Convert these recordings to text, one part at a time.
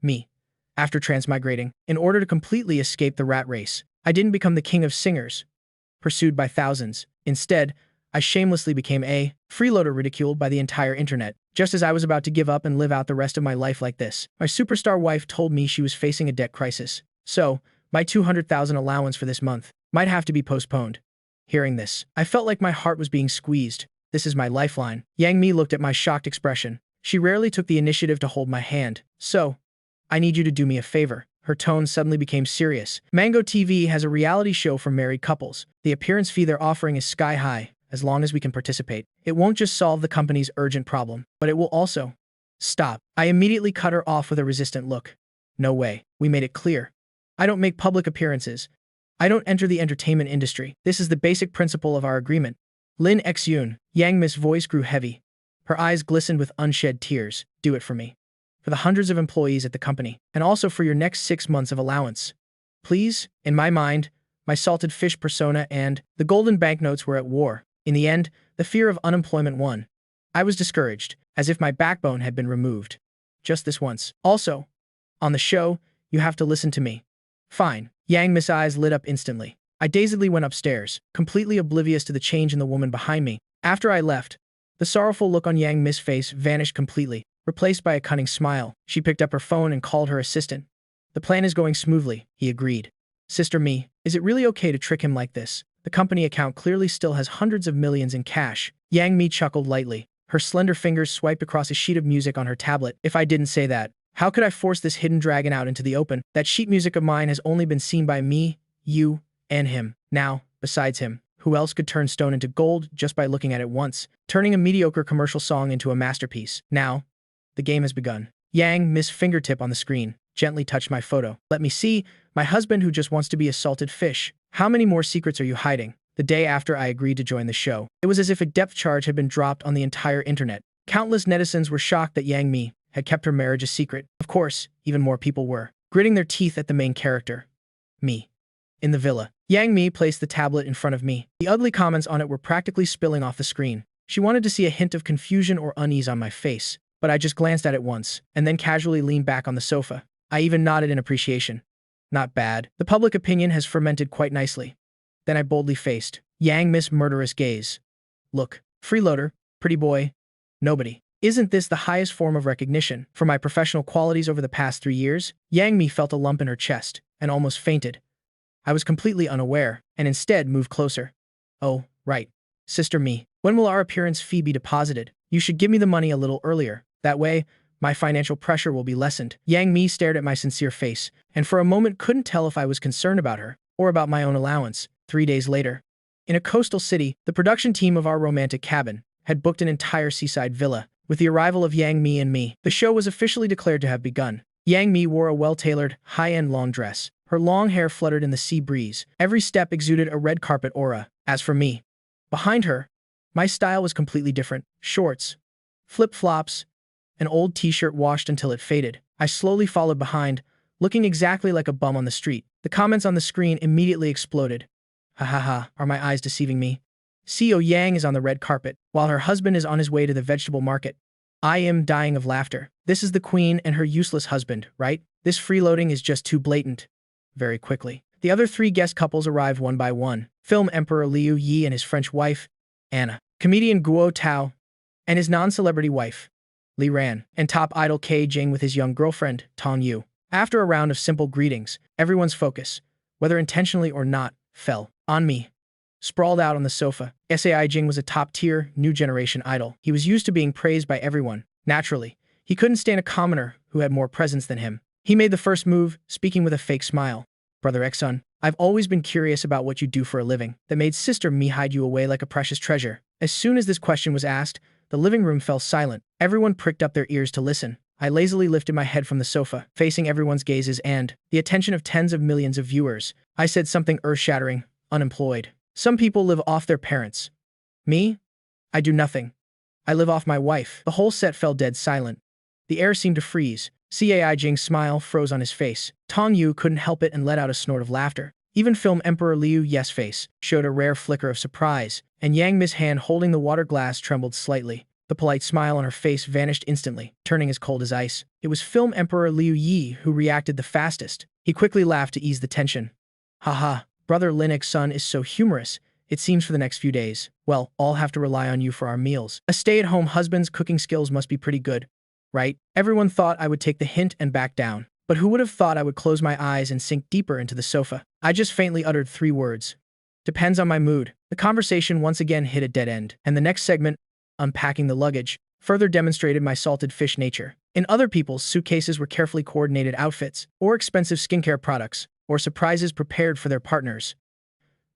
Me. After transmigrating, in order to completely escape the rat race, I didn't become the king of singers, pursued by thousands. Instead, I shamelessly became a freeloader ridiculed by the entire internet. Just as I was about to give up and live out the rest of my life like this, my superstar wife told me she was facing a debt crisis. So, my 200,000 allowance for this month might have to be postponed. Hearing this, I felt like my heart was being squeezed. This is my lifeline. Yang Mi looked at my shocked expression. She rarely took the initiative to hold my hand. So, I need you to do me a favor. Her tone suddenly became serious. Mango TV has a reality show for married couples. The appearance fee they're offering is sky high, as long as we can participate. It won't just solve the company's urgent problem, but it will also... Stop. I immediately cut her off with a resistant look. No way. We made it clear. I don't make public appearances. I don't enter the entertainment industry. This is the basic principle of our agreement. Lin Xyun. Yang Mi's voice grew heavy. Her eyes glistened with unshed tears. Do it for me. For the hundreds of employees at the company, and also for your next 6 months of allowance. Please, in my mind, my salted fish persona and the golden banknotes were at war. In the end, the fear of unemployment won. I was discouraged, as if my backbone had been removed. Just this once. Also, on the show, you have to listen to me. Fine. Yang Mi's eyes lit up instantly. I dazedly went upstairs, completely oblivious to the change in the woman behind me. After I left, the sorrowful look on Yang Mi's face vanished completely, replaced by a cunning smile. She picked up her phone and called her assistant. The plan is going smoothly, he agreed. Sister Mi, is it really okay to trick him like this? The company account clearly still has hundreds of millions in cash. Yang Mi chuckled lightly. Her slender fingers swiped across a sheet of music on her tablet. If I didn't say that, how could I force this hidden dragon out into the open? That sheet music of mine has only been seen by me, you, and him. Now, besides him, who else could turn stone into gold just by looking at it once, turning a mediocre commercial song into a masterpiece? Now, the game has begun. Yang Mi's fingertip on the screen gently touched my photo. Let me see, my husband who just wants to be a salted fish. How many more secrets are you hiding? The day after I agreed to join the show, it was as if a depth charge had been dropped on the entire internet. Countless netizens were shocked that Yang Mi had kept her marriage a secret. Of course, even more people were, gritting their teeth at the main character. Me. In the villa, Yang Mi placed the tablet in front of me. The ugly comments on it were practically spilling off the screen. She wanted to see a hint of confusion or unease on my face, but I just glanced at it once, and then casually leaned back on the sofa. I even nodded in appreciation. Not bad. The public opinion has fermented quite nicely. Then I boldly faced Yang Mi's murderous gaze. Look, freeloader, pretty boy. Nobody. Isn't this the highest form of recognition for my professional qualities over the past 3 years? Yang Mi felt a lump in her chest and almost fainted. I was completely unaware, and instead moved closer. Oh, right. Sister Mi, when will our appearance fee be deposited? You should give me the money a little earlier. That way, my financial pressure will be lessened. Yang Mi stared at my sincere face, and for a moment couldn't tell if I was concerned about her, or about my own allowance. 3 days later, in a coastal city, the production team of our romantic cabin had booked an entire seaside villa. With the arrival of Yang Mi and me, the show was officially declared to have begun. Yang Mi wore a well-tailored, high-end long dress. Her long hair fluttered in the sea breeze. Every step exuded a red carpet aura. As for me, behind her, my style was completely different. Shorts, flip-flops, an old t-shirt washed until it faded. I slowly followed behind, looking exactly like a bum on the street. The comments on the screen immediately exploded. Ha ha ha, are my eyes deceiving me? CEO Yang is on the red carpet, while her husband is on his way to the vegetable market. I am dying of laughter. This is the queen and her useless husband, right? This freeloading is just too blatant. Very quickly, the other 3 guest couples arrived one by one. Film Emperor Liu Yi and his French wife, Anna. Comedian Guo Tao, and his non-celebrity wife, Li Ran. And top idol K Jing with his young girlfriend, Tong Yu. After a round of simple greetings, everyone's focus, whether intentionally or not, fell on me. Sprawled out on the sofa, Sai Jing was a top-tier, new-generation idol. He was used to being praised by everyone. Naturally, he couldn't stand a commoner who had more presence than him. He made the first move, speaking with a fake smile. Brother Xun, I've always been curious about what you do for a living that made Sister Mi hide you away like a precious treasure. As soon as this question was asked, the living room fell silent. Everyone pricked up their ears to listen. I lazily lifted my head from the sofa, facing everyone's gazes and the attention of tens of millions of viewers. I said something earth-shattering, unemployed. Some people live off their parents. Me? I do nothing. I live off my wife. The whole set fell dead silent. The air seemed to freeze. Cai Jing's smile froze on his face. Tong Yu couldn't help it and let out a snort of laughter. Even Film Emperor Liu Ye's face showed a rare flicker of surprise, and Yang Mi's hand holding the water glass trembled slightly. The polite smile on her face vanished instantly, turning as cold as ice. It was Film Emperor Liu Yi who reacted the fastest. He quickly laughed to ease the tension. Haha, brother Linux son is so humorous. It seems for the next few days. Well, I'll have to rely on you for our meals. A stay-at-home husband's cooking skills must be pretty good, right? Everyone thought I would take the hint and back down. But who would have thought I would close my eyes and sink deeper into the sofa? I just faintly uttered 3 words. Depends on my mood. The conversation once again hit a dead end, and the next segment, unpacking the luggage, further demonstrated my salted fish nature. In other people's suitcases were carefully coordinated outfits, or expensive skincare products, or surprises prepared for their partners.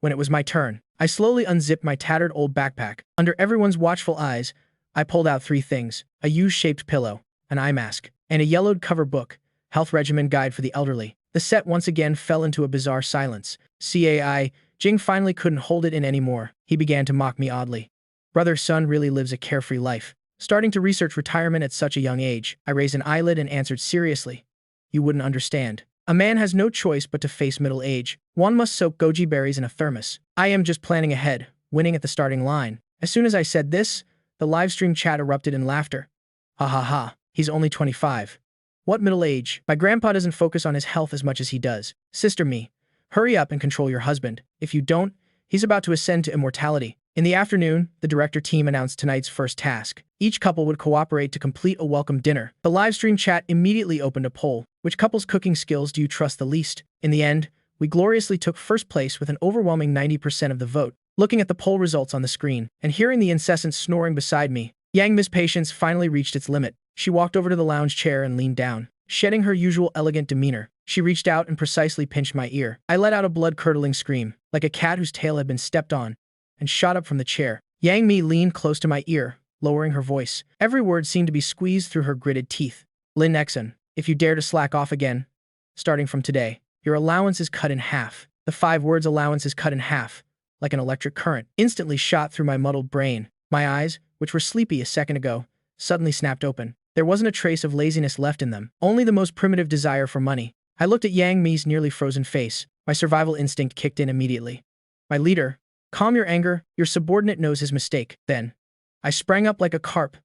When it was my turn, I slowly unzipped my tattered old backpack. Under everyone's watchful eyes, I pulled out 3 things: a U-shaped pillow, an eye mask, and a yellowed cover book, Health Regimen Guide for the Elderly. The set once again fell into a bizarre silence. Cai, Jing finally couldn't hold it in anymore. He began to mock me oddly. Brother son really lives a carefree life. Starting to research retirement at such a young age, I raised an eyelid and answered seriously. You wouldn't understand. A man has no choice but to face middle age. One must soak goji berries in a thermos. I am just planning ahead, winning at the starting line. As soon as I said this, the livestream chat erupted in laughter. Ha ha ha, he's only 25. What middle age? My grandpa doesn't focus on his health as much as he does. Sister me, hurry up and control your husband. If you don't, he's about to ascend to immortality. In the afternoon, the director team announced tonight's first task. Each couple would cooperate to complete a welcome dinner. The livestream chat immediately opened a poll. Which couple's cooking skills do you trust the least? In the end, we gloriously took first place with an overwhelming 90% of the vote. Looking at the poll results on the screen, and hearing the incessant snoring beside me, Yang Mi's patience finally reached its limit. She walked over to the lounge chair and leaned down. Shedding her usual elegant demeanor, she reached out and precisely pinched my ear. I let out a blood-curdling scream, like a cat whose tail had been stepped on, and shot up from the chair. Yang Mi leaned close to my ear, lowering her voice. Every word seemed to be squeezed through her gritted teeth. Lin Nexon, if you dare to slack off again, starting from today, your allowance is cut in half. The 5 words allowance is cut in half, like an electric current, instantly shot through my muddled brain. My eyes, which were sleepy a second ago, suddenly snapped open. There wasn't a trace of laziness left in them, only the most primitive desire for money. I looked at Yang Mi's nearly frozen face. My survival instinct kicked in immediately. My leader, calm your anger, your subordinate knows his mistake. Then, I sprang up like a carp,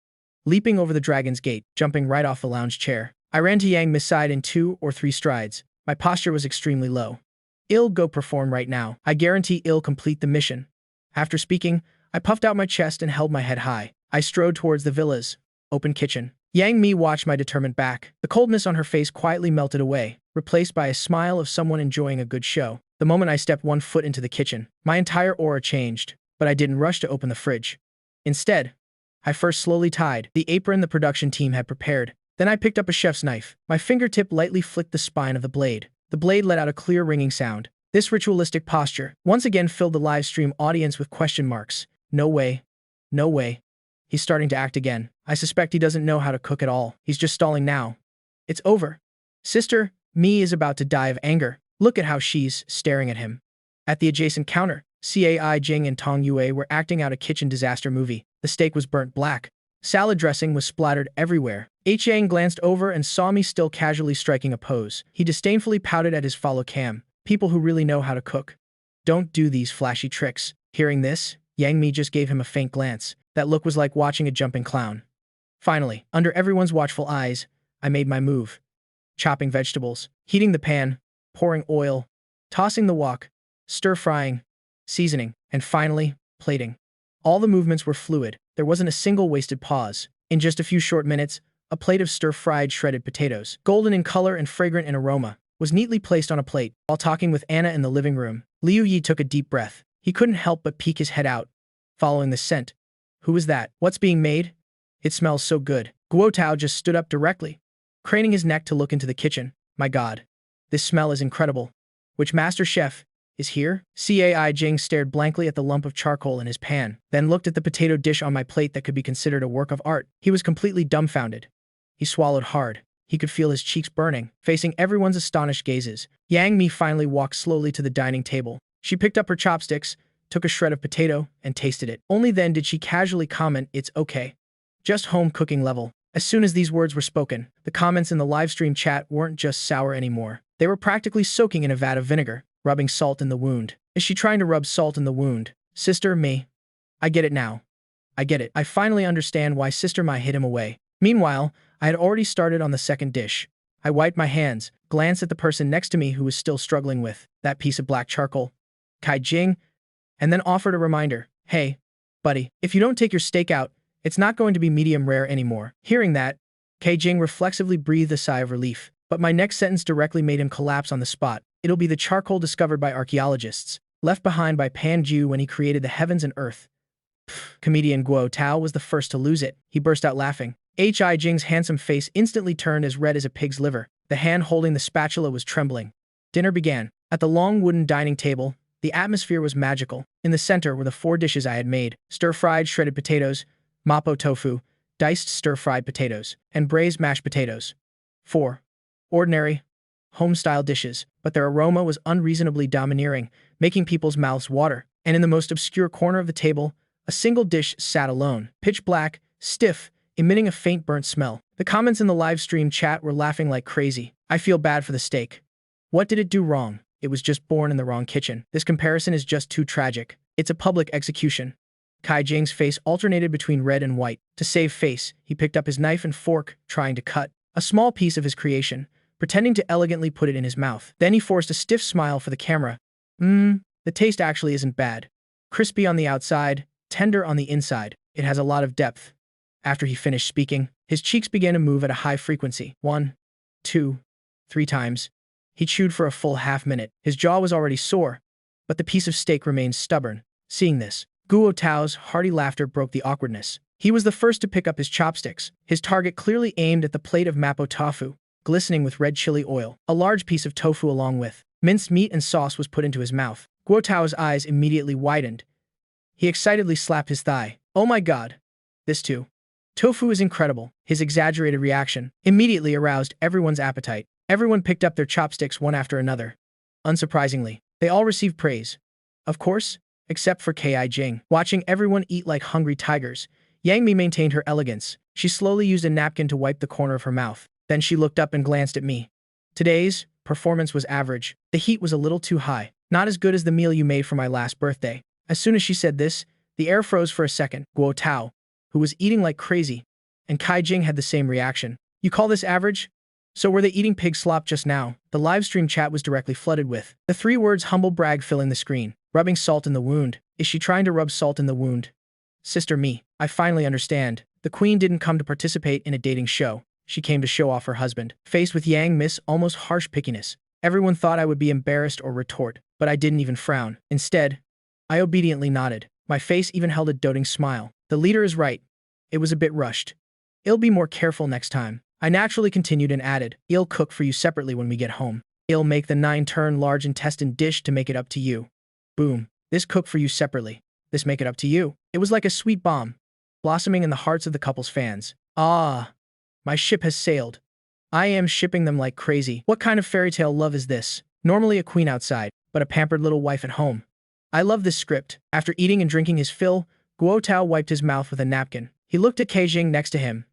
leaping over the dragon's gate, jumping right off the lounge chair. I ran to Yang Mi's side in 2 or 3 strides. My posture was extremely low. I'll go perform right now. I guarantee I'll complete the mission. After speaking, I puffed out my chest and held my head high. I strode towards the villa's open kitchen. Yang Mi watched my determined back. The coldness on her face quietly melted away, replaced by a smile of someone enjoying a good show. The moment I stepped 1 foot into the kitchen, my entire aura changed, but I didn't rush to open the fridge. Instead, I first slowly tied the apron the production team had prepared. Then I picked up a chef's knife. My fingertip lightly flicked the spine of the blade. The blade let out a clear ringing sound. This ritualistic posture once again filled the live stream audience with question marks. No way. No way. He's starting to act again. I suspect he doesn't know how to cook at all. He's just stalling now. It's over. Sister, Mi is about to die of anger. Look at how she's staring at him. At the adjacent counter, Cai Jing and Tong Yue were acting out a kitchen disaster movie. The steak was burnt black. Salad dressing was splattered everywhere. Chang glanced over and saw me still casually striking a pose. He disdainfully pouted at his follow cam. People who really know how to cook don't do these flashy tricks. Hearing this, Yang Mi just gave him a faint glance. That look was like watching a jumping clown. Finally, under everyone's watchful eyes, I made my move. Chopping vegetables, heating the pan, pouring oil, tossing the wok, stir-frying, seasoning, and finally, plating. All the movements were fluid. There wasn't a single wasted pause. In just a few short minutes, a plate of stir-fried shredded potatoes, golden in color and fragrant in aroma, was neatly placed on a plate. While talking with Anna in the living room, Liu Yi took a deep breath. He couldn't help but peek his head out, following the scent. Who is that? What's being made? It smells so good. Guo Tao just stood up directly, craning his neck to look into the kitchen. My God, this smell is incredible. Which master chef is here? Cai Jing stared blankly at the lump of charcoal in his pan, then looked at the potato dish on my plate that could be considered a work of art. He was completely dumbfounded. He swallowed hard. He could feel his cheeks burning, facing everyone's astonished gazes. Yang Mi finally walked slowly to the dining table. She picked up her chopsticks, took a shred of potato, and tasted it. Only then did she casually comment, "It's okay. Just home cooking level." As soon as these words were spoken, the comments in the livestream chat weren't just sour anymore. They were practically soaking in a vat of vinegar, rubbing salt in the wound. Is she trying to rub salt in the wound? Sister, me. I get it now. I get it. I finally understand why Sister Mai hid him away. Meanwhile, I had already started on the second dish. I wiped my hands, glanced at the person next to me who was still struggling with that piece of black charcoal, Kai Jing, and then offered a reminder. Hey, buddy, if you don't take your steak out, it's not going to be medium rare anymore. Hearing that, Kai Jing reflexively breathed a sigh of relief, but my next sentence directly made him collapse on the spot. It'll be the charcoal discovered by archaeologists, left behind by Pan Ju when he created the heavens and earth. Comedian Guo Tao was the first to lose it. He burst out laughing. Hi Jing's handsome face instantly turned as red as a pig's liver. The hand holding the spatula was trembling. Dinner began. At the long wooden dining table, the atmosphere was magical. In the center were the 4 dishes I had made: stir-fried shredded potatoes, mapo tofu, diced stir-fried potatoes, and braised mashed potatoes. 4 ordinary, home-style dishes, but their aroma was unreasonably domineering, making people's mouths water. And in the most obscure corner of the table, a single dish sat alone, pitch black, stiff, emitting a faint burnt smell. The comments in the live stream chat were laughing like crazy. I feel bad for the steak. What did it do wrong? It was just born in the wrong kitchen. This comparison is just too tragic. It's a public execution. Kai Jing's face alternated between red and white. To save face, he picked up his knife and fork, trying to cut a small piece of his creation, pretending to elegantly put it in his mouth. Then he forced a stiff smile for the camera. The taste actually isn't bad. Crispy on the outside, tender on the inside. It has a lot of depth. After he finished speaking, his cheeks began to move at a high frequency. 1, 2, 3 times. He chewed for a full half-minute. His jaw was already sore, but the piece of steak remained stubborn. Seeing this, Guo Tao's hearty laughter broke the awkwardness. He was the first to pick up his chopsticks, his target clearly aimed at the plate of mapo tofu, glistening with red chili oil. A large piece of tofu along with minced meat and sauce was put into his mouth. Guo Tao's eyes immediately widened. He excitedly slapped his thigh. Oh my god. This too. Tofu is incredible. His exaggerated reaction immediately aroused everyone's appetite. Everyone picked up their chopsticks one after another. Unsurprisingly, they all received praise. Of course, except for Kai Jing. Watching everyone eat like hungry tigers, Yang Mi maintained her elegance. She slowly used a napkin to wipe the corner of her mouth. Then she looked up and glanced at me. Today's performance was average. The heat was a little too high. Not as good as the meal you made for my last birthday. As soon as she said this, the air froze for a second. Guo Tao, who was eating like crazy, and Kai Jing had the same reaction. You call this average? So were they eating pig slop just now? The livestream chat was directly flooded with the 3 words humble brag filling the screen. Rubbing salt in the wound. Is she trying to rub salt in the wound? Sister Me, I finally understand. The queen didn't come to participate in a dating show. She came to show off her husband. Faced with Yang Mi's almost harsh pickiness, everyone thought I would be embarrassed or retort, but I didn't even frown. Instead, I obediently nodded. My face even held a doting smile. The leader is right. It was a bit rushed. I'll be more careful next time. I naturally continued and added, I'll cook for you separately when we get home. I'll make the 9-turn large intestine dish to make it up to you. Boom. This cook for you separately. This make it up to you. It was like a sweet bomb, blossoming in the hearts of the couple's fans. Ah, my ship has sailed. I am shipping them like crazy. What kind of fairy tale love is this? Normally a queen outside, but a pampered little wife at home. I love this script. After eating and drinking his fill, Guo Tao wiped his mouth with a napkin. He looked at Kai Jing next to him,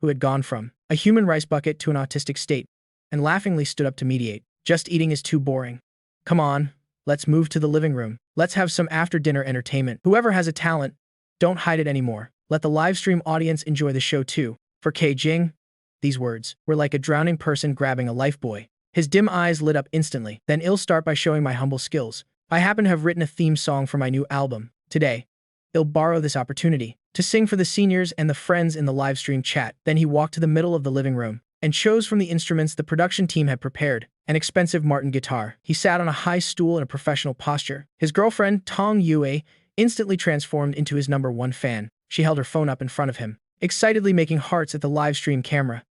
who had gone from a human rice bucket to an autistic state, and laughingly stood up to mediate. Just eating is too boring. Come on, let's move to the living room. Let's have some after-dinner entertainment. Whoever has a talent, don't hide it anymore. Let the livestream audience enjoy the show too. For Kai Jing, these words were like a drowning person grabbing a lifebuoy. His dim eyes lit up instantly. Then I'll start by showing my humble skills. I happen to have written a theme song for my new album. Today, I'll borrow this opportunity to sing for the seniors and the friends in the livestream chat. Then he walked to the middle of the living room and chose from the instruments the production team had prepared. An expensive Martin guitar. He sat on a high stool in a professional posture. His girlfriend, Tong Yue, instantly transformed into his #1 fan. She held her phone up in front of him, excitedly making hearts at the livestream camera.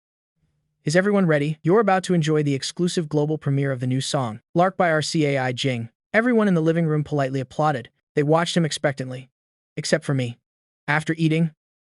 Is everyone ready? You're about to enjoy the exclusive global premiere of the new song, Lark by our Cai Jing. Everyone in the living room politely applauded. They watched him expectantly. Except for me. After eating,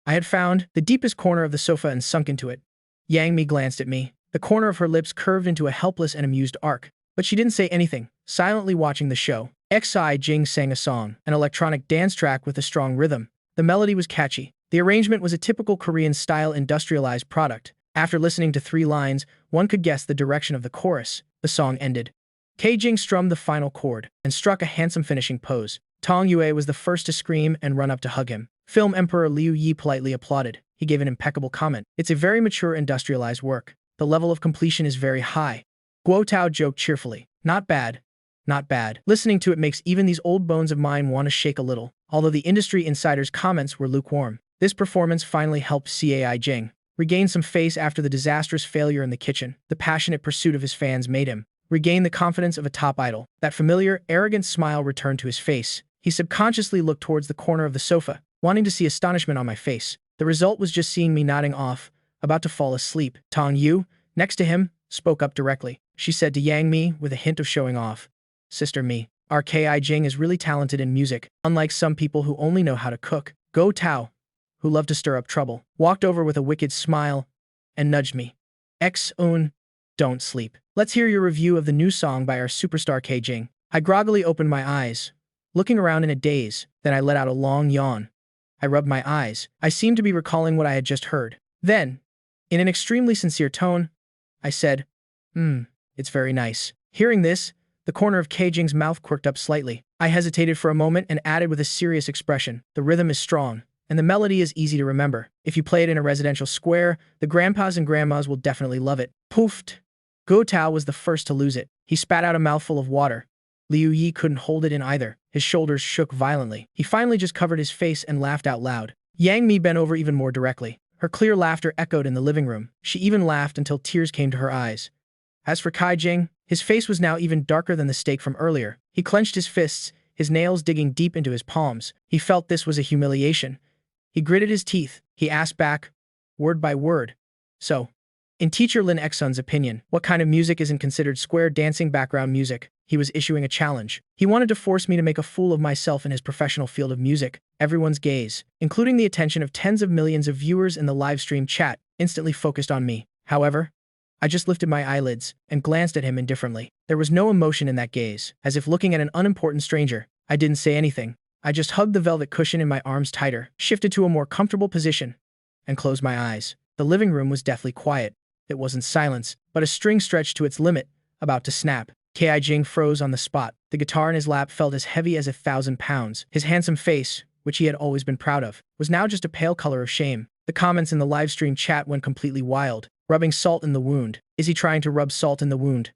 I had found the deepest corner of the sofa and sunk into it. Yang Mi glanced at me. The corner of her lips curved into a helpless and amused arc. But she didn't say anything, silently watching the show. Xi Jing sang a song, an electronic dance track with a strong rhythm. The melody was catchy. The arrangement was a typical Korean-style industrialized product. After listening to 3 lines, one could guess the direction of the chorus. The song ended. Kai Jing strummed the final chord and struck a handsome finishing pose. Tong Yue was the first to scream and run up to hug him. Film Emperor Liu Yi politely applauded. He gave an impeccable comment. It's a very mature industrialized work. The level of completion is very high. Guo Tao joked cheerfully. Not bad. Not bad. Listening to it makes even these old bones of mine want to shake a little. Although the industry insider's comments were lukewarm, this performance finally helped Cai Jing regain some face after the disastrous failure in the kitchen. The passionate pursuit of his fans made him regain the confidence of a top idol. That familiar, arrogant smile returned to his face. He subconsciously looked towards the corner of the sofa, wanting to see astonishment on my face. The result was just seeing me nodding off, about to fall asleep. Tong Yu, next to him, spoke up directly. She said to Yang Mi with a hint of showing off. Sister Mi, our Ki Jing is really talented in music, unlike some people who only know how to cook. Go Tao, who loved to stir up trouble, walked over with a wicked smile and nudged me. X-un, don't sleep. Let's hear your review of the new song by our superstar K Jing. I groggily opened my eyes, looking around in a daze, then I let out a long yawn. I rubbed my eyes. I seemed to be recalling what I had just heard. Then, in an extremely sincere tone, I said, it's very nice. Hearing this, the corner of K Jing's mouth quirked up slightly. I hesitated for a moment and added with a serious expression. The rhythm is strong, and the melody is easy to remember. If you play it in a residential square, the grandpas and grandmas will definitely love it. Poofed. Guo Tao was the first to lose it. He spat out a mouthful of water. Liu Yi couldn't hold it in either. His shoulders shook violently. He finally just covered his face and laughed out loud. Yang Mi bent over even more directly. Her clear laughter echoed in the living room. She even laughed until tears came to her eyes. As for Kai Jing, his face was now even darker than the steak from earlier. He clenched his fists, his nails digging deep into his palms. He felt this was a humiliation. He gritted his teeth. He asked back, word by word. So, in teacher Lin Xun's opinion, what kind of music isn't considered square dancing background music? He was issuing a challenge. He wanted to force me to make a fool of myself in his professional field of music. Everyone's gaze, including the attention of tens of millions of viewers in the live stream chat, instantly focused on me. However, I just lifted my eyelids and glanced at him indifferently. There was no emotion in that gaze, as if looking at an unimportant stranger. I didn't say anything. I just hugged the velvet cushion in my arms tighter, shifted to a more comfortable position, and closed my eyes. The living room was deathly quiet. It wasn't silence, but a string stretched to its limit, about to snap. Ki Jing froze on the spot. The guitar in his lap felt as heavy as 1,000 pounds. His handsome face, which he had always been proud of, was now just a pale color of shame. The comments in the livestream chat went completely wild. Rubbing salt in the wound. Is he trying to rub salt in the wound?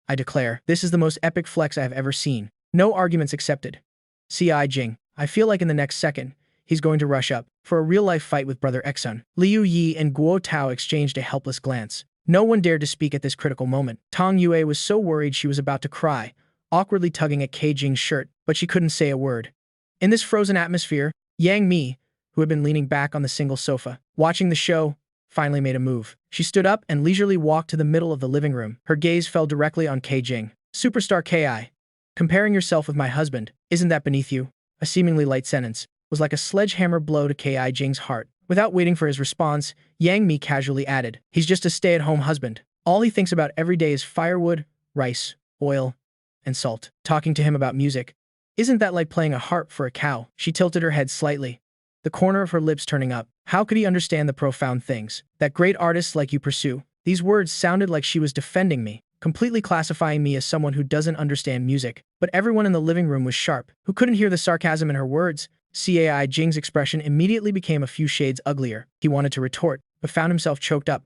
I declare, this is the most epic flex I have ever seen. No arguments accepted. Ci Jing, I feel like in the next second, he's going to rush up for a real-life fight with Brother Xun. Liu Yi and Guo Tao exchanged a helpless glance. No one dared to speak at this critical moment. Tong Yue was so worried she was about to cry, awkwardly tugging at K Jing's shirt, but she couldn't say a word. In this frozen atmosphere, Yang Mi, who had been leaning back on the single sofa, watching the show, finally made a move. She stood up and leisurely walked to the middle of the living room. Her gaze fell directly on K Jing. Superstar Ki, comparing yourself with my husband, isn't that beneath you? A seemingly light sentence was like a sledgehammer blow to Ki Jing's heart. Without waiting for his response, Yang Mi casually added, he's just a stay-at-home husband. All he thinks about every day is firewood, rice, oil, and salt. Talking to him about music, isn't that like playing a harp for a cow? She tilted her head slightly, the corner of her lips turning up. How could he understand the profound things that great artists like you pursue? These words sounded like she was defending me, completely classifying me as someone who doesn't understand music. But everyone in the living room was sharp, who couldn't hear the sarcasm in her words. Cai Jing's expression immediately became a few shades uglier. He wanted to retort, but found himself choked up,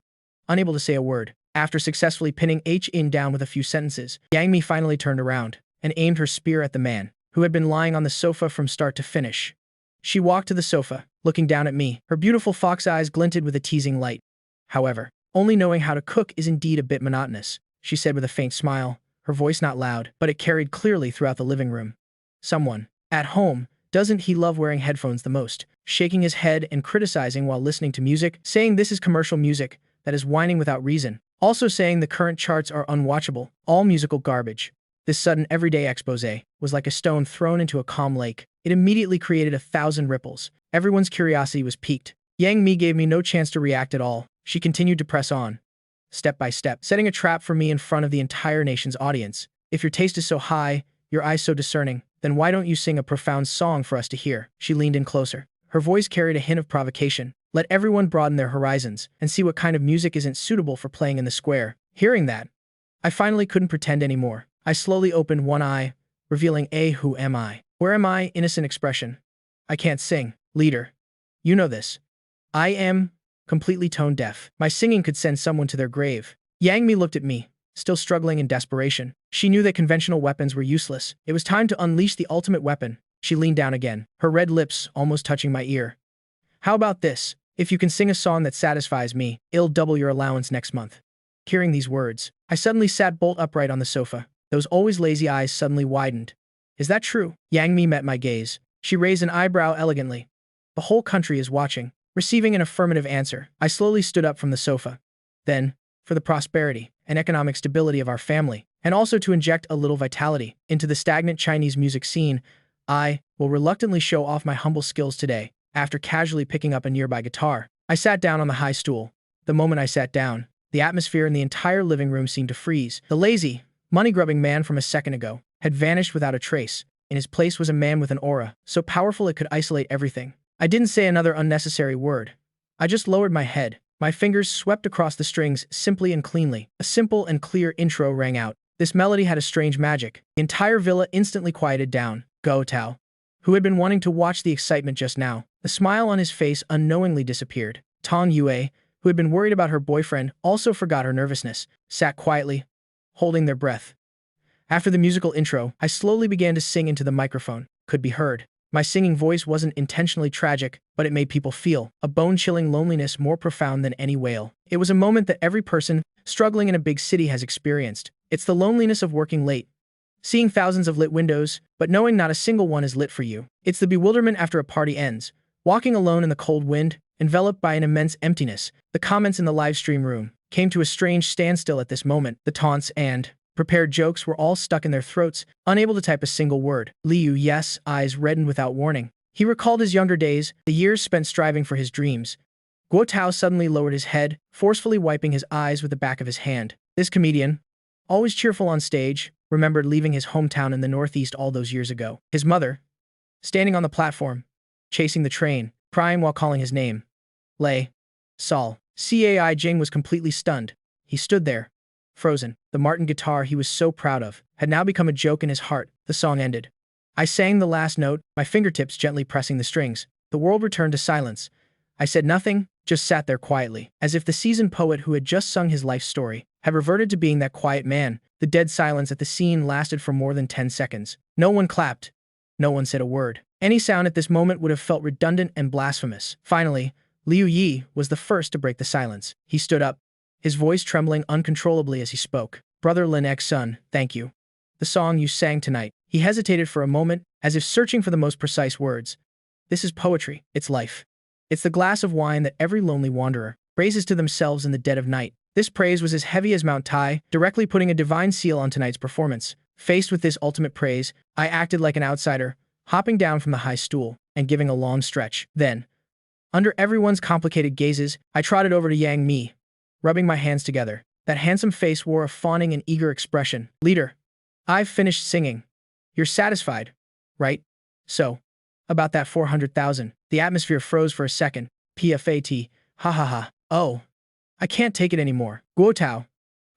unable to say a word. After successfully pinning In down with a few sentences, Yang Mi finally turned around and aimed her spear at the man, who had been lying on the sofa from start to finish. She walked to the sofa, looking down at me. Her beautiful fox eyes glinted with a teasing light. However, only knowing how to cook is indeed a bit monotonous, she said with a faint smile, her voice not loud, but it carried clearly throughout the living room. Someone, at home, doesn't he love wearing headphones the most? Shaking his head and criticizing while listening to music, saying this is commercial music, that is whining without reason. Also saying the current charts are unwatchable, all musical garbage. This sudden everyday expose was like a stone thrown into a calm lake. It immediately created 1,000 ripples. Everyone's curiosity was piqued. Yang Mi gave me no chance to react at all. She continued to press on, step by step, setting a trap for me in front of the entire nation's audience. If your taste is so high, your eyes so discerning, then why don't you sing a profound song for us to hear? She leaned in closer. Her voice carried a hint of provocation. Let everyone broaden their horizons and see what kind of music isn't suitable for playing in the square. Hearing that, I finally couldn't pretend anymore. I slowly opened one eye, revealing who am I? Where am I? Innocent expression. I can't sing. Leader. You know this. I am completely tone deaf. My singing could send someone to their grave. Yang Mi looked at me, still struggling in desperation. She knew that conventional weapons were useless. It was time to unleash the ultimate weapon. She leaned down again, her red lips almost touching my ear. How about this? If you can sing a song that satisfies me, I'll double your allowance next month. Hearing these words, I suddenly sat bolt upright on the sofa. Those always lazy eyes suddenly widened. Is that true? Yang Mi met my gaze. She raised an eyebrow elegantly. The whole country is watching. Receiving an affirmative answer, I slowly stood up from the sofa. Then, for the prosperity and economic stability of our family, and also to inject a little vitality into the stagnant Chinese music scene, I will reluctantly show off my humble skills today. After casually picking up a nearby guitar, I sat down on the high stool. The moment I sat down, the atmosphere in the entire living room seemed to freeze. The lazy, money-grubbing man from a second ago had vanished without a trace. In his place was a man with an aura, so powerful it could isolate everything. I didn't say another unnecessary word. I just lowered my head. My fingers swept across the strings simply and cleanly. A simple and clear intro rang out. This melody had a strange magic. The entire villa instantly quieted down. Go Tao, who had been wanting to watch the excitement just now, the smile on his face unknowingly disappeared. Tong Yue, who had been worried about her boyfriend, also forgot her nervousness, sat quietly, holding their breath. After the musical intro, I slowly began to sing into the microphone. Could be heard. My singing voice wasn't intentionally tragic, but it made people feel a bone-chilling loneliness more profound than any wail. It was a moment that every person struggling in a big city has experienced. It's the loneliness of working late, seeing thousands of lit windows, but knowing not a single one is lit for you. It's the bewilderment after a party ends, walking alone in the cold wind, enveloped by an immense emptiness. The comments in the live stream room came to a strange standstill at this moment. The taunts and prepared jokes were all stuck in their throats, unable to type a single word. Liu Yes' eyes reddened without warning. He recalled his younger days, the years spent striving for his dreams. Guo Tao suddenly lowered his head, forcefully wiping his eyes with the back of his hand. This comedian, always cheerful on stage, remembered leaving his hometown in the Northeast all those years ago. His mother, standing on the platform, chasing the train, crying while calling his name. Lei Sol. Cai Jing was completely stunned. He stood there, frozen. The Martin guitar he was so proud of had now become a joke in his heart. The song ended. I sang the last note, my fingertips gently pressing the strings. The world returned to silence. I said nothing, just sat there quietly, as if the seasoned poet who had just sung his life story had reverted to being that quiet man. The dead silence at the scene lasted for more than 10 seconds. No one clapped. No one said a word. Any sound at this moment would have felt redundant and blasphemous. Finally, Liu Yi was the first to break the silence. He stood up, his voice trembling uncontrollably as he spoke. Brother Lin X's son, thank you. The song you sang tonight. He hesitated for a moment, as if searching for the most precise words. This is poetry. It's life. It's the glass of wine that every lonely wanderer praises to themselves in the dead of night. This praise was as heavy as Mount Tai, directly putting a divine seal on tonight's performance. Faced with this ultimate praise, I acted like an outsider, hopping down from the high stool and giving a long stretch. Then, under everyone's complicated gazes, I trotted over to Yang Mi, rubbing my hands together. That handsome face wore a fawning and eager expression. Leader, I've finished singing. You're satisfied, right? So, about that 400,000. The atmosphere froze for a second. PFAT, ha ha ha. Oh, I can't take it anymore. Guo Tao,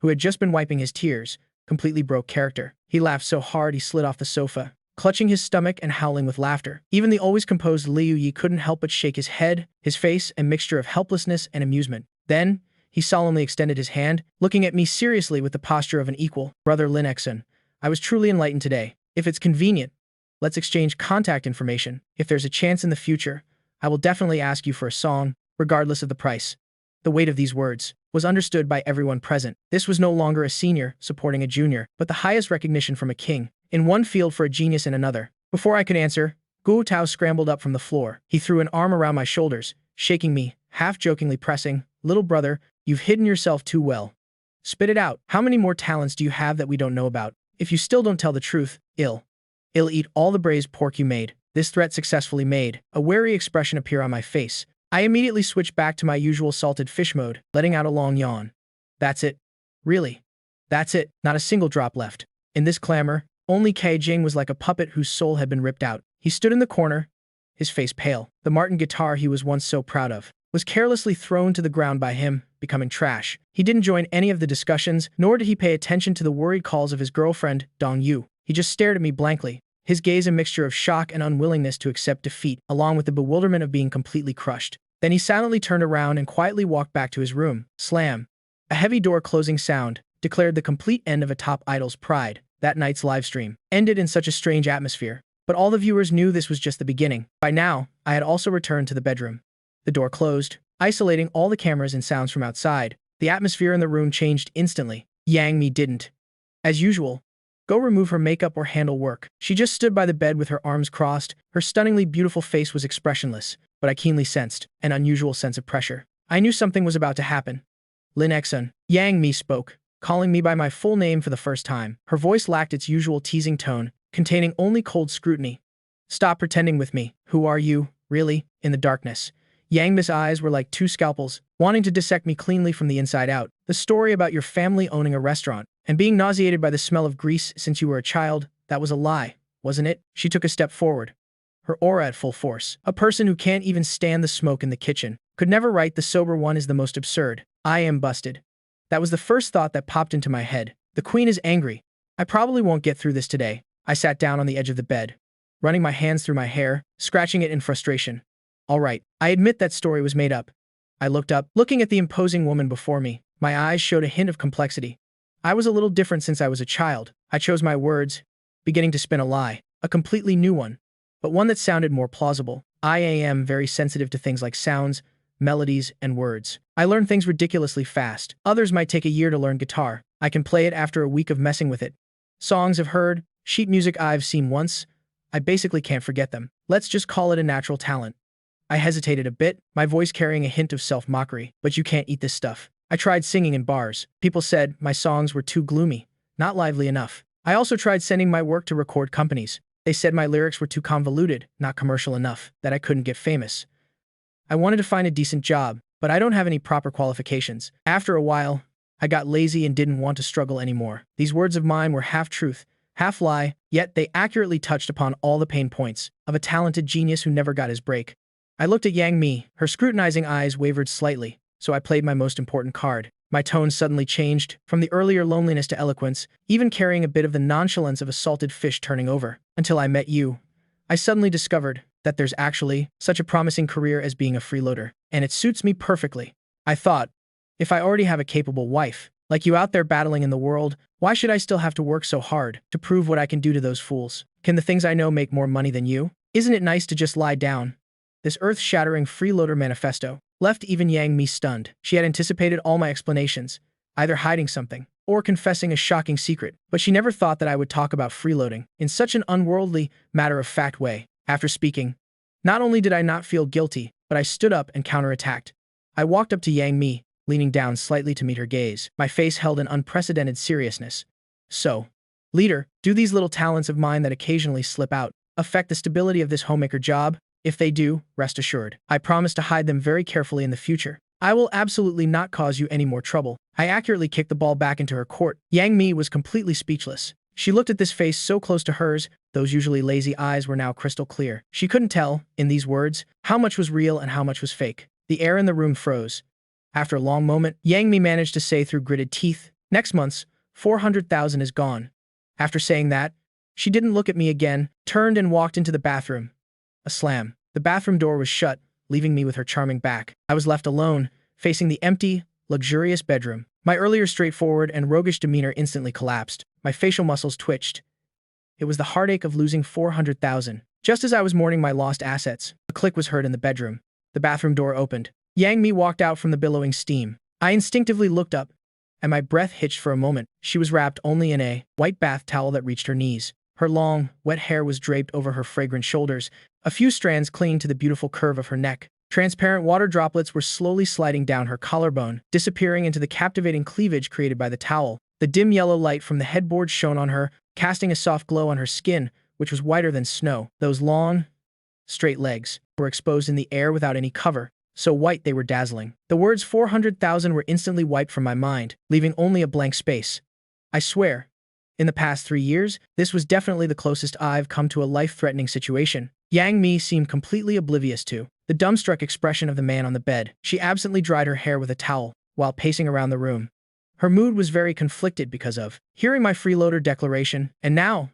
who had just been wiping his tears, completely broke character. He laughed so hard he slid off the sofa, clutching his stomach and howling with laughter. Even the always composed Liu Yi couldn't help but shake his head, his face a mixture of helplessness and amusement. Then, he solemnly extended his hand, looking at me seriously with the posture of an equal. Brother Lin X's, I was truly enlightened today. If it's convenient, let's exchange contact information. If there's a chance in the future, I will definitely ask you for a song, regardless of the price. The weight of these words was understood by everyone present. This was no longer a senior supporting a junior, but the highest recognition from a king, in one field for a genius in another. Before I could answer, Guo Tao scrambled up from the floor. He threw an arm around my shoulders, shaking me, half-jokingly pressing, "Little brother, you've hidden yourself too well. Spit it out. How many more talents do you have that we don't know about? If you still don't tell the truth, I'll eat all the braised pork you made." This threat successfully made a wary expression appear on my face. I immediately switched back to my usual salted fish mode, letting out a long yawn. That's it. Really. That's it. Not a single drop left. In this clamor, only Kai Jing was like a puppet whose soul had been ripped out. He stood in the corner, his face pale. The Martin guitar he was once so proud of was carelessly thrown to the ground by him, becoming trash. He didn't join any of the discussions, nor did he pay attention to the worried calls of his girlfriend, Dong Yu. He just stared at me blankly, his gaze a mixture of shock and unwillingness to accept defeat, along with the bewilderment of being completely crushed. Then he silently turned around and quietly walked back to his room. Slam. A heavy door closing sound declared the complete end of a top idol's pride. That night's livestream ended in such a strange atmosphere, but all the viewers knew this was just the beginning. By now, I had also returned to the bedroom. The door closed, isolating all the cameras and sounds from outside. The atmosphere in the room changed instantly. Yang Mi didn't, as usual, go remove her makeup or handle work. She just stood by the bed with her arms crossed. Her stunningly beautiful face was expressionless, but I keenly sensed an unusual sense of pressure. I knew something was about to happen. Lin Exun. Yang Mi spoke, calling me by my full name for the first time. Her voice lacked its usual teasing tone, containing only cold scrutiny. Stop pretending with me. Who are you, really? In the darkness, Yang Mi's eyes were like two scalpels, wanting to dissect me cleanly from the inside out. The story about your family owning a restaurant and being nauseated by the smell of grease since you were a child, that was a lie, wasn't it? She took a step forward, her aura at full force. A person who can't even stand the smoke in the kitchen could never write the sober one is the most absurd. I am busted. That was the first thought that popped into my head. The queen is angry. I probably won't get through this today. I sat down on the edge of the bed, running my hands through my hair, scratching it in frustration. All right, I admit that story was made up. I looked up, looking at the imposing woman before me. My eyes showed a hint of complexity. I was a little different since I was a child. I chose my words, beginning to spin a lie, a completely new one, but one that sounded more plausible. I am very sensitive to things like sounds, melodies, and words. I learn things ridiculously fast. Others might take a year to learn guitar. I can play it after a week of messing with it. Songs I've heard, sheet music I've seen once, I basically can't forget them. Let's just call it a natural talent. I hesitated a bit, my voice carrying a hint of self-mockery. But you can't eat this stuff. I tried singing in bars. People said my songs were too gloomy, not lively enough. I also tried sending my work to record companies. They said my lyrics were too convoluted, not commercial enough, that I couldn't get famous. I wanted to find a decent job, but I don't have any proper qualifications. After a while, I got lazy and didn't want to struggle anymore. These words of mine were half truth, half lie, yet they accurately touched upon all the pain points of a talented genius who never got his break. I looked at Yang Mi. Her scrutinizing eyes wavered slightly, so I played my most important card. My tone suddenly changed, from the earlier loneliness to eloquence, even carrying a bit of the nonchalance of a salted fish turning over. Until I met you, I suddenly discovered that there's actually such a promising career as being a freeloader, and it suits me perfectly. I thought, if I already have a capable wife, like you out there battling in the world, why should I still have to work so hard to prove what I can do to those fools? Can the things I know make more money than you? Isn't it nice to just lie down? This earth-shattering freeloader manifesto left even Yang Mi stunned. She had anticipated all my explanations, either hiding something or confessing a shocking secret, but she never thought that I would talk about freeloading in such an unworldly, matter-of-fact way. After speaking, not only did I not feel guilty, but I stood up and counterattacked. I walked up to Yang Mi, leaning down slightly to meet her gaze. My face held an unprecedented seriousness. So, leader, do these little talents of mine that occasionally slip out affect the stability of this homemaker job? If they do, rest assured, I promise to hide them very carefully in the future. I will absolutely not cause you any more trouble. I accurately kicked the ball back into her court. Yang Mi was completely speechless. She looked at this face so close to hers, those usually lazy eyes were now crystal clear. She couldn't tell, in these words, how much was real and how much was fake. The air in the room froze. After a long moment, Yang Mi managed to say through gritted teeth, "Next month's 400,000 is gone." After saying that, she didn't look at me again, turned and walked into the bathroom. A slam. The bathroom door was shut, leaving me with her charming back. I was left alone, facing the empty, luxurious bedroom. My earlier straightforward and roguish demeanor instantly collapsed. My facial muscles twitched. It was the heartache of losing 400,000. Just as I was mourning my lost assets, a click was heard in the bedroom. The bathroom door opened. Yang Mi walked out from the billowing steam. I instinctively looked up, and my breath hitched for a moment. She was wrapped only in a white bath towel that reached her knees. Her long, wet hair was draped over her fragrant shoulders, a few strands clinging to the beautiful curve of her neck. Transparent water droplets were slowly sliding down her collarbone, disappearing into the captivating cleavage created by the towel. The dim yellow light from the headboard shone on her, casting a soft glow on her skin, which was whiter than snow. Those long, straight legs were exposed in the air without any cover, so white they were dazzling. The words 400,000 were instantly wiped from my mind, leaving only a blank space. I swear, in the past 3 years, this was definitely the closest I've come to a life-threatening situation. Yang Mi seemed completely oblivious to the dumbstruck expression of the man on the bed. She absently dried her hair with a towel while pacing around the room. Her mood was very conflicted because of hearing my freeloader declaration, and now,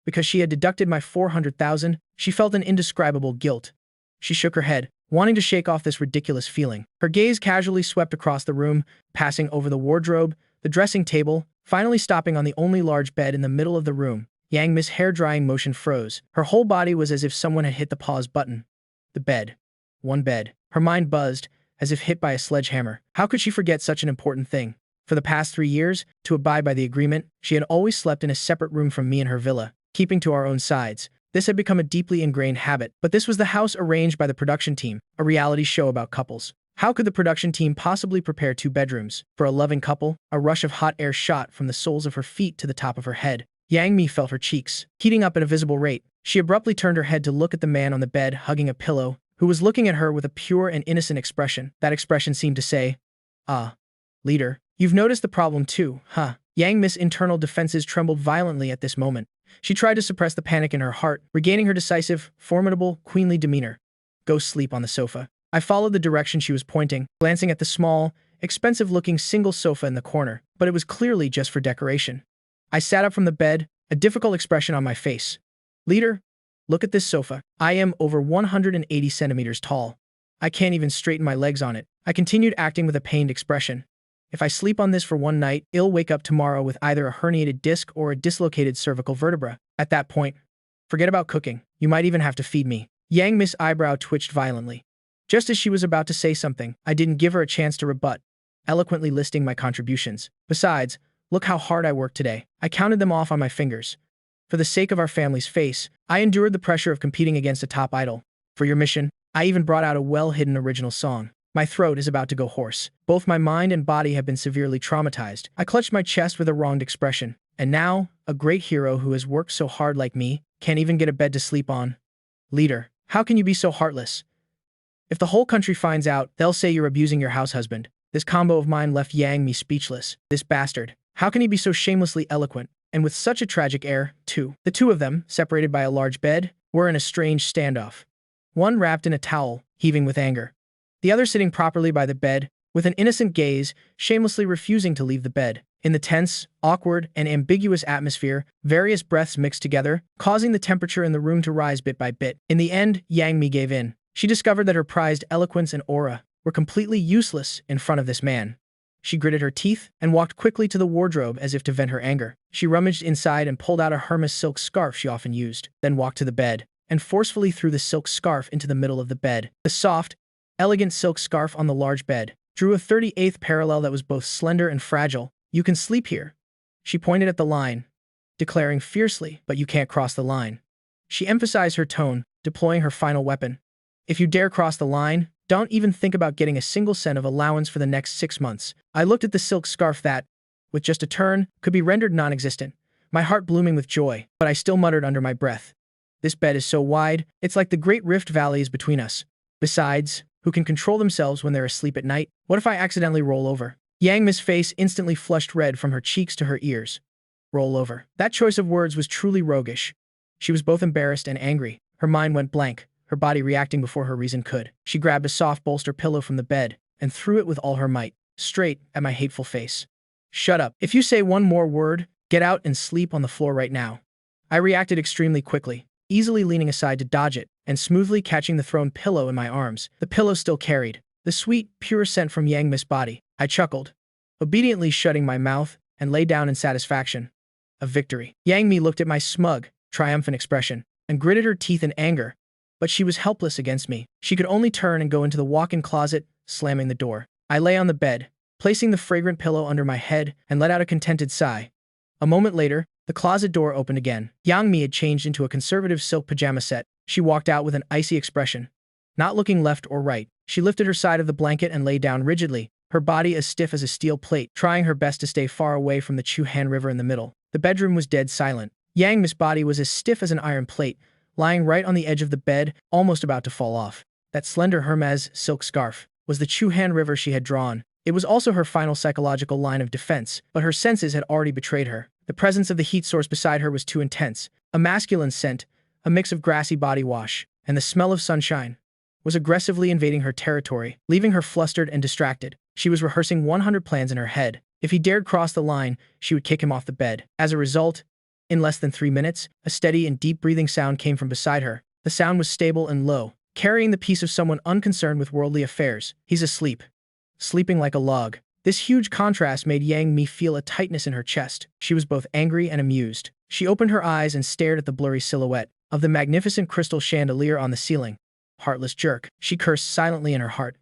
Because she had deducted my 400,000, she felt an indescribable guilt. She shook her head, wanting to shake off this ridiculous feeling. Her gaze casually swept across the room, passing over the wardrobe, the dressing table, finally stopping on the only large bed in the middle of the room. Yang Mi's hair-drying motion froze. Her whole body was as if someone had hit the pause button. The bed. One bed. Her mind buzzed, as if hit by a sledgehammer. How could she forget such an important thing? For the past 3 years, to abide by the agreement, she had always slept in a separate room from me and her villa, keeping to our own sides. This had become a deeply ingrained habit, but this was the house arranged by the production team, a reality show about couples. How could the production team possibly prepare 2 bedrooms? For a loving couple, a rush of hot air shot from the soles of her feet to the top of her head. Yang Mi felt her cheeks heating up at a visible rate. She abruptly turned her head to look at the man on the bed hugging a pillow, who was looking at her with a pure and innocent expression. That expression seemed to say, "Ah, leader, you've noticed the problem too, huh?" Yang Mi's internal defenses trembled violently at this moment. She tried to suppress the panic in her heart, regaining her decisive, formidable, queenly demeanor. "Go sleep on the sofa." I followed the direction she was pointing, glancing at the small, expensive-looking single sofa in the corner, but it was clearly just for decoration. I sat up from the bed, a difficult expression on my face. "Leader, look at this sofa. I am over 180 centimeters tall. I can't even straighten my legs on it." I continued acting with a pained expression. "If I sleep on this for one night, I'll wake up tomorrow with either a herniated disc or a dislocated cervical vertebra. At that point, forget about cooking. You might even have to feed me." Yang Mi's eyebrow twitched violently. Just as she was about to say something, I didn't give her a chance to rebut, eloquently listing my contributions. "Besides, look how hard I worked today." I counted them off on my fingers. "For the sake of our family's face, I endured the pressure of competing against a top idol. For your mission, I even brought out a well-hidden original song. My throat is about to go hoarse. Both my mind and body have been severely traumatized." I clutched my chest with a wronged expression. "And now, a great hero who has worked so hard like me can't even get a bed to sleep on? Leader, how can you be so heartless? If the whole country finds out, they'll say you're abusing your house husband." This combo of mine left Yang Mi speechless. This bastard. How can he be so shamelessly eloquent? And with such a tragic air, too. The 2 of them, separated by a large bed, were in a strange standoff. One wrapped in a towel, heaving with anger. The other sitting properly by the bed, with an innocent gaze, shamelessly refusing to leave the bed. In the tense, awkward, and ambiguous atmosphere, various breaths mixed together, causing the temperature in the room to rise bit by bit. In the end, Yang Mi gave in. She discovered that her prized eloquence and aura were completely useless in front of this man. She gritted her teeth and walked quickly to the wardrobe as if to vent her anger. She rummaged inside and pulled out a Hermes silk scarf she often used, then walked to the bed and forcefully threw the silk scarf into the middle of the bed. The soft, elegant silk scarf on the large bed drew a 38th parallel that was both slender and fragile. "You can sleep here." She pointed at the line, declaring fiercely, "But you can't cross the line." She emphasized her tone, deploying her final weapon. "If you dare cross the line, don't even think about getting a single cent of allowance for the next 6 months." I looked at the silk scarf that, with just a turn, could be rendered non-existent, my heart blooming with joy, but I still muttered under my breath. "This bed is so wide, it's like the Great Rift Valley is between us. Besides, who can control themselves when they're asleep at night? What if I accidentally roll over?" Yang Mi's face instantly flushed red from her cheeks to her ears. Roll over. That choice of words was truly roguish. She was both embarrassed and angry. Her mind went blank, her body reacting before her reason could. She grabbed a soft bolster pillow from the bed and threw it with all her might, straight at my hateful face. "Shut up. If you say one more word, get out and sleep on the floor right now." I reacted extremely quickly, easily leaning aside to dodge it, and smoothly catching the thrown pillow in my arms. The pillow still carried the sweet, pure scent from Yang Mi's body. I chuckled, obediently shutting my mouth, and lay down in satisfaction. A victory. Yang Mi looked at my smug, triumphant expression, and gritted her teeth in anger, but she was helpless against me. She could only turn and go into the walk-in closet, slamming the door. I lay on the bed, placing the fragrant pillow under my head, and let out a contented sigh. A moment later, the closet door opened again. Yang Mi had changed into a conservative silk pajama set. She walked out with an icy expression. Not looking left or right, she lifted her side of the blanket and lay down rigidly, her body as stiff as a steel plate, trying her best to stay far away from the Chu-Han River in the middle. The bedroom was dead silent. Yang Mi's body was as stiff as an iron plate, lying right on the edge of the bed, almost about to fall off. That slender Hermes silk scarf was the Chu-Han River she had drawn. It was also her final psychological line of defense, but her senses had already betrayed her. The presence of the heat source beside her was too intense. A masculine scent, a mix of grassy body wash, and the smell of sunshine, was aggressively invading her territory, leaving her flustered and distracted. She was rehearsing 100 plans in her head. If he dared cross the line, she would kick him off the bed. As a result, In less than 3 minutes, a steady and deep breathing sound came from beside her. The sound was stable and low, carrying the peace of someone unconcerned with worldly affairs. He's asleep. Sleeping like a log. This huge contrast made Yang Mi feel a tightness in her chest. She was both angry and amused. She opened her eyes and stared at the blurry silhouette of the magnificent crystal chandelier on the ceiling. Heartless jerk. She cursed silently in her heart.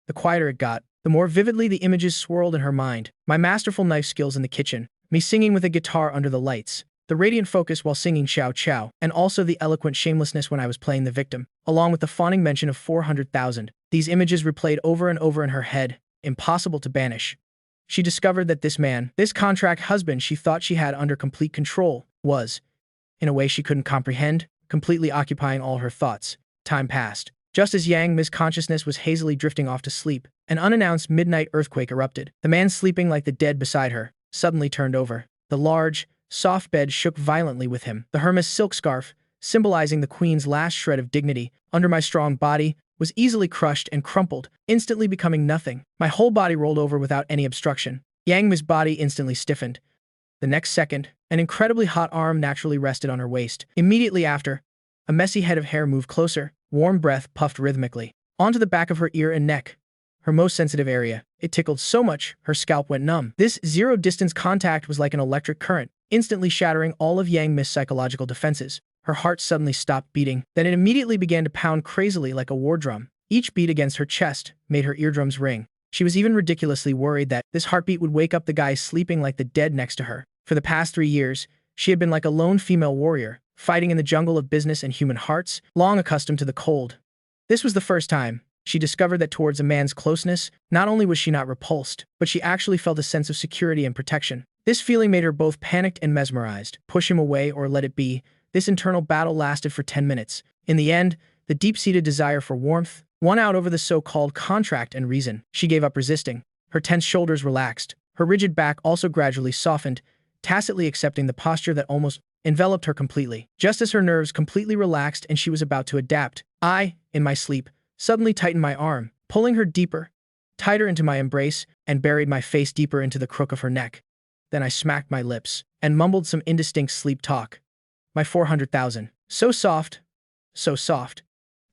The quieter it got, the more vividly the images swirled in her mind. My masterful knife skills in the kitchen, me singing with a guitar under the lights, the radiant focus while singing Chow Chow, and also the eloquent shamelessness when I was playing the victim, along with the fawning mention of 400,000. These images replayed over and over in her head, impossible to banish. She discovered that this man, this contract husband she thought she had under complete control, was, in a way she couldn't comprehend, completely occupying all her thoughts. Time passed. Just as Yang Mi's consciousness was hazily drifting off to sleep, an unannounced midnight earthquake erupted. The man sleeping like the dead beside her suddenly turned over. The large, soft bed shook violently with him. The Hermes silk scarf, symbolizing the queen's last shred of dignity, under my strong body, was easily crushed and crumpled, instantly becoming nothing. My whole body rolled over without any obstruction. Yang Mi's body instantly stiffened. The next second, an incredibly hot arm naturally rested on her waist. Immediately after, a messy head of hair moved closer. Warm breath puffed rhythmically onto the back of her ear and neck, her most sensitive area. It tickled so much, her scalp went numb. This zero-distance contact was like an electric current, instantly shattering all of Yang Mi's psychological defenses. Her heart suddenly stopped beating. Then it immediately began to pound crazily like a war drum. Each beat against her chest made her eardrums ring. She was even ridiculously worried that this heartbeat would wake up the guy sleeping like the dead next to her. For the past 3 years, she had been like a lone female warrior, fighting in the jungle of business and human hearts, long accustomed to the cold. This was the first time she discovered that towards a man's closeness, not only was she not repulsed, but she actually felt a sense of security and protection. This feeling made her both panicked and mesmerized. Push him away or let it be, this internal battle lasted for 10 minutes. In the end, the deep-seated desire for warmth won out over the so-called contract and reason. She gave up resisting. Her tense shoulders relaxed. Her rigid back also gradually softened, tacitly accepting the posture that almost enveloped her completely. Just as her nerves completely relaxed and she was about to adapt, I, in my sleep, suddenly tightened my arm, pulling her deeper, tighter into my embrace, and buried my face deeper into the crook of her neck. Then I smacked my lips and mumbled some indistinct sleep talk. My 400,000. So soft. So soft.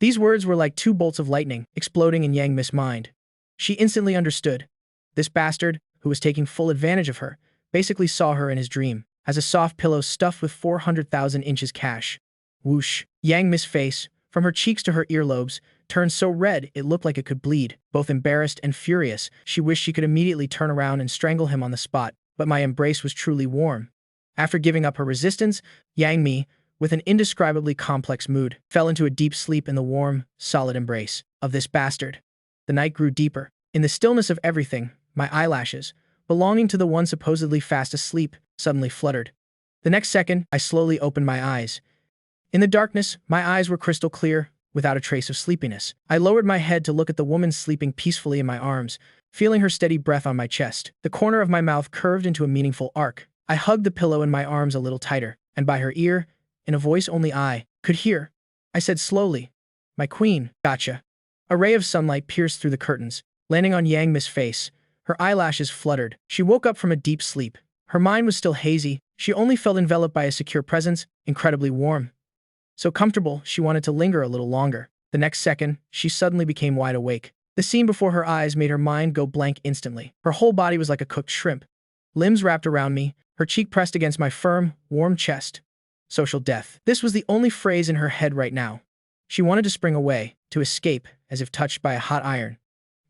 These words were like 2 bolts of lightning exploding in Yang Mi's mind. She instantly understood. This bastard, who was taking full advantage of her, basically saw her in his dream as a soft pillow stuffed with 400,000 inches cash. Whoosh. Yang Mi's face, from her cheeks to her earlobes, turned so red it looked like it could bleed. Both embarrassed and furious, she wished she could immediately turn around and strangle him on the spot, but my embrace was truly warm. After giving up her resistance, Yang Mi, with an indescribably complex mood, fell into a deep sleep in the warm, solid embrace of this bastard. The night grew deeper. In the stillness of everything, my eyelashes, belonging to the one supposedly fast asleep, suddenly fluttered. The next second, I slowly opened my eyes. In the darkness, my eyes were crystal clear, without a trace of sleepiness. I lowered my head to look at the woman sleeping peacefully in my arms, feeling her steady breath on my chest. The corner of my mouth curved into a meaningful arc. I hugged the pillow in my arms a little tighter, and by her ear, in a voice only I could hear, I said slowly, "My queen, gotcha." A ray of sunlight pierced through the curtains, landing on Yang Mi's face. Her eyelashes fluttered. She woke up from a deep sleep. Her mind was still hazy. She only felt enveloped by a secure presence, incredibly warm. So comfortable, she wanted to linger a little longer. The next second, she suddenly became wide awake. The scene before her eyes made her mind go blank instantly. Her whole body was like a cooked shrimp. Limbs wrapped around me, her cheek pressed against my firm, warm chest. Social death. This was the only phrase in her head right now. She wanted to spring away, to escape, as if touched by a hot iron.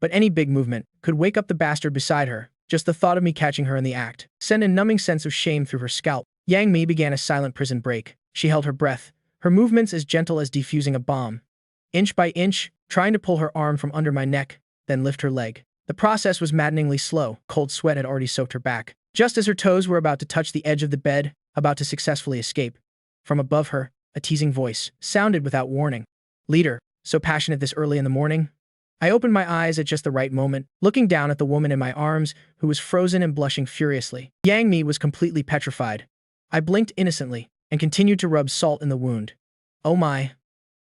But any big movement could wake up the bastard beside her. Just the thought of me catching her in the act sent a numbing sense of shame through her scalp. Yang Mi began a silent prison break. She held her breath, her movements as gentle as defusing a bomb. Inch by inch, trying to pull her arm from under my neck, then lift her leg. The process was maddeningly slow. Cold sweat had already soaked her back. Just as her toes were about to touch the edge of the bed, about to successfully escape, from above her, a teasing voice sounded without warning. "Leader, so passionate this early in the morning?" I opened my eyes at just the right moment, looking down at the woman in my arms, who was frozen and blushing furiously. Yang Mi was completely petrified. I blinked innocently, and continued to rub salt in the wound. "Oh my.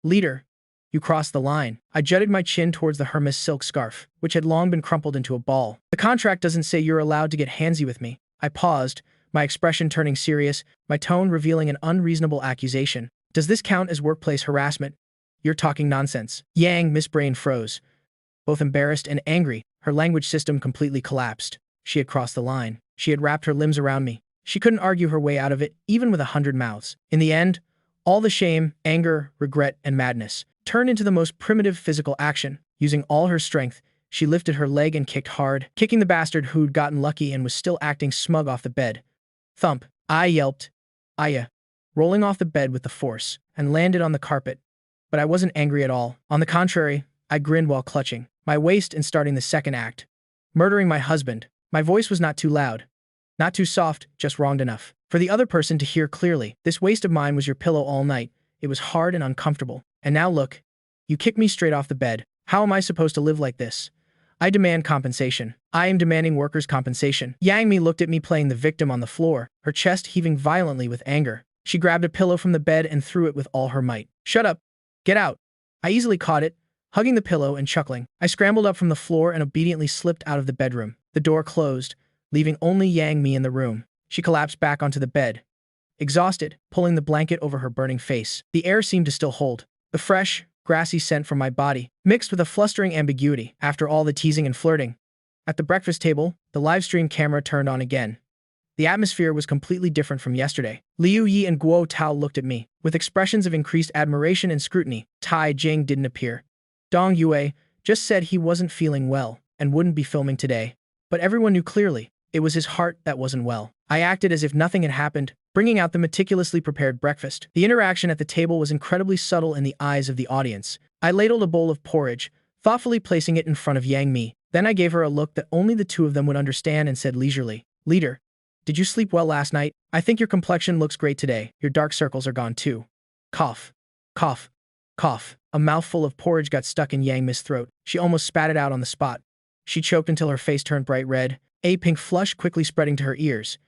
Leader, you crossed the line." I jutted my chin towards the Hermes silk scarf, which had long been crumpled into a ball. "The contract doesn't say you're allowed to get handsy with me." I paused, my expression turning serious, my tone revealing an unreasonable accusation. Does this count as workplace harassment? You're talking nonsense. Yang, Miss Brain froze. Both embarrassed and angry, her language system completely collapsed. She had crossed the line. She had wrapped her limbs around me. She couldn't argue her way out of it, even with 100 mouths. In the end, all the shame, anger, regret, and madness turned into the most primitive physical action. Using all her strength, she lifted her leg and kicked hard, kicking the bastard who'd gotten lucky and was still acting smug off the bed. Thump. I yelped. Aya. Rolling off the bed with the force, and landed on the carpet. But I wasn't angry at all. On the contrary, I grinned while clutching my waist and starting the second act. Murdering my husband. My voice was not too loud. Not too soft, just wronged enough for the other person to hear clearly. This waist of mine was your pillow all night. It was hard and uncomfortable. And now look. You kicked me straight off the bed. How am I supposed to live like this? I demand compensation. I am demanding workers' compensation. Yang Mi looked at me playing the victim on the floor, her chest heaving violently with anger. She grabbed a pillow from the bed and threw it with all her might. Shut up. Get out. I easily caught it, hugging the pillow and chuckling. I scrambled up from the floor and obediently slipped out of the bedroom. The door closed, leaving only Yang Mi in the room. She collapsed back onto the bed, exhausted, pulling the blanket over her burning face. The air seemed to still hold. The fresh, grassy scent from my body, mixed with a flustering ambiguity after all the teasing and flirting. At the breakfast table, the live stream camera turned on again. The atmosphere was completely different from yesterday. Liu Yi and Guo Tao looked at me, with expressions of increased admiration and scrutiny. Tai Jing didn't appear. Dong Yue just said he wasn't feeling well and wouldn't be filming today. But everyone knew clearly, it was his heart that wasn't well. I acted as if nothing had happened, bringing out the meticulously prepared breakfast. The interaction at the table was incredibly subtle in the eyes of the audience. I ladled a bowl of porridge, thoughtfully placing it in front of Yang Mi. Then I gave her a look that only the two of them would understand and said leisurely, "Leader, did you sleep well last night? I think your complexion looks great today. Your dark circles are gone too." Cough. Cough. Cough. A mouthful of porridge got stuck in Yang Mi's throat. She almost spat it out on the spot. She choked until her face turned bright red, a pink flush quickly spreading to her ears.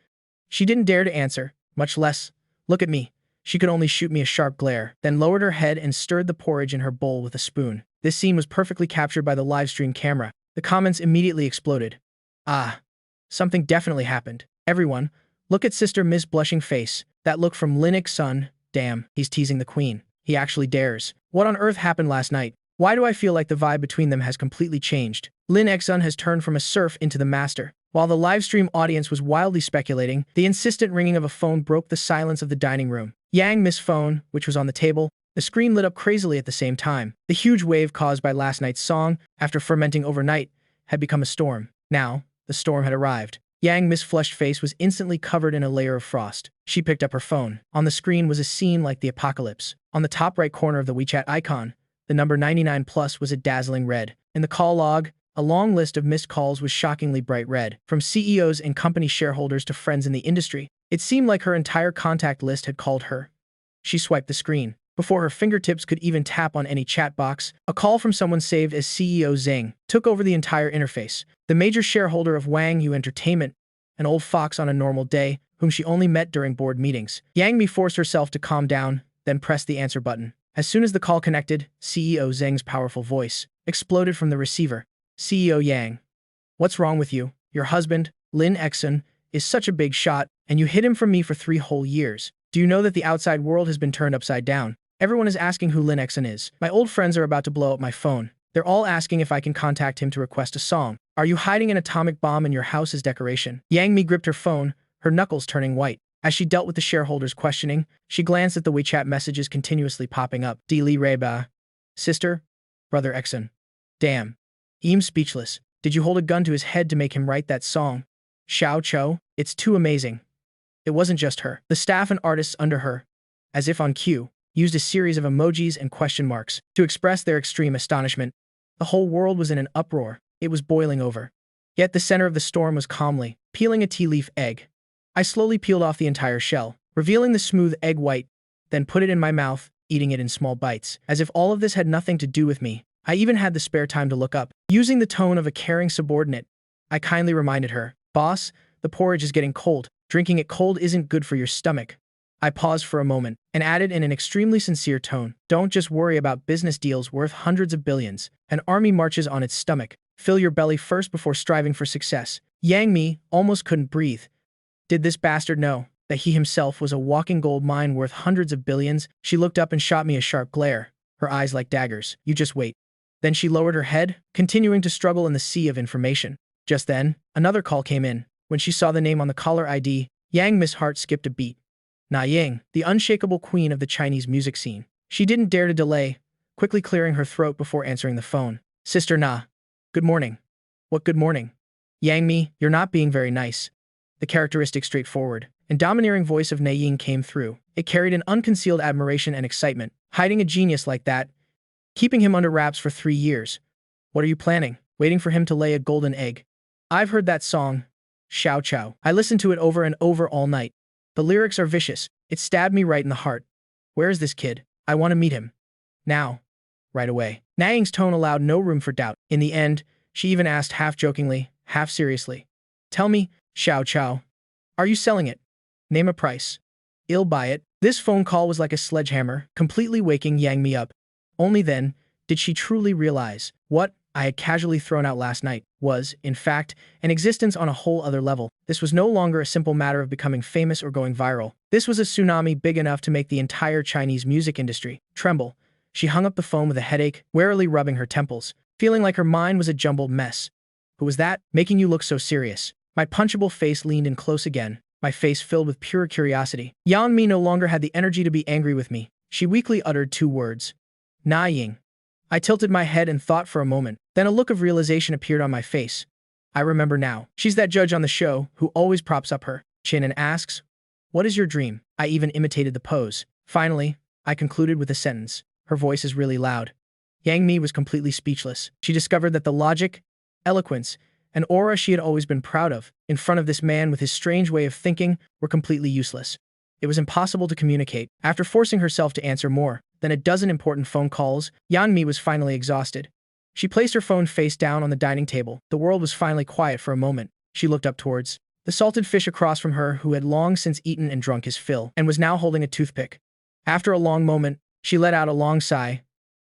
She didn't dare to answer, much less look at me. She could only shoot me a sharp glare, then lowered her head and stirred the porridge in her bowl with a spoon. This scene was perfectly captured by the livestream camera. The comments immediately exploded. Ah, something definitely happened. Everyone, look at Sister Miss blushing face. That look from Lin X-sun. Damn, he's teasing the queen. He actually dares. What on earth happened last night? Why do I feel like the vibe between them has completely changed? Lin X-sun has turned from a serf into the master. While the livestream audience was wildly speculating, the insistent ringing of a phone broke the silence of the dining room. Yang Mi's phone, which was on the table, the screen lit up crazily at the same time. The huge wave caused by last night's song, after fermenting overnight, had become a storm. Now, the storm had arrived. Yang Mi's flushed face was instantly covered in a layer of frost. She picked up her phone. On the screen was a scene like the apocalypse. On the top right corner of the WeChat icon, the number 99 plus was a dazzling red. In the call log, a long list of missed calls was shockingly bright red. From CEOs and company shareholders to friends in the industry, it seemed like her entire contact list had called her. She swiped the screen. Before her fingertips could even tap on any chat box, a call from someone saved as CEO Zhang took over the entire interface. The major shareholder of Wang Yu Entertainment, an old fox on a normal day, whom she only met during board meetings. Yang Mi forced herself to calm down, then pressed the answer button. As soon as the call connected, CEO Zhang's powerful voice exploded from the receiver. CEO Yang. What's wrong with you? Your husband, Lin X-sun, is such a big shot, and you hid him from me for 3 whole years. Do you know that the outside world has been turned upside down? Everyone is asking who Lin X-sun is. My old friends are about to blow up my phone. They're all asking if I can contact him to request a song. Are you hiding an atomic bomb in your house as decoration? Yang Mi gripped her phone, her knuckles turning white. As she dealt with the shareholders' questioning, she glanced at the WeChat messages continuously popping up. D. Li Reba. Sister? Brother X-sun. Damn. Eam's speechless. Did you hold a gun to his head to make him write that song? Xiao Cho? It's too amazing. It wasn't just her. The staff and artists under her, as if on cue, used a series of emojis and question marks to express their extreme astonishment. The whole world was in an uproar. It was boiling over. Yet the center of the storm was calmly peeling a tea leaf egg. I slowly peeled off the entire shell, revealing the smooth egg white, then put it in my mouth, eating it in small bites. As if all of this had nothing to do with me, I even had the spare time to look up. Using the tone of a caring subordinate, I kindly reminded her, "Boss, the porridge is getting cold. Drinking it cold isn't good for your stomach." I paused for a moment and added in an extremely sincere tone, "Don't just worry about business deals worth hundreds of billions. An army marches on its stomach. Fill your belly first before striving for success." Yang Mi almost couldn't breathe. Did this bastard know that he himself was a walking gold mine worth hundreds of billions? She looked up and shot me a sharp glare, her eyes like daggers. You just wait. Then she lowered her head, continuing to struggle in the sea of information. Just then, another call came in. When she saw the name on the caller ID, Yang Mi's heart skipped a beat. Na Ying, the unshakable queen of the Chinese music scene. She didn't dare to delay, quickly clearing her throat before answering the phone. Sister Na. Good morning. What good morning? Yang Mi, you're not being very nice. The characteristic straightforward and domineering voice of Na Ying came through. It carried an unconcealed admiration and excitement. Hiding a genius like that, keeping him under wraps for 3 years. What are you planning? Waiting for him to lay a golden egg? I've heard that song, Xiao Chao. I listened to it over and over all night. The lyrics are vicious. It stabbed me right in the heart. Where is this kid? I want to meet him. Now. Right away. Na Ying's tone allowed no room for doubt. In the end, she even asked half jokingly, half seriously. Tell me, Xiao Chao, are you selling it? Name a price. I'll buy it. This phone call was like a sledgehammer, completely waking Yang Mi up. Only then did she truly realize what I had casually thrown out last night was, in fact, an existence on a whole other level. This was no longer a simple matter of becoming famous or going viral. This was a tsunami big enough to make the entire Chinese music industry tremble. She hung up the phone with a headache, warily rubbing her temples, feeling like her mind was a jumbled mess. Who was that, making you look so serious? My punchable face leaned in close again, my face filled with pure curiosity. Yang Mi no longer had the energy to be angry with me. She weakly uttered 2 words. Na Ying. I tilted my head and thought for a moment. Then a look of realization appeared on my face. I remember now. She's that judge on the show who always props up her chin and asks, "What is your dream?" I even imitated the pose. Finally, I concluded with a sentence. Her voice is really loud. Yang Mi was completely speechless. She discovered that the logic, eloquence, and aura she had always been proud of, in front of this man with his strange way of thinking, were completely useless. It was impossible to communicate. After forcing herself to answer more than a dozen important phone calls, Yang Mi was finally exhausted. She placed her phone face down on the dining table. The world was finally quiet for a moment. She looked up towards the salted fish across from her who had long since eaten and drunk his fill, and was now holding a toothpick. After a long moment, she let out a long sigh,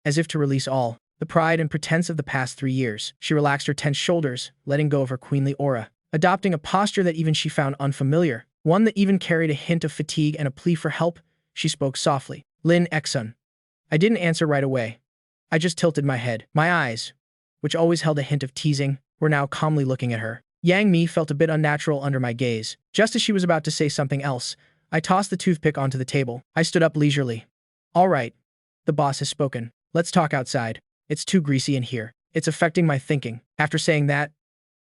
as if to release all the pride and pretense of the past 3 years. She relaxed her tense shoulders, letting go of her queenly aura, adopting a posture that even she found unfamiliar, one that even carried a hint of fatigue and a plea for help. She spoke softly. Lin Exun. I didn't answer right away. I just tilted my head. My eyes, which always held a hint of teasing, were now calmly looking at her. Yang Mi felt a bit unnatural under my gaze. Just as she was about to say something else, I tossed the toothpick onto the table. I stood up leisurely. All right. The boss has spoken. Let's talk outside. It's too greasy in here. It's affecting my thinking. After saying that,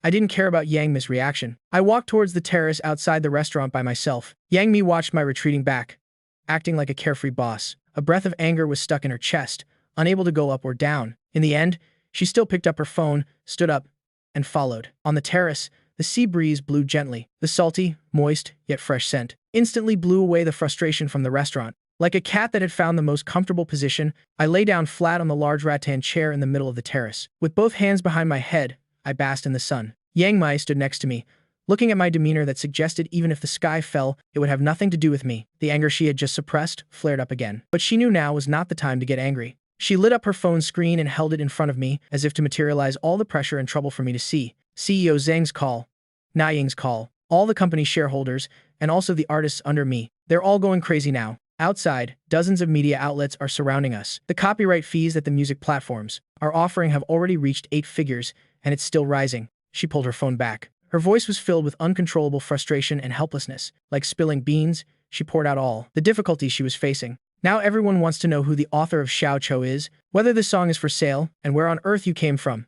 I didn't care about Yang Mi's reaction. I walked towards the terrace outside the restaurant by myself. Yang Mi watched my retreating back, acting like a carefree boss. A breath of anger was stuck in her chest, unable to go up or down. In the end, she still picked up her phone, stood up, and followed. On the terrace, the sea breeze blew gently. The salty, moist, yet fresh scent instantly blew away the frustration from the restaurant. Like a cat that had found the most comfortable position, I lay down flat on the large rattan chair in the middle of the terrace. With both hands behind my head, I basked in the sun. Yang Mi stood next to me, looking at my demeanor that suggested even if the sky fell, it would have nothing to do with me. The anger she had just suppressed flared up again. But she knew now was not the time to get angry. She lit up her phone screen and held it in front of me, as if to materialize all the pressure and trouble for me to see. CEO Zhang's call, Na Ying's call, all the company's shareholders, and also the artists under me. They're all going crazy now. Outside, dozens of media outlets are surrounding us. The copyright fees that the music platforms are offering have already reached 8 figures, and it's still rising. She pulled her phone back. Her voice was filled with uncontrollable frustration and helplessness. Like spilling beans, she poured out all the difficulties she was facing. Now everyone wants to know who the author of Xiao Chou is, whether this song is for sale, and where on earth you came from.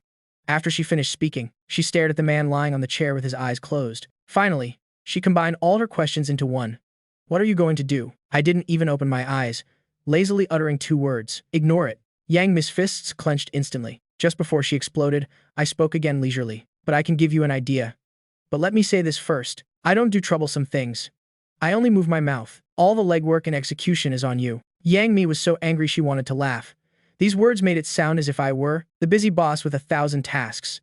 After she finished speaking, she stared at the man lying on the chair with his eyes closed. Finally, she combined all her questions into one. What are you going to do? I didn't even open my eyes, lazily uttering 2 words. Ignore it. Yang Mi's fists clenched instantly. Just before she exploded, I spoke again leisurely. But I can give you an idea. But let me say this first. I don't do troublesome things. I only move my mouth. All the legwork and execution is on you. Yang Mi was so angry she wanted to laugh. These words made it sound as if I were the busy boss with 1,000 tasks.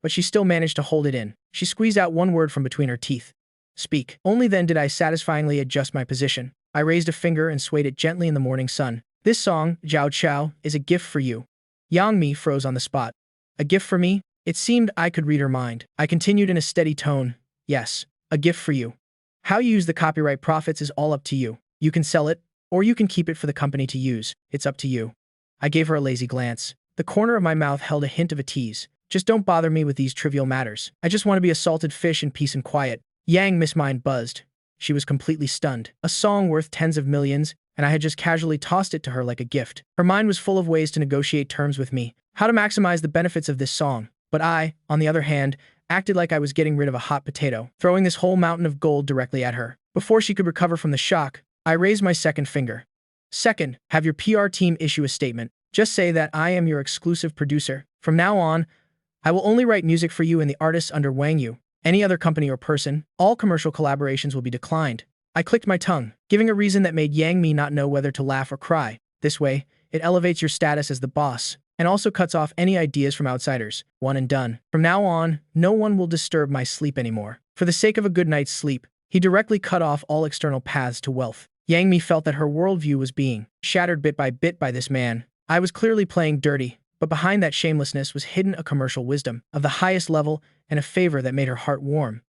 But she still managed to hold it in. She squeezed out one word from between her teeth. Speak. Only then did I satisfyingly adjust my position. I raised a finger and swayed it gently in the morning sun. This song, Jiao Chao, is a gift for you. Yang Mi froze on the spot. A gift for me? It seemed I could read her mind. I continued in a steady tone. Yes, a gift for you. How you use the copyright profits is all up to you. You can sell it, or you can keep it for the company to use. It's up to you. I gave her a lazy glance. The corner of my mouth held a hint of a tease. Just don't bother me with these trivial matters. I just want to be a salted fish in peace and quiet. Yang Miss Mind buzzed. She was completely stunned. A song worth tens of millions, and I had just casually tossed it to her like a gift. Her mind was full of ways to negotiate terms with me, how to maximize the benefits of this song. But I, on the other hand, acted like I was getting rid of a hot potato, throwing this whole mountain of gold directly at her. Before she could recover from the shock, I raised my second finger. Second, have your PR team issue a statement. Just say that I am your exclusive producer. From now on, I will only write music for you and the artists under Wang Yu. Any other company or person, all commercial collaborations will be declined. I clicked my tongue, giving a reason that made Yang Mi not know whether to laugh or cry. This way, it elevates your status as the boss, and also cuts off any ideas from outsiders. One and done. From now on, no one will disturb my sleep anymore. For the sake of a good night's sleep, he directly cut off all external paths to wealth. Yang Mi felt that her worldview was being shattered bit by this man. I was clearly playing dirty, but behind that shamelessness was hidden a commercial wisdom of the highest level and a favor that made her heart warm.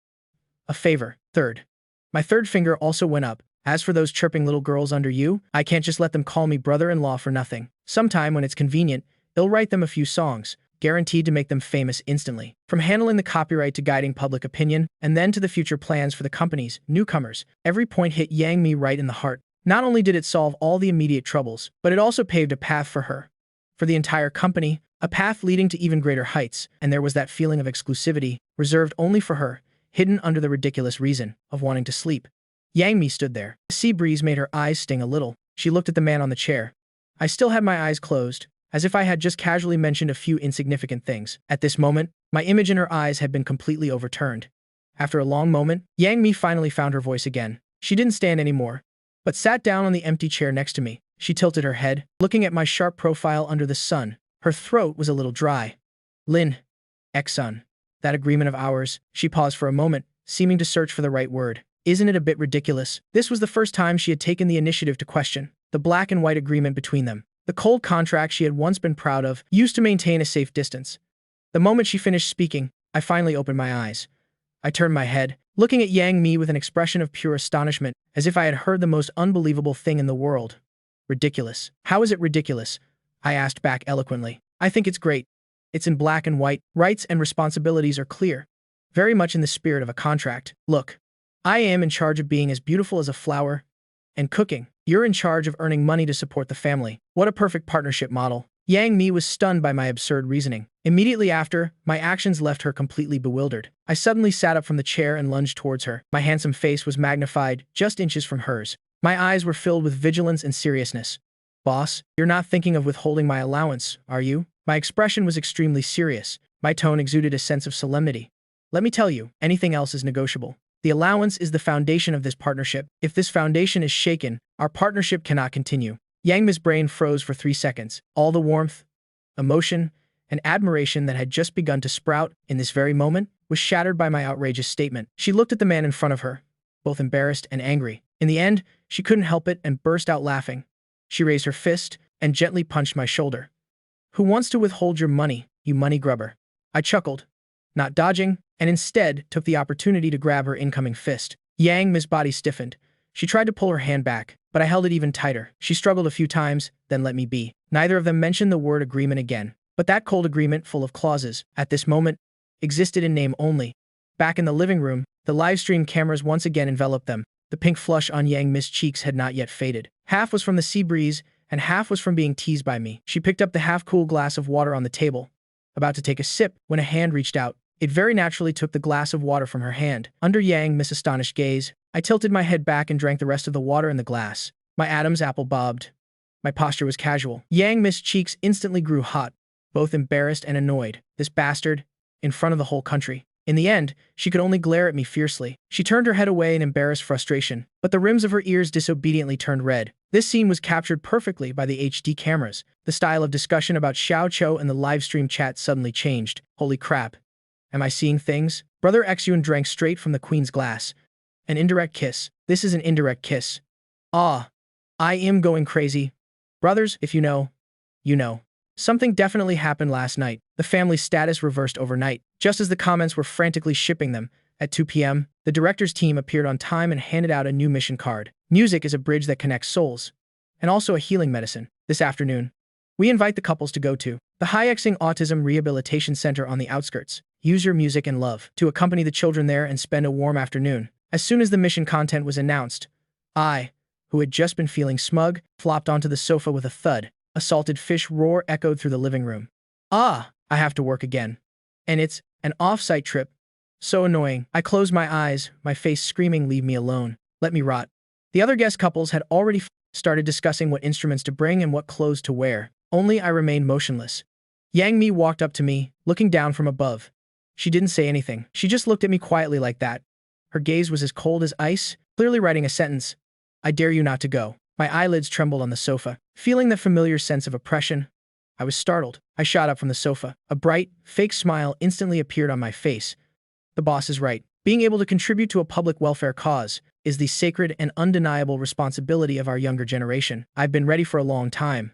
A favor. Third. My third finger also went up. As for those chirping little girls under you, I can't just let them call me brother-in-law for nothing. Sometime when it's convenient, I'll write them a few songs, guaranteed to make them famous instantly. From handling the copyright to guiding public opinion, and then to the future plans for the company's newcomers, every point hit Yang Mi right in the heart. Not only did it solve all the immediate troubles, but it also paved a path for her. For the entire company, a path leading to even greater heights, and there was that feeling of exclusivity, reserved only for her, hidden under the ridiculous reason of wanting to sleep. Yang Mi stood there. The sea breeze made her eyes sting a little. She looked at the man on the chair. I still had my eyes closed, as if I had just casually mentioned a few insignificant things. At this moment, my image in her eyes had been completely overturned. After a long moment, Yang Mi finally found her voice again. She didn't stand anymore, but sat down on the empty chair next to me. She tilted her head, looking at my sharp profile under the sun. Her throat was a little dry. Lin. Ex-son. That agreement of ours. She paused for a moment, seeming to search for the right word. Isn't it a bit ridiculous? This was the first time she had taken the initiative to question the black and white agreement between them. The cold contract she had once been proud of, used to maintain a safe distance. The moment she finished speaking, I finally opened my eyes. I turned my head, looking at Yang Mi with an expression of pure astonishment, as if I had heard the most unbelievable thing in the world. Ridiculous. How is it ridiculous? I asked back eloquently. I think it's great. It's in black and white. Rights and responsibilities are clear. Very much in the spirit of a contract. Look, I am in charge of being as beautiful as a flower and cooking. You're in charge of earning money to support the family. What a perfect partnership model. Yang Mi was stunned by my absurd reasoning. Immediately after, my actions left her completely bewildered. I suddenly sat up from the chair and lunged towards her. My handsome face was magnified, just inches from hers. My eyes were filled with vigilance and seriousness. Boss, you're not thinking of withholding my allowance, are you? My expression was extremely serious. My tone exuded a sense of solemnity. Let me tell you, anything else is negotiable. The allowance is the foundation of this partnership. If this foundation is shaken, our partnership cannot continue. Yang Mi's brain froze for 3 seconds. All the warmth, emotion, and admiration that had just begun to sprout in this very moment was shattered by my outrageous statement. She looked at the man in front of her, both embarrassed and angry. In the end, she couldn't help it and burst out laughing. She raised her fist and gently punched my shoulder. Who wants to withhold your money, you money grubber? I chuckled, not dodging, and instead took the opportunity to grab her incoming fist. Yang Mi's body stiffened. She tried to pull her hand back, but I held it even tighter. She struggled a few times, then let me be. Neither of them mentioned the word agreement again. But that cold agreement, full of clauses, at this moment, existed in name only. Back in the living room, the live stream cameras once again enveloped them. The pink flush on Yang Mi's cheeks had not yet faded. Half was from the sea breeze, and half was from being teased by me. She picked up the half-cool glass of water on the table, about to take a sip, when a hand reached out. It very naturally took the glass of water from her hand. Under Yang Mi's astonished gaze, I tilted my head back and drank the rest of the water in the glass. My Adam's apple bobbed. My posture was casual. Yang Mi's cheeks instantly grew hot, both embarrassed and annoyed. This bastard, in front of the whole country. In the end, she could only glare at me fiercely. She turned her head away in embarrassed frustration, but the rims of her ears disobediently turned red. This scene was captured perfectly by the HD cameras. The style of discussion about Xiao Chou and the livestream chat suddenly changed. Holy crap. Am I seeing things? Brother Xyun drank straight from the queen's glass. An indirect kiss. This is an indirect kiss. Ah. I am going crazy. Brothers, if you know, you know. Something definitely happened last night. The family's status reversed overnight. Just as the comments were frantically shipping them, At 2 p.m., the director's team appeared on time and handed out a new mission card. Music is a bridge that connects souls, and also a healing medicine. This afternoon, we invite the couples to go to the High-Exing Autism Rehabilitation Center on the outskirts. Use your music and love to accompany the children there and spend a warm afternoon. As soon as the mission content was announced, I, who had just been feeling smug, flopped onto the sofa with a thud. A salted fish roar echoed through the living room. Ah, I have to work again. And it's an off-site trip. So annoying. I closed my eyes, my face screaming, leave me alone. Let me rot. The other guest couples had already started discussing what instruments to bring and what clothes to wear. Only I remained motionless. Yang Mi walked up to me, looking down from above. She didn't say anything. She just looked at me quietly like that. Her gaze was as cold as ice, clearly writing a sentence. I dare you not to go. My eyelids trembled on the sofa. Feeling that familiar sense of oppression, I was startled. I shot up from the sofa. A bright, fake smile instantly appeared on my face. The boss is right. Being able to contribute to a public welfare cause is the sacred and undeniable responsibility of our younger generation. I've been ready for a long time.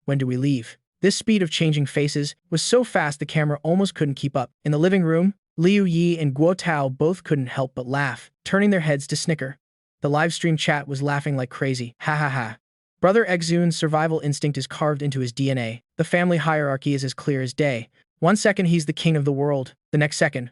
When do we leave? This speed of changing faces was so fast the camera almost couldn't keep up. In the living room, Liu Yi and Guo Tao both couldn't help but laugh, turning their heads to snicker. The live stream chat was laughing like crazy. Ha ha ha. Brother Exun's survival instinct is carved into his DNA. The family hierarchy is as clear as day. 1 second he's the king of the world, the next second,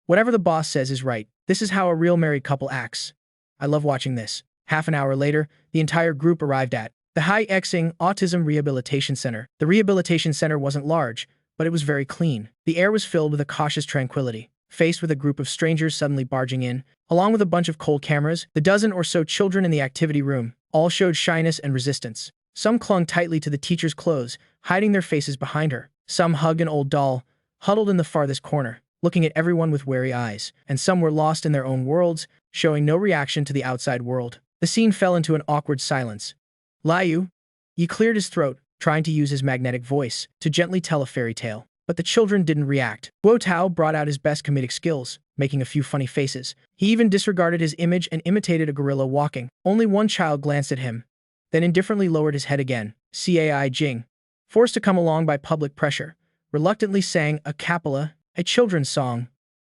whatever the boss says is right. This is how a real married couple acts. I love watching this. Half an hour later, the entire group arrived at the High-Exing Autism Rehabilitation Center. The rehabilitation center wasn't large, but it was very clean. The air was filled with a cautious tranquility. Faced with a group of strangers suddenly barging in, along with a bunch of cold cameras, the dozen or so children in the activity room all showed shyness and resistance. Some clung tightly to the teacher's clothes, hiding their faces behind her. Some hugged an old doll, huddled in the farthest corner, looking at everyone with wary eyes. And some were lost in their own worlds, showing no reaction to the outside world. The scene fell into an awkward silence. Liu Yi cleared his throat, trying to use his magnetic voice to gently tell a fairy tale. But the children didn't react. Guo Tao brought out his best comedic skills, making a few funny faces. He even disregarded his image and imitated a gorilla walking. Only one child glanced at him, then indifferently lowered his head again. Cai Jing, forced to come along by public pressure, reluctantly sang a cappella, a children's song,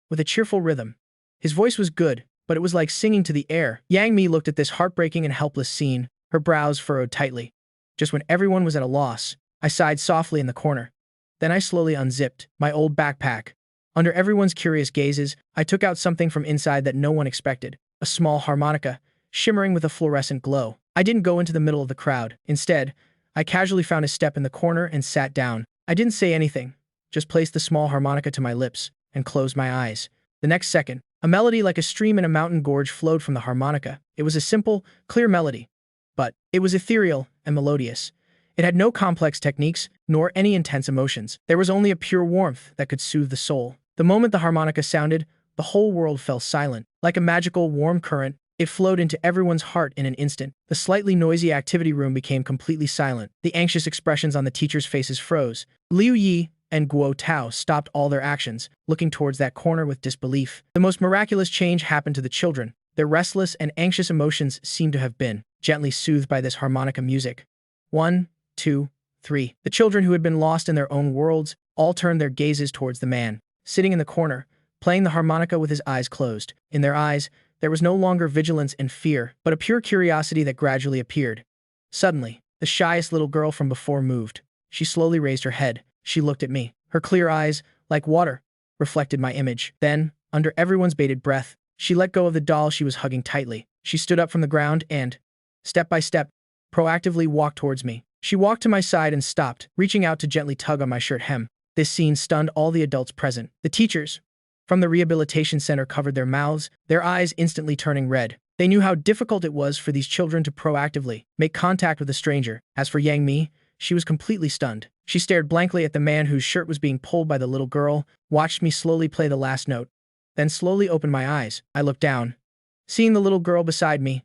with a cheerful rhythm. His voice was good, but it was like singing to the air. Yang Mi looked at this heartbreaking and helpless scene, her brows furrowed tightly. Just when everyone was at a loss, I sighed softly in the corner. Then I slowly unzipped my old backpack. Under everyone's curious gazes, I took out something from inside that no one expected, a small harmonica, shimmering with a fluorescent glow. I didn't go into the middle of the crowd. Instead, I casually found a step in the corner and sat down. I didn't say anything, just placed the small harmonica to my lips and closed my eyes. The next second, a melody like a stream in a mountain gorge flowed from the harmonica. It was a simple, clear melody, but it was ethereal and melodious. It had no complex techniques, nor any intense emotions. There was only a pure warmth that could soothe the soul. The moment the harmonica sounded, the whole world fell silent. Like a magical, warm current, it flowed into everyone's heart in an instant. The slightly noisy activity room became completely silent. The anxious expressions on the teachers' faces froze. Liu Yi and Guo Tao stopped all their actions, looking towards that corner with disbelief. The most miraculous change happened to the children. Their restless and anxious emotions seemed to have been gently soothed by this harmonica music. 1, 2, 3. The children who had been lost in their own worlds all turned their gazes towards the man, sitting in the corner, playing the harmonica with his eyes closed. In their eyes, there was no longer vigilance and fear, but a pure curiosity that gradually appeared. Suddenly, the shyest little girl from before moved. She slowly raised her head. She looked at me. Her clear eyes, like water, reflected my image. Then, under everyone's bated breath, she let go of the doll she was hugging tightly. She stood up from the ground and, step by step, proactively walked towards me. She walked to my side and stopped, reaching out to gently tug on my shirt hem. This scene stunned all the adults present. The teachers from the rehabilitation center covered their mouths, their eyes instantly turning red. They knew how difficult it was for these children to proactively make contact with a stranger. As for Yang Mi, she was completely stunned. She stared blankly at the man whose shirt was being pulled by the little girl, watched me slowly play the last note, then slowly opened my eyes. I looked down. Seeing the little girl beside me,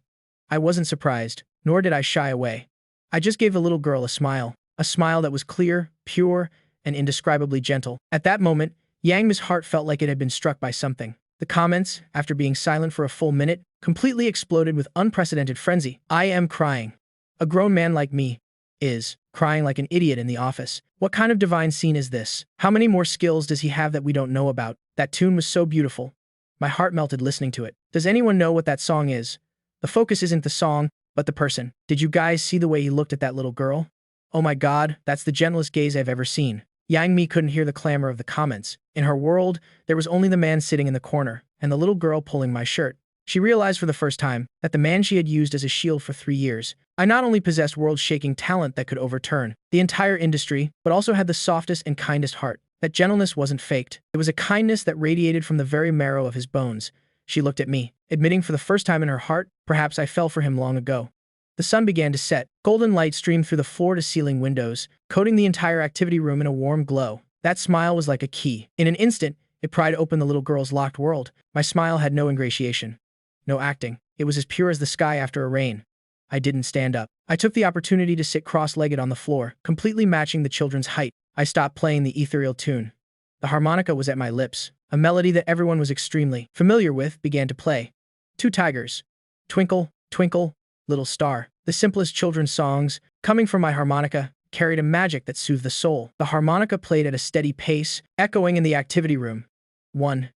I wasn't surprised, nor did I shy away. I just gave the little girl a smile that was clear, pure, and indescribably gentle. At that moment, Yang Mi's heart felt like it had been struck by something. The comments, after being silent for a full minute, completely exploded with unprecedented frenzy. I am crying. A grown man like me is crying like an idiot in the office. What kind of divine scene is this? How many more skills does he have that we don't know about? That tune was so beautiful. My heart melted listening to it. Does anyone know what that song is? The focus isn't the song, but the person. Did you guys see the way he looked at that little girl? Oh my god, that's the gentlest gaze I've ever seen. Yang Mi couldn't hear the clamor of the comments. In her world, there was only the man sitting in the corner, and the little girl pulling my shirt. She realized for the first time that the man she had used as a shield for 3 years, I not only possessed world-shaking talent that could overturn the entire industry, but also had the softest and kindest heart. That gentleness wasn't faked. It was a kindness that radiated from the very marrow of his bones. She looked at me, admitting for the first time in her heart, perhaps I fell for him long ago. The sun began to set. Golden light streamed through the floor-to-ceiling windows, coating the entire activity room in a warm glow. That smile was like a key. In an instant, it pried open the little girl's locked world. My smile had no ingratiation, no acting. It was as pure as the sky after a rain. I didn't stand up. I took the opportunity to sit cross-legged on the floor, completely matching the children's height. I stopped playing the ethereal tune. The harmonica was at my lips. A melody that everyone was extremely familiar with began to play. 2 tigers. Twinkle, twinkle, little star. The simplest children's songs, coming from my harmonica, carried a magic that soothed the soul. The harmonica played at a steady pace, echoing in the activity room. 1,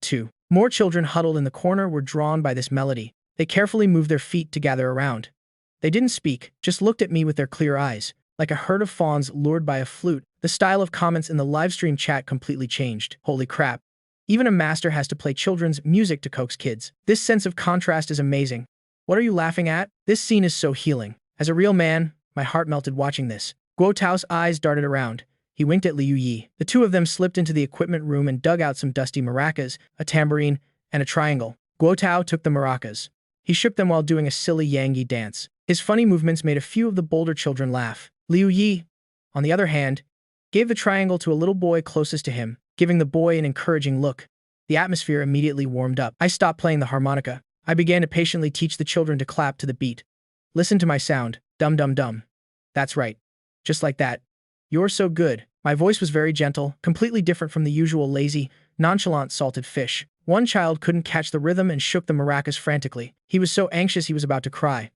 2. More children huddled in the corner were drawn by this melody. They carefully moved their feet to gather around. They didn't speak, just looked at me with their clear eyes. Like a herd of fawns lured by a flute, the style of comments in the livestream chat completely changed. Holy crap. Even a master has to play children's music to coax kids. This sense of contrast is amazing. What are you laughing at? This scene is so healing. As a real man, my heart melted watching this. Guo Tao's eyes darted around. He winked at Liu Yi. The two of them slipped into the equipment room and dug out some dusty maracas, a tambourine, and a triangle. Guo Tao took the maracas. He shook them while doing a silly Yangi dance. His funny movements made a few of the bolder children laugh. Liu Yi, on the other hand, gave the triangle to a little boy closest to him, giving the boy an encouraging look. The atmosphere immediately warmed up. I stopped playing the harmonica. I began to patiently teach the children to clap to the beat. Listen to my sound. Dum dum dum. That's right. Just like that. You're so good. My voice was very gentle, completely different from the usual lazy, nonchalant salted fish. One child couldn't catch the rhythm and shook the maracas frantically. He was so anxious he was about to cry.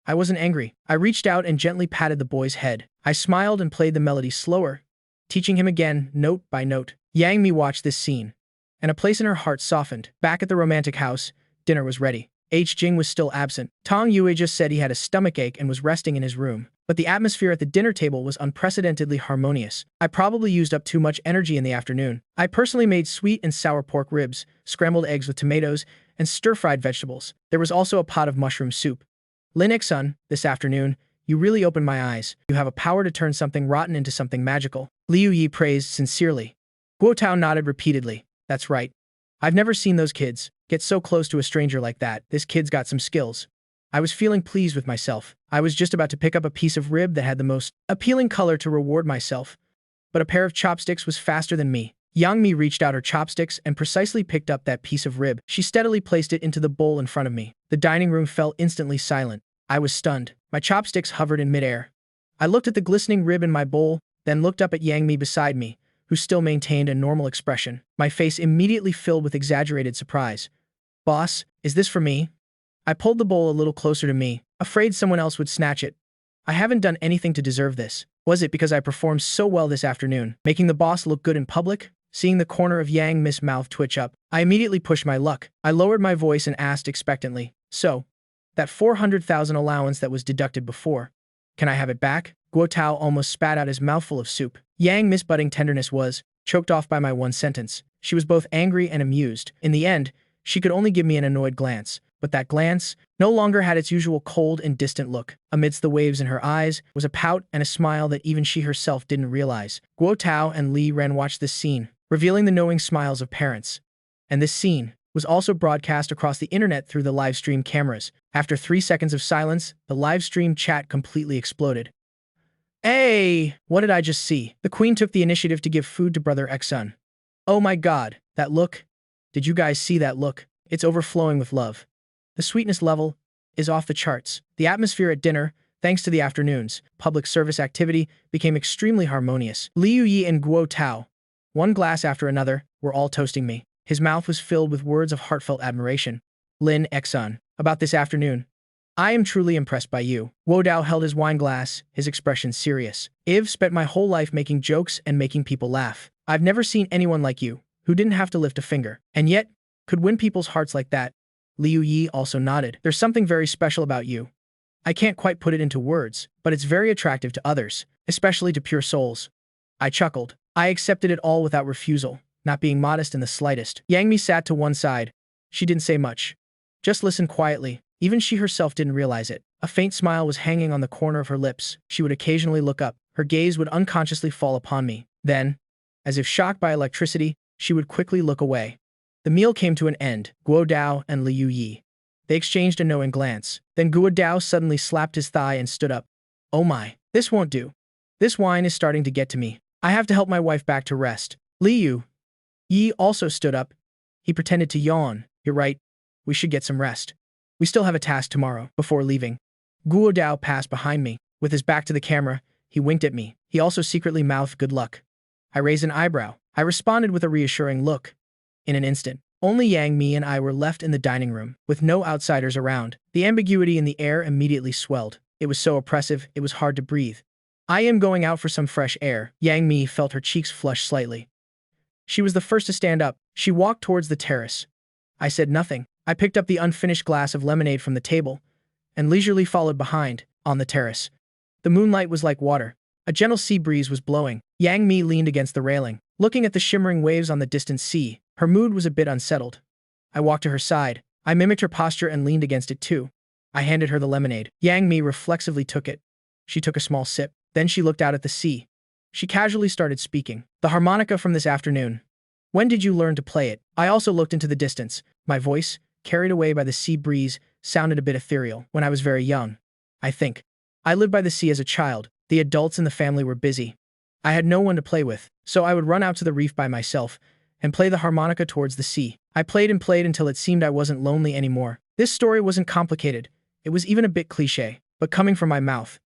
I wasn't angry. I reached out and gently patted the boy's head. I smiled and played the melody slower, teaching him again, note by note. Yang Mi watched this scene, and a place in her heart softened. Back at the romantic house, dinner was ready. H. Jing was still absent. Tong Yue just said he had a stomachache and was resting in his room. But the atmosphere at the dinner table was unprecedentedly harmonious. I probably used up too much energy in the afternoon. I personally made sweet and sour pork ribs, scrambled eggs with tomatoes, and stir-fried vegetables. There was also a pot of mushroom soup. Lin Xun, this afternoon, you really opened my eyes. You have a power to turn something rotten into something magical. Liu Yi praised sincerely. Guo Tao nodded repeatedly. That's right. I've never seen those kids get so close to a stranger like that. This kid's got some skills. I was feeling pleased with myself. I was just about to pick up a piece of rib that had the most appealing color to reward myself, but a pair of chopsticks was faster than me. Yang Mi reached out her chopsticks and precisely picked up that piece of rib. She steadily placed it into the bowl in front of me. The dining room fell instantly silent. I was stunned. My chopsticks hovered in midair. I looked at the glistening rib in my bowl, then looked up at Yang Mi beside me, who still maintained a normal expression. My face immediately filled with exaggerated surprise. Boss, is this for me? I pulled the bowl a little closer to me, afraid someone else would snatch it. I haven't done anything to deserve this. Was it because I performed so well this afternoon, making the boss look good in public? Seeing the corner of Yang Mi's mouth twitch up, I immediately pushed my luck. I lowered my voice and asked expectantly, so, that 400,000 allowance that was deducted before, can I have it back? Guo Tao almost spat out his mouthful of soup. Yang Mi's budding tenderness was choked off by my one sentence. She was both angry and amused. In the end, she could only give me an annoyed glance, but that glance no longer had its usual cold and distant look. Amidst the waves in her eyes was a pout and a smile that even she herself didn't realize. Guo Tao and Li Ren watched this scene, revealing the knowing smiles of parents. And this scene was also broadcast across the internet through the live stream cameras. After 3 seconds of silence, the live stream chat completely exploded. Hey, what did I just see? The queen took the initiative to give food to brother Xun. Oh my god, that look. Did you guys see that look? It's overflowing with love. The sweetness level is off the charts. The atmosphere at dinner, thanks to the afternoon's public service activity, became extremely harmonious. Liu Yi and Guo Tao, one glass after another, were all toasting me. His mouth was filled with words of heartfelt admiration. Lin Xun, about this afternoon. I am truly impressed by you. Guo Dao held his wine glass, his expression serious. I've spent my whole life making jokes and making people laugh. I've never seen anyone like you, who didn't have to lift a finger. And yet, could win people's hearts like that. Liu Yi also nodded. There's something very special about you. I can't quite put it into words, but it's very attractive to others, especially to pure souls. I chuckled. I accepted it all without refusal, not being modest in the slightest. Yang Mi sat to one side. She didn't say much. Just listened quietly. Even she herself didn't realize it. A faint smile was hanging on the corner of her lips. She would occasionally look up. Her gaze would unconsciously fall upon me. Then, as if shocked by electricity, she would quickly look away. The meal came to an end. Guo Dao and Liu Yi. They exchanged a knowing glance. Then Guo Dao suddenly slapped his thigh and stood up. Oh my, this won't do. This wine is starting to get to me. I have to help my wife back to rest. Liu Yi also stood up. He pretended to yawn. You're right. We should get some rest. We still have a task tomorrow. Before leaving, Guo Dao passed behind me. With his back to the camera, he winked at me. He also secretly mouthed good luck. I raised an eyebrow. I responded with a reassuring look. In an instant, only Yang Mi and I were left in the dining room, with no outsiders around. The ambiguity in the air immediately swelled. It was so oppressive, it was hard to breathe. I am going out for some fresh air. Yang Mi felt her cheeks flush slightly. She was the first to stand up. She walked towards the terrace. I said nothing. I picked up the unfinished glass of lemonade from the table and leisurely followed behind, on the terrace. The moonlight was like water. A gentle sea breeze was blowing. Yang Mi leaned against the railing, looking at the shimmering waves on the distant sea. Her mood was a bit unsettled. I walked to her side. I mimicked her posture and leaned against it too. I handed her the lemonade. Yang Mi reflexively took it. She took a small sip. Then she looked out at the sea. She casually started speaking. The harmonica from this afternoon. When did you learn to play it? I also looked into the distance. My voice, carried away by the sea breeze, sounded a bit ethereal. When I was very young, I think. I lived by the sea as a child. The adults in the family were busy. I had no one to play with, so I would run out to the reef by myself and play the harmonica towards the sea. I played and played until it seemed I wasn't lonely anymore. This story wasn't complicated. It was even a bit cliché, but coming from my mouth,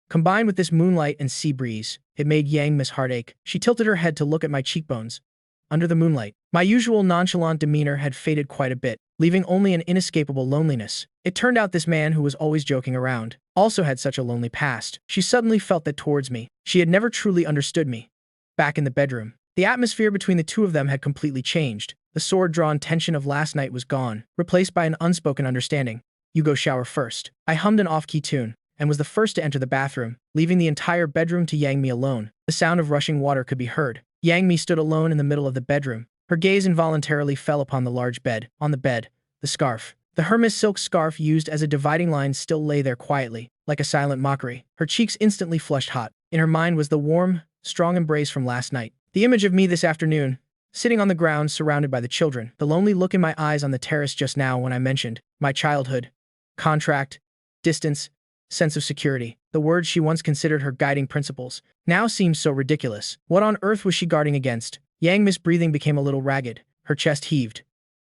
combined with this moonlight and sea breeze, it made Yang Mi's heart ache. She tilted her head to look at my cheekbones. Under the moonlight, my usual nonchalant demeanor had faded quite a bit, leaving only an inescapable loneliness. It turned out this man who was always joking around also had such a lonely past. She suddenly felt that towards me. She had never truly understood me. Back in the bedroom, the atmosphere between the two of them had completely changed. The sword-drawn tension of last night was gone, replaced by an unspoken understanding. You go shower first. I hummed an off-key tune and was the first to enter the bathroom, leaving the entire bedroom to Yang Mi alone. The sound of rushing water could be heard. Yang Mi stood alone in the middle of the bedroom. Her gaze involuntarily fell upon the large bed. On the bed, the scarf. The Hermes silk scarf used as a dividing line still lay there quietly, like a silent mockery. Her cheeks instantly flushed hot. In her mind was the warm, strong embrace from last night. The image of me this afternoon, sitting on the ground surrounded by the children. The lonely look in my eyes on the terrace just now when I mentioned my childhood. Contract, distance, sense of security. The words she once considered her guiding principles now seemed so ridiculous. What on earth was she guarding against? Yang Mi's breathing became a little ragged. Her chest heaved.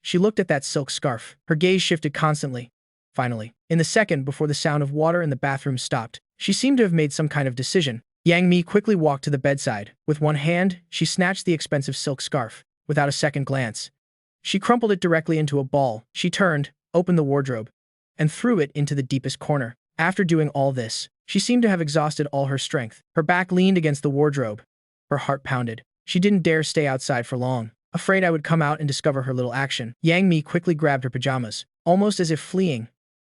She looked at that silk scarf. Her gaze shifted constantly. Finally, in the second before the sound of water in the bathroom stopped, she seemed to have made some kind of decision. Yang Mi quickly walked to the bedside. With one hand, she snatched the expensive silk scarf. Without a second glance, she crumpled it directly into a ball. She turned, opened the wardrobe, and threw it into the deepest corner. After doing all this, she seemed to have exhausted all her strength. Her back leaned against the wardrobe. Her heart pounded. She didn't dare stay outside for long, afraid I would come out and discover her little action. Yang Mi quickly grabbed her pajamas, almost as if fleeing.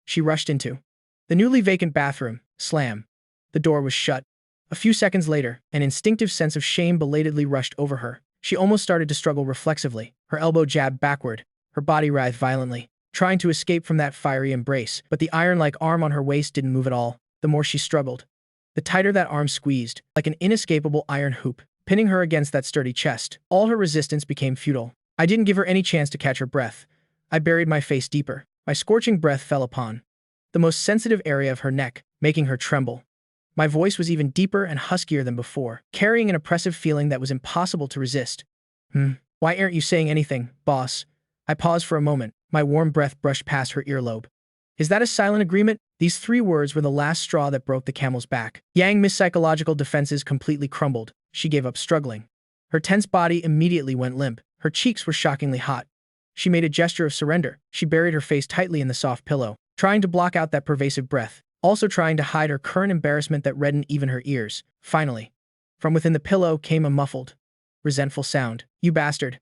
She rushed into the newly vacant bathroom. Slam. The door was shut. A few seconds later, an instinctive sense of shame belatedly rushed over her. She almost started to struggle reflexively. Her elbow jabbed backward. Her body writhed violently, trying to escape from that fiery embrace, but the iron-like arm on her waist didn't move at all. The more she struggled, the tighter that arm squeezed, like an inescapable iron hoop, pinning her against that sturdy chest. All her resistance became futile. I didn't give her any chance to catch her breath. I buried my face deeper. My scorching breath fell upon the most sensitive area of her neck, making her tremble. My voice was even deeper and huskier than before, carrying an oppressive feeling that was impossible to resist. Why aren't you saying anything, boss? I paused for a moment. My warm breath brushed past her earlobe. Is that a silent agreement? These 3 words were the last straw that broke the camel's back. Yang Mi's psychological defenses completely crumbled. She gave up struggling. Her tense body immediately went limp. Her cheeks were shockingly hot. She made a gesture of surrender. She buried her face tightly in the soft pillow, trying to block out that pervasive breath, also trying to hide her current embarrassment that reddened even her ears. Finally, from within the pillow came a muffled, resentful sound. You bastard.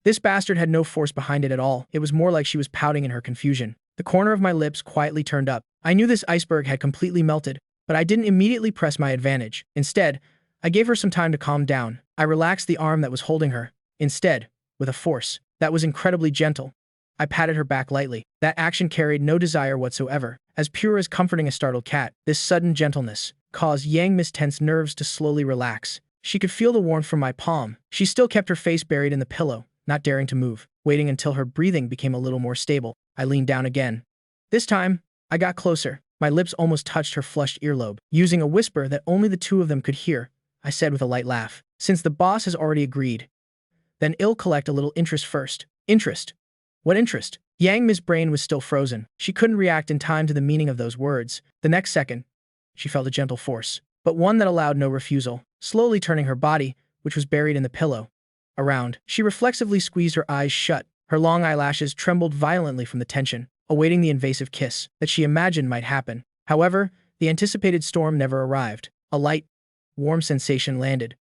This bastard had no force behind it at all. It was more like she was pouting in her confusion. The corner of my lips quietly turned up. I knew this iceberg had completely melted, but I didn't immediately press my advantage. Instead, I gave her some time to calm down. I relaxed the arm that was holding her. Instead, with a force that was incredibly gentle, I patted her back lightly. That action carried no desire whatsoever. As pure as comforting a startled cat, this sudden gentleness caused Yang Mi's tense nerves to slowly relax. She could feel the warmth from my palm. She still kept her face buried in the pillow, not daring to move, waiting until her breathing became a little more stable. I leaned down again. This time, I got closer. My lips almost touched her flushed earlobe. Using a whisper that only the two of them could hear, I said with a light laugh, "Since the boss has already agreed, then I'll collect a little interest first." Interest? What interest? Yang Mi's brain was still frozen. She couldn't react in time to the meaning of those words. The next second, she felt a gentle force, but one that allowed no refusal, slowly turning her body, which was buried in the pillow, around. She reflexively squeezed her eyes shut. Her long eyelashes trembled violently from the tension, awaiting the invasive kiss that she imagined might happen. However, the anticipated storm never arrived. A light, warm sensation landed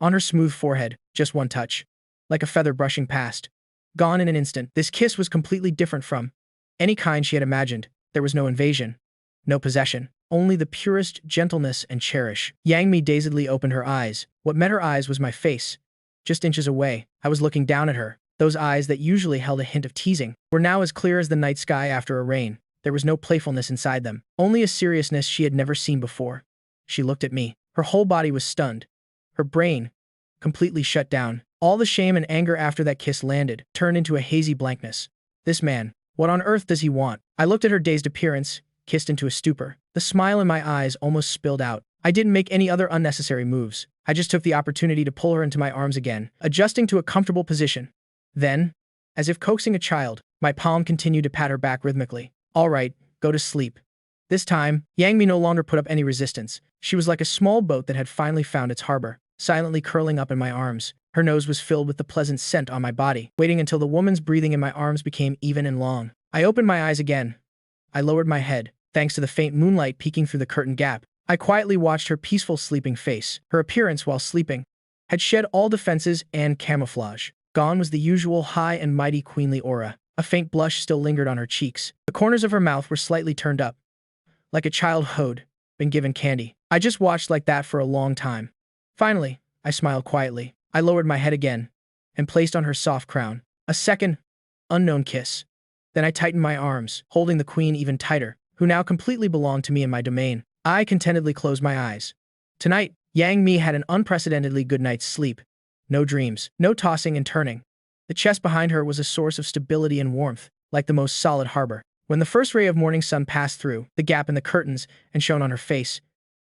on her smooth forehead, just one touch, like a feather brushing past. Gone in an instant. This kiss was completely different from any kind she had imagined. There was no invasion, no possession, only the purest gentleness and cherish. Yang Mi dazedly opened her eyes. What met her eyes was my face. Just inches away, I was looking down at her. Those eyes that usually held a hint of teasing were now as clear as the night sky after a rain. There was no playfulness inside them, only a seriousness she had never seen before. She looked at me. Her whole body was stunned. Her brain, completely shut down. All the shame and anger after that kiss landed, turned into a hazy blankness. This man, what on earth does he want? I looked at her dazed appearance, kissed into a stupor. The smile in my eyes almost spilled out. I didn't make any other unnecessary moves. I just took the opportunity to pull her into my arms again, adjusting to a comfortable position. Then, as if coaxing a child, my palm continued to pat her back rhythmically. All right, go to sleep. This time, Yang Mi no longer put up any resistance. She was like a small boat that had finally found its harbor, silently curling up in my arms. Her nose was filled with the pleasant scent on my body, waiting until the woman's breathing in my arms became even and long. I opened my eyes again. I lowered my head, thanks to the faint moonlight peeking through the curtain gap. I quietly watched her peaceful sleeping face. Her appearance while sleeping had shed all defenses and camouflage. Gone was the usual high and mighty queenly aura. A faint blush still lingered on her cheeks. The corners of her mouth were slightly turned up, like a child who'd been given candy. I just watched like that for a long time. Finally, I smiled quietly. I lowered my head again and placed on her soft crown a second, unknown kiss. Then I tightened my arms, holding the queen even tighter, who now completely belonged to me and my domain. I contentedly closed my eyes. Tonight, Yang Mi had an unprecedentedly good night's sleep. No dreams, no tossing and turning. The chest behind her was a source of stability and warmth, like the most solid harbor. When the first ray of morning sun passed through the gap in the curtains and shone on her face,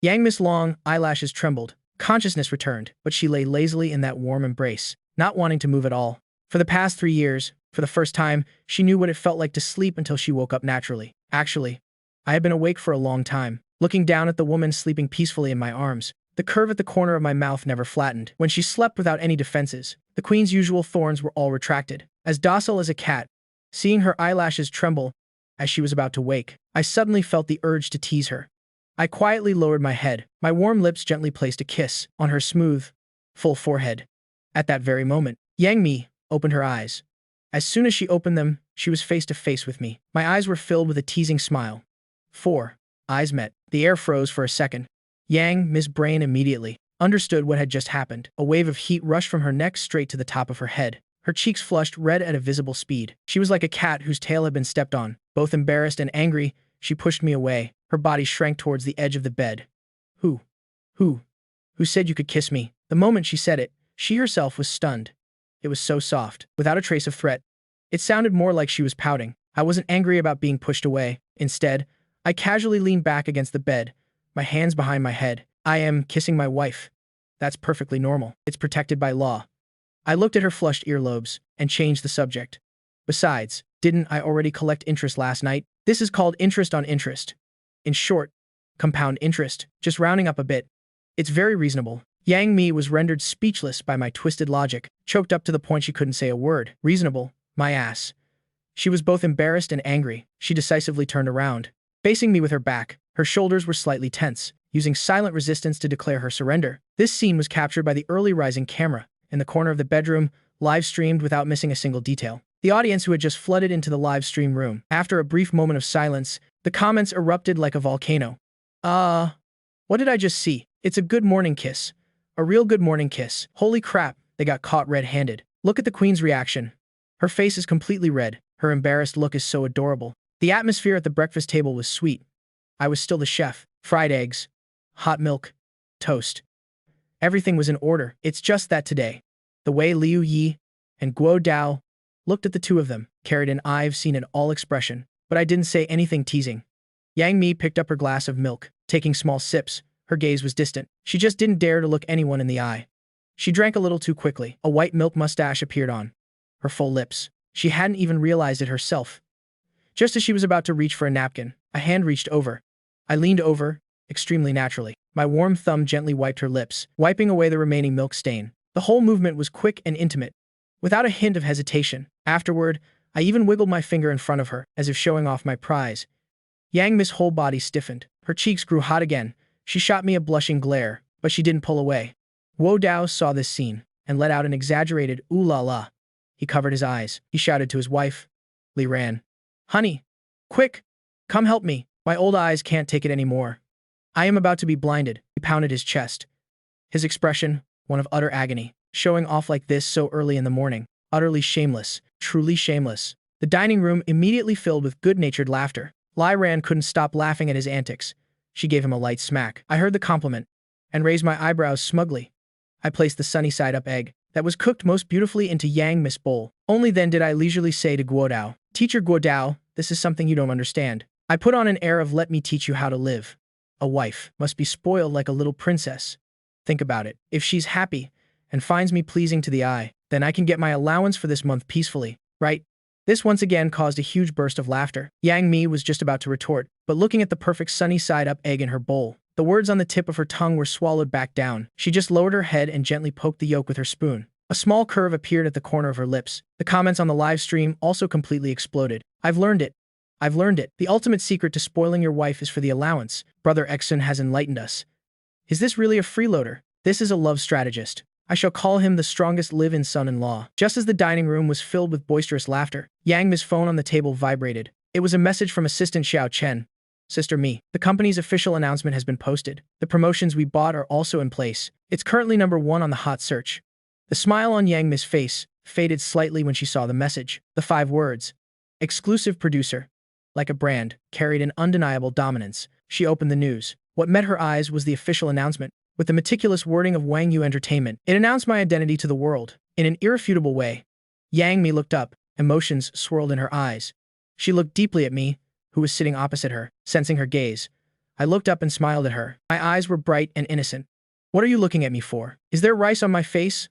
Yang Mi's long eyelashes trembled. Consciousness returned, but she lay lazily in that warm embrace, not wanting to move at all. For the past 3 years, for the first time, she knew what it felt like to sleep until she woke up naturally. Actually, I had been awake for a long time, looking down at the woman sleeping peacefully in my arms. The curve at the corner of my mouth never flattened. When she slept without any defenses, the queen's usual thorns were all retracted. As docile as a cat, seeing her eyelashes tremble as she was about to wake, I suddenly felt the urge to tease her. I quietly lowered my head. My warm lips gently placed a kiss on her smooth, full forehead. At that very moment, Yang Mi opened her eyes. As soon as she opened them, she was face to face with me. My eyes were filled with a teasing smile. 4 eyes met. The air froze for a second. Yang Mi's brain immediately understood what had just happened. A wave of heat rushed from her neck straight to the top of her head. Her cheeks flushed red at a visible speed. She was like a cat whose tail had been stepped on. Both embarrassed and angry, she pushed me away. Her body shrank towards the edge of the bed. Who said you could kiss me? The moment she said it, she herself was stunned. It was so soft, without a trace of threat. It sounded more like she was pouting. I wasn't angry about being pushed away. Instead, I casually leaned back against the bed, my hands behind my head. I am kissing my wife. That's perfectly normal. It's protected by law. I looked at her flushed earlobes and changed the subject. Besides, didn't I already collect interest last night? This is called interest on interest. In short, compound interest, just rounding up a bit. It's very reasonable. Yang Mi was rendered speechless by my twisted logic, choked up to the point she couldn't say a word. Reasonable? My ass. She was both embarrassed and angry. She decisively turned around, facing me with her back. Her shoulders were slightly tense, using silent resistance to declare her surrender. This scene was captured by the early rising camera in the corner of the bedroom, live streamed without missing a single detail. The audience who had just flooded into the live stream room. After a brief moment of silence, the comments erupted like a volcano. What did I just see? It's a good morning kiss. A real good morning kiss. Holy crap, they got caught red-handed. Look at the queen's reaction. Her face is completely red. Her embarrassed look is so adorable. The atmosphere at the breakfast table was sweet. I was still the chef. Fried eggs, hot milk, toast. Everything was in order. It's just that today, the way Liu Yi and Guo Dao looked at the two of them carried an I've seen it all expression, but I didn't say anything teasing. Yang Mi picked up her glass of milk, taking small sips. Her gaze was distant. She just didn't dare to look anyone in the eye. She drank a little too quickly. A white milk mustache appeared on her full lips. She hadn't even realized it herself. Just as she was about to reach for a napkin, a hand reached over. I leaned over, extremely naturally. My warm thumb gently wiped her lips, wiping away the remaining milk stain. The whole movement was quick and intimate, without a hint of hesitation. Afterward, I even wiggled my finger in front of her, as if showing off my prize. Yang Mi's whole body stiffened. Her cheeks grew hot again. She shot me a blushing glare, but she didn't pull away. Guo Dao saw this scene, and let out an exaggerated ooh la la. He covered his eyes. He shouted to his wife. Li ran. Honey, quick, come help me. My old eyes can't take it anymore. I am about to be blinded. He pounded his chest. His expression, one of utter agony, showing off like this so early in the morning. Utterly shameless, truly shameless. The dining room immediately filled with good-natured laughter. Li Ran couldn't stop laughing at his antics. She gave him a light smack. I heard the compliment, and raised my eyebrows smugly. I placed the sunny-side-up egg that was cooked most beautifully into Yang Mi's bowl. Only then did I leisurely say to Guo Dao, Teacher Guo Dao, this is something you don't understand. I put on an air of let me teach you how to live. A wife must be spoiled like a little princess. Think about it. If she's happy and finds me pleasing to the eye, then I can get my allowance for this month peacefully, right? This once again caused a huge burst of laughter. Yang Mi was just about to retort, but looking at the perfect sunny-side-up egg in her bowl, the words on the tip of her tongue were swallowed back down. She just lowered her head and gently poked the yolk with her spoon. A small curve appeared at the corner of her lips. The comments on the live stream also completely exploded. I've learned it. I've learned it. The ultimate secret to spoiling your wife is for the allowance. Brother Exun has enlightened us. Is this really a freeloader? This is a love strategist. I shall call him the strongest live-in son-in-law. Just as the dining room was filled with boisterous laughter, Yang Mi's phone on the table vibrated. It was a message from assistant Xiao Chen. Sister Mi, the company's official announcement has been posted. The promotions we bought are also in place. It's currently #1 on the hot search. The smile on Yang Mi's face faded slightly when she saw the message. The 5 words, exclusive producer, like a brand, carried an undeniable dominance. She opened the news. What met her eyes was the official announcement. With the meticulous wording of Wang Yu Entertainment, it announced my identity to the world. In an irrefutable way, Yang Mi looked up. Emotions swirled in her eyes. She looked deeply at me, who was sitting opposite her, sensing her gaze. I looked up and smiled at her. My eyes were bright and innocent. What are you looking at me for? Is there rice on my face?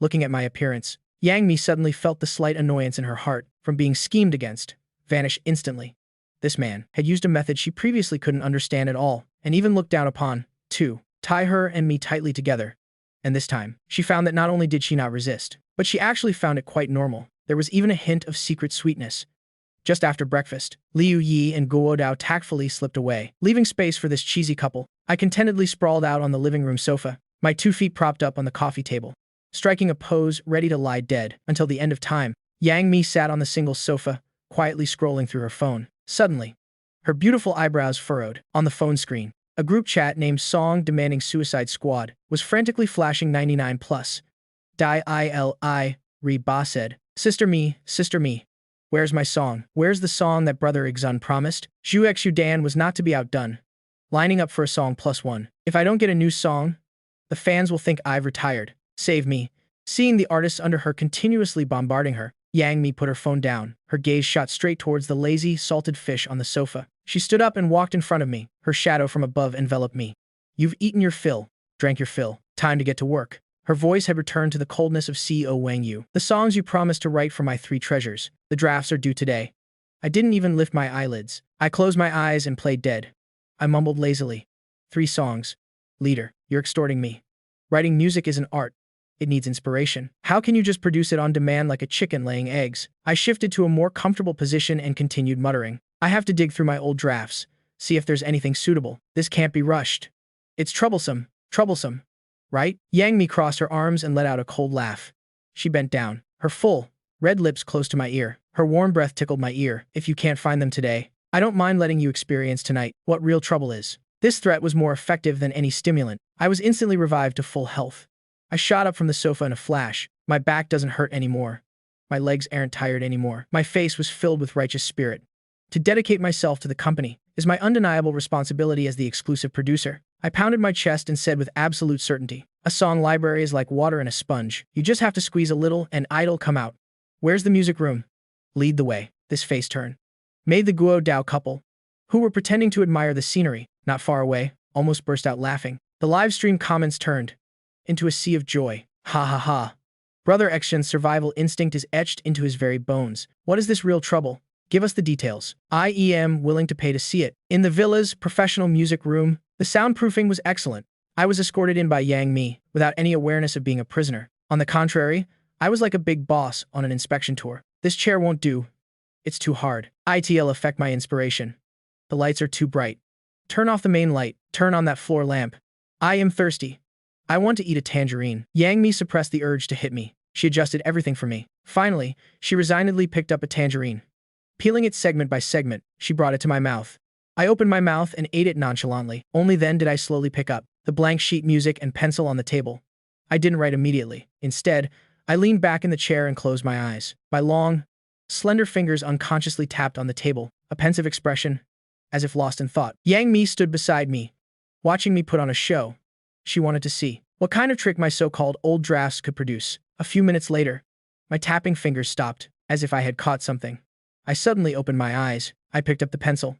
Looking at my appearance, Yang Mi suddenly felt the slight annoyance in her heart from being schemed against vanish instantly. This man had used a method she previously couldn't understand at all, and even looked down upon, to tie her and me tightly together. And this time, she found that not only did she not resist, but she actually found it quite normal. There was even a hint of secret sweetness. Just after breakfast, Liu Yi and Guo Dao tactfully slipped away, leaving space for this cheesy couple. I contentedly sprawled out on the living room sofa, my 2 feet propped up on the coffee table, striking a pose ready to lie dead until the end of time. Yang Mi sat on the single sofa, quietly scrolling through her phone. Suddenly, her beautiful eyebrows furrowed. On the phone screen, a group chat named Song Demanding Suicide Squad was frantically flashing 99+. Dai Re-Ba said, Sister Me, where's my song? Where's the song that Brother Exun promised? Zhu Xu Dan was not to be outdone, lining up for a song +1. If I don't get a new song, the fans will think I've retired. Save me. Seeing the artists under her continuously bombarding her, Yang Mi put her phone down. Her gaze shot straight towards the lazy, salted fish on the sofa. She stood up and walked in front of me. Her shadow from above enveloped me. You've eaten your fill, drank your fill. Time to get to work. Her voice had returned to the coldness of CEO Wang Yu. The songs you promised to write for my 3 treasures. The drafts are due today. I didn't even lift my eyelids. I closed my eyes and played dead. I mumbled lazily. 3 songs. Leader, you're extorting me. Writing music is an art. It needs inspiration. How can you just produce it on demand like a chicken laying eggs? I shifted to a more comfortable position and continued muttering. I have to dig through my old drafts, see if there's anything suitable. This can't be rushed. It's troublesome, right? Yang Mi crossed her arms and let out a cold laugh. She bent down, Her full, red lips close to my ear. Her warm breath tickled my ear. If you can't find them today, I don't mind letting you experience tonight what real trouble is. This threat was more effective than any stimulant. I was instantly revived to full health. I shot up from the sofa in a flash. My back doesn't hurt anymore. My legs aren't tired anymore. My face was filled with righteous spirit. To dedicate myself to the company is my undeniable responsibility as the exclusive producer. I pounded my chest and said with absolute certainty, a song library is like water in a sponge. You just have to squeeze a little and it'll come out. Where's the music room? Lead the way. This face turn made the Guo Dao couple, who were pretending to admire the scenery, not far away, almost burst out laughing. The live stream comments turned into a sea of joy. Ha ha ha. Brother Xion's survival instinct is etched into his very bones. What is this real trouble? Give us the details. I am willing to pay to see it. In the villa's professional music room, the soundproofing was excellent. I was escorted in by Yang Mi, without any awareness of being a prisoner. On the contrary, I was like a big boss on an inspection tour. This chair won't do. It's too hard. It'll affect my inspiration. The lights are too bright. Turn off the main light. Turn on that floor lamp. I am thirsty. I want to eat a tangerine. Yang Mi suppressed the urge to hit me. She adjusted everything for me. Finally, she resignedly picked up a tangerine. Peeling it segment by segment, she brought it to my mouth. I opened my mouth and ate it nonchalantly. Only then did I slowly pick up the blank sheet music and pencil on the table. I didn't write immediately. Instead, I leaned back in the chair and closed my eyes. My long, slender fingers unconsciously tapped on the table, a pensive expression, as if lost in thought. Yang Mi stood beside me, watching me put on a show. She wanted to see what kind of trick my so-called old drafts could produce. A few minutes later, my tapping fingers stopped, as if I had caught something. I suddenly opened my eyes. I picked up the pencil.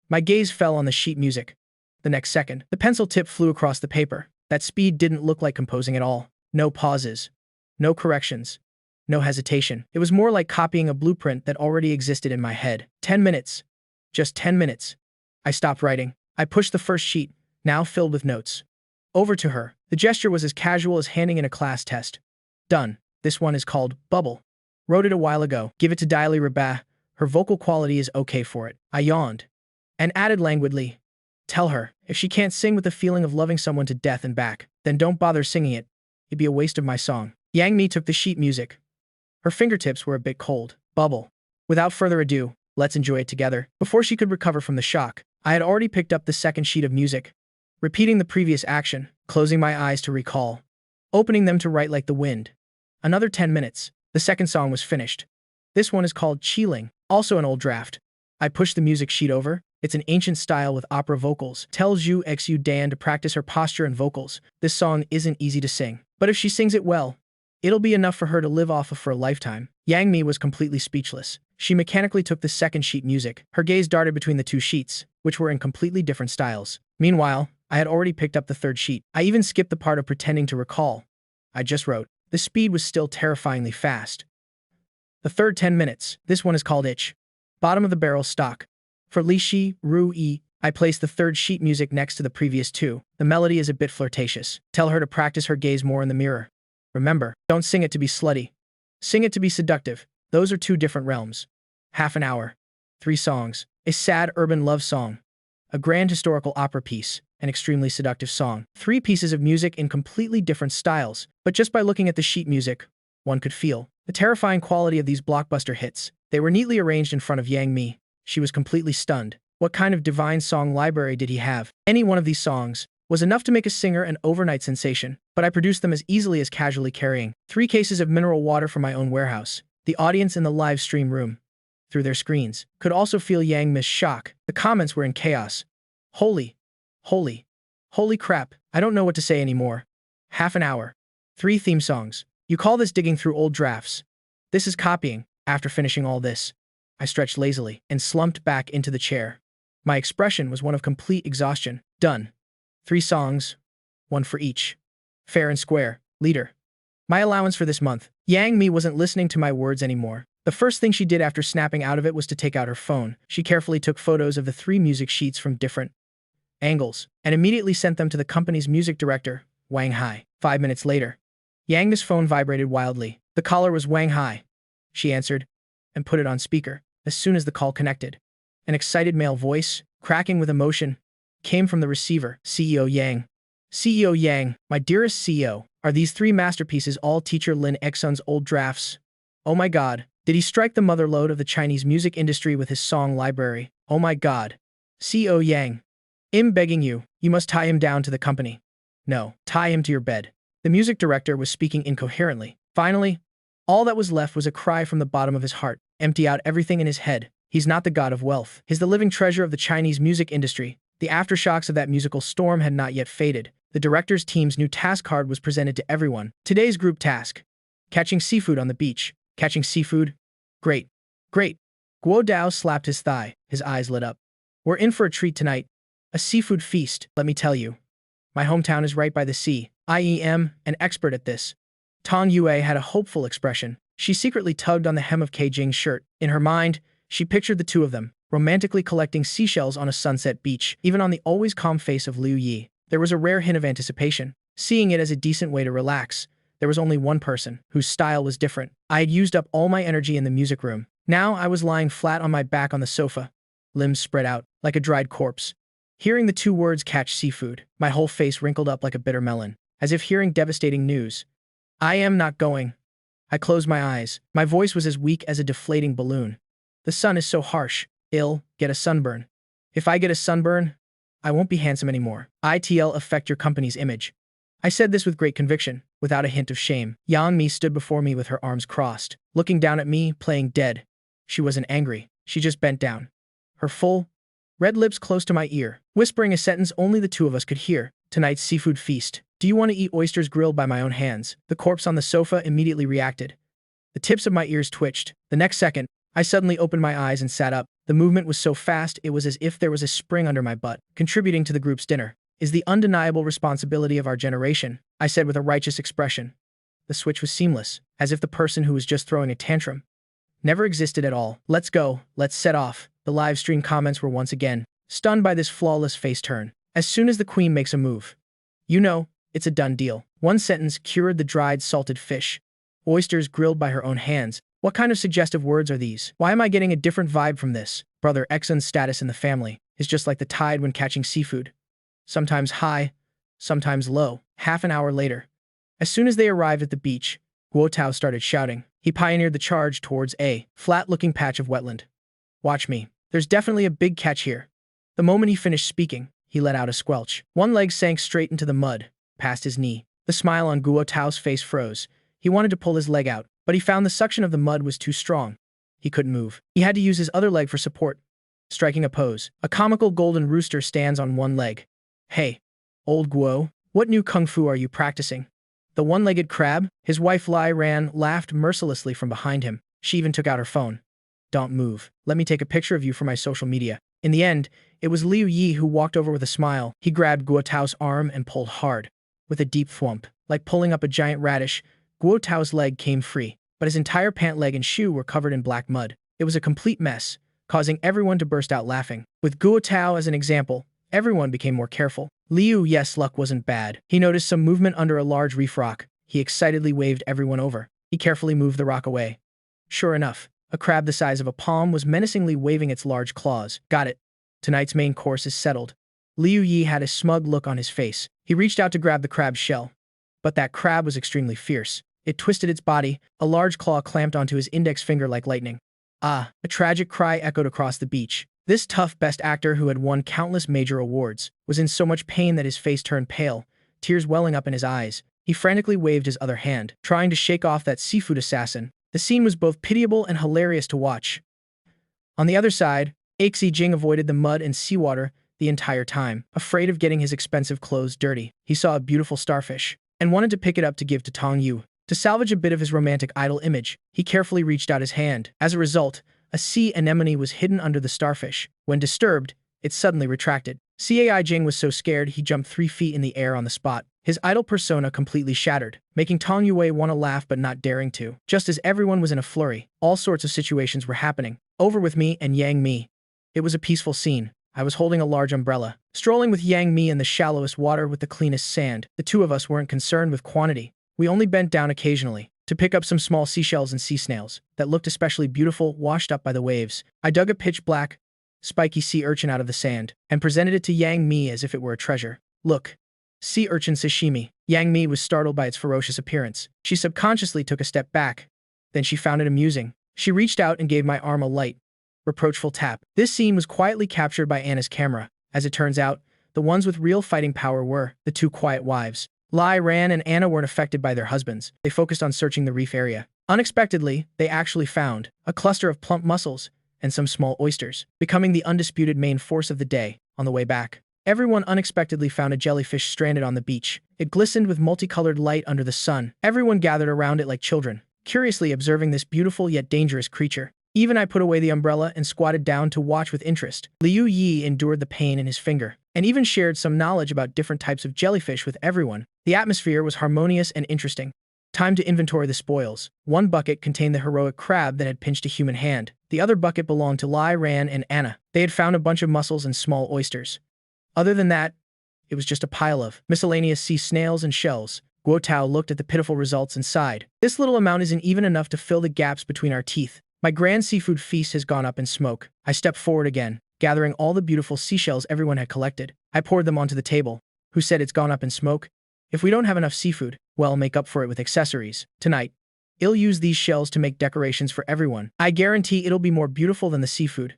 My gaze fell on the sheet music. The next second, the pencil tip flew across the paper. That speed didn't look like composing at all. No pauses. No corrections. No hesitation. It was more like copying a blueprint that already existed in my head. 10 minutes. Just 10 minutes. I stopped writing. I pushed the first sheet, now filled with notes, over to her. The gesture was as casual as handing in a class test. Done. This one is called Bubble. Wrote it a while ago. Give it to Daily Rabat. Her vocal quality is okay for it. I yawned and added languidly, tell her, if she can't sing with the feeling of loving someone to death and back, then don't bother singing it. It'd be a waste of my song. Yang Mi took the sheet music. Her fingertips were a bit cold. Bubble. Without further ado, let's enjoy it together. Before she could recover from the shock, I had already picked up the second sheet of music, repeating the previous action, closing my eyes to recall, opening them to write like the wind. Another 10 minutes. The second song was finished. This one is called Chiling, also an old draft. I pushed the music sheet over. It's an ancient style with opera vocals. Tells Zhu Xu Dan to practice her posture and vocals. This song isn't easy to sing, but if she sings it well, it'll be enough for her to live off of for a lifetime. Yang Mi was completely speechless. She mechanically took the second sheet music. Her gaze darted between the two sheets, which were in completely different styles. Meanwhile, I had already picked up the third sheet. I even skipped the part of pretending to recall. I just wrote. The speed was still terrifyingly fast. The third 10 minutes. This one is called Itch. Bottom of the barrel stock. For Li Shi, Ru Yi, I placed the third sheet music next to the previous two. The melody is a bit flirtatious. Tell her to practice her gaze more in the mirror. Remember, don't sing it to be slutty. Sing it to be seductive. Those are two different realms. Half an hour. 3 songs. A sad urban love song. A grand historical opera piece. An extremely seductive song. 3 pieces of music in completely different styles. But just by looking at the sheet music, one could feel the terrifying quality of these blockbuster hits. They were neatly arranged in front of Yang Mi. She was completely stunned. What kind of divine song library did he have? Any one of these songs was enough to make a singer an overnight sensation, but I produced them as easily as casually carrying 3 cases of mineral water from my own warehouse. The audience in the live stream room, through their screens, could also feel Yang Mi's shock. The comments were in chaos. Holy crap, I don't know what to say anymore. Half an hour. 3 theme songs. You call this digging through old drafts? This is copying. After finishing all this, I stretched lazily and slumped back into the chair. My expression was one of complete exhaustion. Done. 3 songs, 1 for each. Fair and square, leader. My allowance for this month. Yang Mi wasn't listening to my words anymore. The first thing she did after snapping out of it was to take out her phone. She carefully took photos of the 3 music sheets from different angles and immediately sent them to the company's music director, Wang Hai. 5 minutes later, Yang Mi's phone vibrated wildly. The caller was Wang Hai. She answered and put it on speaker. As soon as the call connected, an excited male voice, cracking with emotion, came from the receiver. CEO Yang. CEO Yang, my dearest CEO, are these 3 masterpieces all teacher Lin Xun's old drafts? Oh my god. Did he strike the mother lode of the Chinese music industry with his song library? Oh my god. Co Yang. I'm begging you, you must tie him down to the company. No, tie him to your bed. The music director was speaking incoherently. Finally, all that was left was a cry from the bottom of his heart. Empty out everything in his head. He's not the god of wealth. He's the living treasure of the Chinese music industry. The aftershocks of that musical storm had not yet faded. The director's team's new task card was presented to everyone. Today's group task: catching seafood on the beach. Catching seafood? Great. Great. Guo Dao slapped his thigh. His eyes lit up. We're in for a treat tonight. A seafood feast, let me tell you. My hometown is right by the sea. I am an expert at this. Tong Yue had a hopeful expression. She secretly tugged on the hem of Kei Jing's shirt. In her mind, she pictured the two of them, romantically collecting seashells on a sunset beach. Even on the always calm face of Liu Yi, there was a rare hint of anticipation. Seeing it as a decent way to relax, there was only one person whose style was different. I had used up all my energy in the music room. Now I was lying flat on my back on the sofa, limbs spread out, like a dried corpse. Hearing the two words catch seafood, my whole face wrinkled up like a bitter melon, as if hearing devastating news. I am not going. I closed my eyes. My voice was as weak as a deflating balloon. The sun is so harsh. Get a sunburn. If I get a sunburn, I won't be handsome anymore. It'll affect your company's image. I said this with great conviction, without a hint of shame. Yang Mi stood before me with her arms crossed, looking down at me, playing dead. She wasn't angry. She just bent down, her full, red lips close to my ear, whispering a sentence only the two of us could hear. Tonight's seafood feast. Do you want to eat oysters grilled by my own hands? The corpse on the sofa immediately reacted. The tips of my ears twitched. The next second, I suddenly opened my eyes and sat up. The movement was so fast it was as if there was a spring under my butt. Contributing to the group's dinner is the undeniable responsibility of our generation, I said with a righteous expression. The switch was seamless, as if the person who was just throwing a tantrum never existed at all. Let's go, let's set off. The live stream comments were once again stunned by this flawless face turn. As soon as the queen makes a move, you know, it's a done deal. One sentence cured the dried salted fish. Oysters grilled by her own hands. What kind of suggestive words are these? Why am I getting a different vibe from this? Brother Exxon's status in the family is just like the tide when catching seafood. Sometimes high, sometimes low. Half an hour later, as soon as they arrived at the beach, Guo Tao started shouting. He pioneered the charge towards a flat-looking patch of wetland. Watch me. There's definitely a big catch here. The moment he finished speaking, he let out a squelch. One leg sank straight into the mud, past his knee. The smile on Guo Tao's face froze. He wanted to pull his leg out, but he found the suction of the mud was too strong. He couldn't move. He had to use his other leg for support. Striking a pose, a comical golden rooster stands on one leg. Hey, old Guo, what new kung fu are you practicing? The one-legged crab? His wife Lai Ran laughed mercilessly from behind him. She even took out her phone. Don't move. Let me take a picture of you for my social media. In the end, it was Liu Yi who walked over with a smile. He grabbed Guo Tao's arm and pulled hard. With a deep thwomp, like pulling up a giant radish, Guo Tao's leg came free, but his entire pant leg and shoe were covered in black mud. It was a complete mess, causing everyone to burst out laughing. With Guo Tao as an example, everyone became more careful. Liu's luck wasn't bad. He noticed some movement under a large reef rock. He excitedly waved everyone over. He carefully moved the rock away. Sure enough, a crab the size of a palm was menacingly waving its large claws. Got it. Tonight's main course is settled. Liu Yi had a smug look on his face. He reached out to grab the crab's shell. But that crab was extremely fierce. It twisted its body, a large claw clamped onto his index finger like lightning. Ah, a tragic cry echoed across the beach. This tough best actor who had won countless major awards was in so much pain that his face turned pale, tears welling up in his eyes. He frantically waved his other hand, trying to shake off that seafood assassin. The scene was both pitiable and hilarious to watch. On the other side, Xi Jing avoided the mud and seawater the entire time, afraid of getting his expensive clothes dirty. He saw a beautiful starfish and wanted to pick it up to give to Tong Yu. To salvage a bit of his romantic idol image, he carefully reached out his hand. As a result, a sea anemone was hidden under the starfish. When disturbed, it suddenly retracted. Cai Jing was so scared he jumped 3 feet in the air on the spot. His idol persona completely shattered, making Tong Yue want to laugh but not daring to. Just as everyone was in a flurry, all sorts of situations were happening. Over with me and Yang Mi. It was a peaceful scene. I was holding a large umbrella, strolling with Yang Mi in the shallowest water with the cleanest sand. The two of us weren't concerned with quantity. We only bent down occasionally to pick up some small seashells and sea snails that looked especially beautiful washed up by the waves. I dug a pitch-black, spiky sea urchin out of the sand and presented it to Yang Mi as if it were a treasure. Look, sea urchin sashimi. Yang Mi was startled by its ferocious appearance. She subconsciously took a step back, Then she found it amusing. She reached out and gave my arm a light, reproachful tap. This scene was quietly captured by Anna's camera. As it turns out, the ones with real fighting power were the two quiet wives. Lai Ran and Anna weren't affected by their husbands. They focused on searching the reef area. Unexpectedly, they actually found a cluster of plump mussels and some small oysters, becoming the undisputed main force of the day. On the way back, everyone unexpectedly found a jellyfish stranded on the beach. It glistened with multicolored light under the sun. Everyone gathered around it like children, curiously observing this beautiful yet dangerous creature. Even I put away the umbrella and squatted down to watch with interest. Liu Yi endured the pain in his finger, and even shared some knowledge about different types of jellyfish with everyone. The atmosphere was harmonious and interesting. Time to inventory the spoils. One bucket contained the heroic crab that had pinched a human hand. The other bucket belonged to Lai Ran and Anna. They had found a bunch of mussels and small oysters. Other than that, it was just a pile of miscellaneous sea snails and shells. Guo Tao looked at the pitiful results and sighed. This little amount isn't even enough to fill the gaps between our teeth. My grand seafood feast has gone up in smoke. I stepped forward again, gathering all the beautiful seashells everyone had collected. I poured them onto the table. Who said it's gone up in smoke? If we don't have enough seafood, well, make up for it with accessories. Tonight, I'll use these shells to make decorations for everyone. I guarantee it'll be more beautiful than the seafood.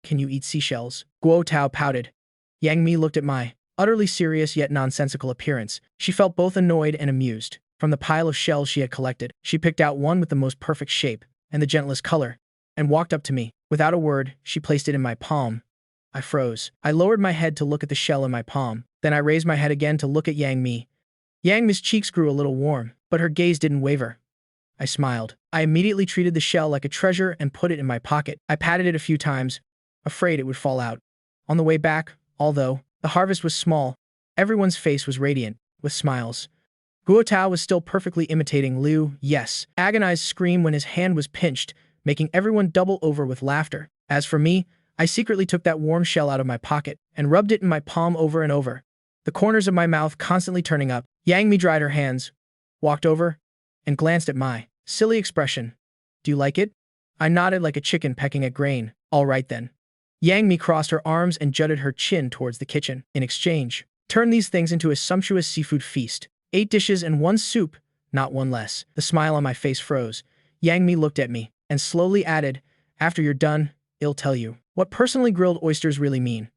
Can you eat seashells? Guo Tao pouted. Yang Mi looked at my utterly serious yet nonsensical appearance. She felt both annoyed and amused. From the pile of shells she had collected, she picked out one with the most perfect shape and the gentlest color, and walked up to me. Without a word, she placed it in my palm. I froze. I lowered my head to look at the shell in my palm. Then I raised my head again to look at Yang Mi. Yang Mi's cheeks grew a little warm, but her gaze didn't waver. I smiled. I immediately treated the shell like a treasure and put it in my pocket. I patted it a few times, afraid it would fall out. On the way back, although the harvest was small, everyone's face was radiant, with smiles. Guo Tao was still perfectly imitating Liu Yes' agonized scream when his hand was pinched, making everyone double over with laughter. As for me, I secretly took that warm shell out of my pocket and rubbed it in my palm over and over, the corners of my mouth constantly turning up. Yang Mi dried her hands, walked over, and glanced at my silly expression. Do you like it? I nodded like a chicken pecking at grain. All right then. Yang Mi crossed her arms and jutted her chin towards the kitchen. In exchange, turn these things into a sumptuous seafood feast. 8 dishes and 1 soup, not one less. The smile on my face froze. Yang Mi looked at me and slowly added, after you're done, I'll tell you what personally grilled oysters really mean.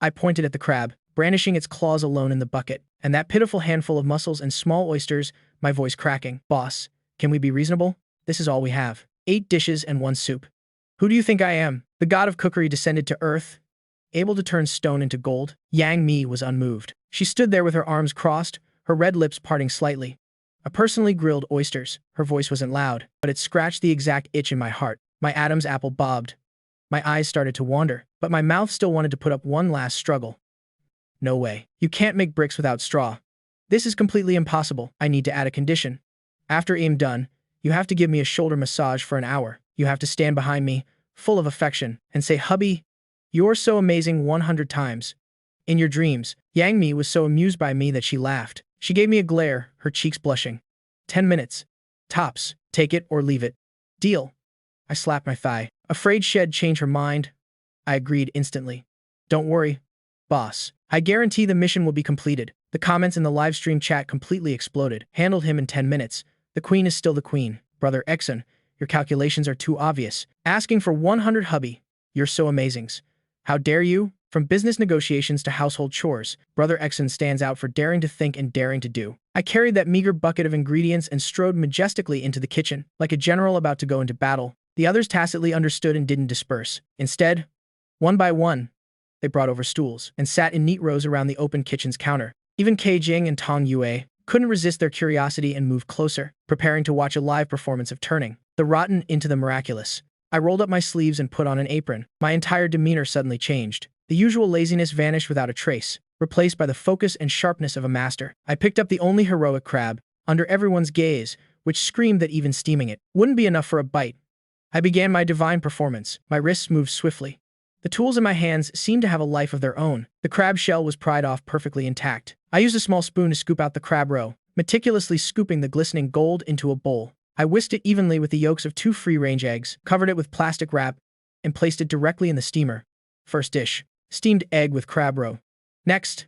I pointed at the crab, brandishing its claws alone in the bucket, and that pitiful handful of mussels and small oysters, my voice cracking. Boss, can we be reasonable? This is all we have. 8 dishes and 1 soup. Who do you think I am? The god of cookery descended to earth, able to turn stone into gold? Yang Mi was unmoved. She stood there with her arms crossed, her red lips parting slightly. A personally grilled oysters. Her voice wasn't loud, but it scratched the exact itch in my heart. My Adam's apple bobbed. My eyes started to wander, but my mouth still wanted to put up one last struggle. No way. You can't make bricks without straw. This is completely impossible. I need to add a condition. After I'm done, you have to give me a shoulder massage for an hour. You have to stand behind me, full of affection, and say, "Hubby, you're so amazing" 100 times. In your dreams. Yang Mi was so amused by me that she laughed. She gave me a glare, her cheeks blushing. 10 minutes. Tops. Take it or leave it. Deal. I slapped my thigh, afraid she'd change her mind. I agreed instantly. Don't worry, boss. I guarantee the mission will be completed. The comments in the live stream chat completely exploded. Handled him in 10 minutes. The queen is still the queen. Brother Exxon, your calculations are too obvious. Asking for 100 hubby. You're so amazings. How dare you? From business negotiations to household chores, Brother Exxon stands out for daring to think and daring to do. I carried that meager bucket of ingredients and strode majestically into the kitchen, like a general about to go into battle. The others tacitly understood and didn't disperse. Instead, one by one, they brought over stools and sat in neat rows around the open kitchen's counter. Even Kei Jing and Tong Yue couldn't resist their curiosity and moved closer, preparing to watch a live performance of turning the rotten into the miraculous. I rolled up my sleeves and put on an apron. My entire demeanor suddenly changed. The usual laziness vanished without a trace, replaced by the focus and sharpness of a master. I picked up the only heroic crab, under everyone's gaze, which screamed that even steaming it wouldn't be enough for a bite. I began my divine performance. My wrists moved swiftly. The tools in my hands seemed to have a life of their own. The crab shell was pried off perfectly intact. I used a small spoon to scoop out the crab roe, meticulously scooping the glistening gold into a bowl. I whisked it evenly with the yolks of 2 free-range eggs, covered it with plastic wrap, and placed it directly in the steamer. First dish. Steamed egg with crab roe. Next,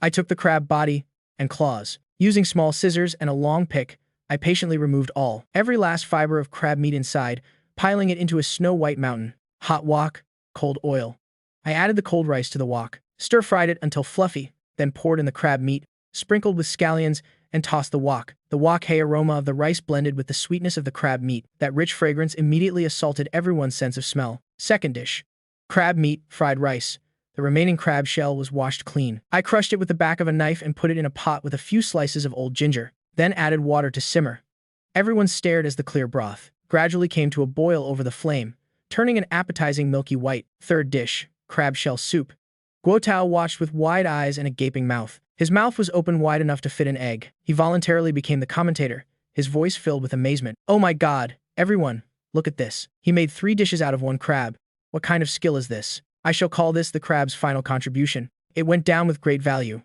I took the crab body and claws. Using small scissors and a long pick, I patiently removed every last fiber of crab meat inside, piling it into a snow-white mountain. Hot wok, cold oil. I added the cold rice to the wok, stir-fried it until fluffy, then poured in the crab meat, sprinkled with scallions, and tossed the wok. The wok-hay aroma of the rice blended with the sweetness of the crab meat. That rich fragrance immediately assaulted everyone's sense of smell. Second dish. Crab meat, fried rice. The remaining crab shell was washed clean. I crushed it with the back of a knife and put it in a pot with a few slices of old ginger, then added water to simmer. Everyone stared as the clear broth gradually came to a boil over the flame, turning an appetizing milky white. Third dish. Crab shell soup. Guo Tao watched with wide eyes and a gaping mouth. His mouth was open wide enough to fit an egg. He voluntarily became the commentator, his voice filled with amazement. "Oh my god, everyone, look at this. He made 3 dishes out of 1 crab. What kind of skill is this? I shall call this the crab's final contribution. It went down with great value."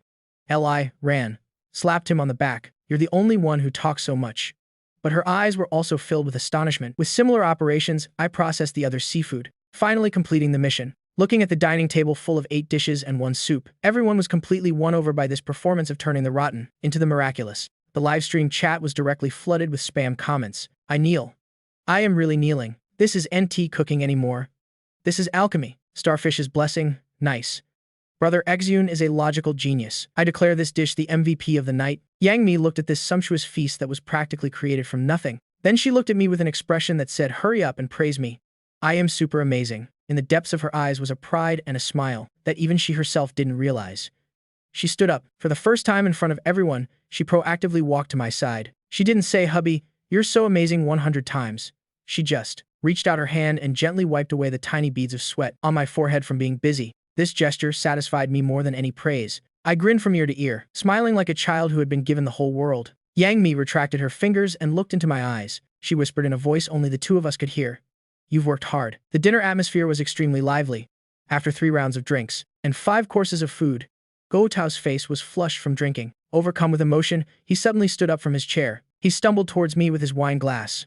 Li ran, slapped him on the back. "You're the only one who talks so much." But her eyes were also filled with astonishment. With similar operations, I processed the other seafood, finally completing the mission. Looking at the dining table full of 8 dishes and 1 soup, everyone was completely won over by this performance of turning the rotten into the miraculous. The livestream chat was directly flooded with spam comments. "I kneel. I am really kneeling. This is NT cooking anymore. This is alchemy. Starfish's blessing. Nice. Brother Exyun is a logical genius. I declare this dish the MVP of the night." Yang Mi looked at this sumptuous feast that was practically created from nothing. Then she looked at me with an expression that said, "Hurry up and praise me. I am super amazing." In the depths of her eyes was a pride and a smile that even she herself didn't realize. She stood up. For the first time in front of everyone, she proactively walked to my side. She didn't say, "Hubby, you're so amazing," 100 times. She just reached out her hand and gently wiped away the tiny beads of sweat on my forehead from being busy. This gesture satisfied me more than any praise. I grinned from ear to ear, smiling like a child who had been given the whole world. Yang Mi retracted her fingers and looked into my eyes. She whispered in a voice only the two of us could hear, "You've worked hard." The dinner atmosphere was extremely lively. After 3 rounds of drinks and 5 courses of food, Guo Tao's face was flushed from drinking. Overcome with emotion, he suddenly stood up from his chair. He stumbled towards me with his wine glass.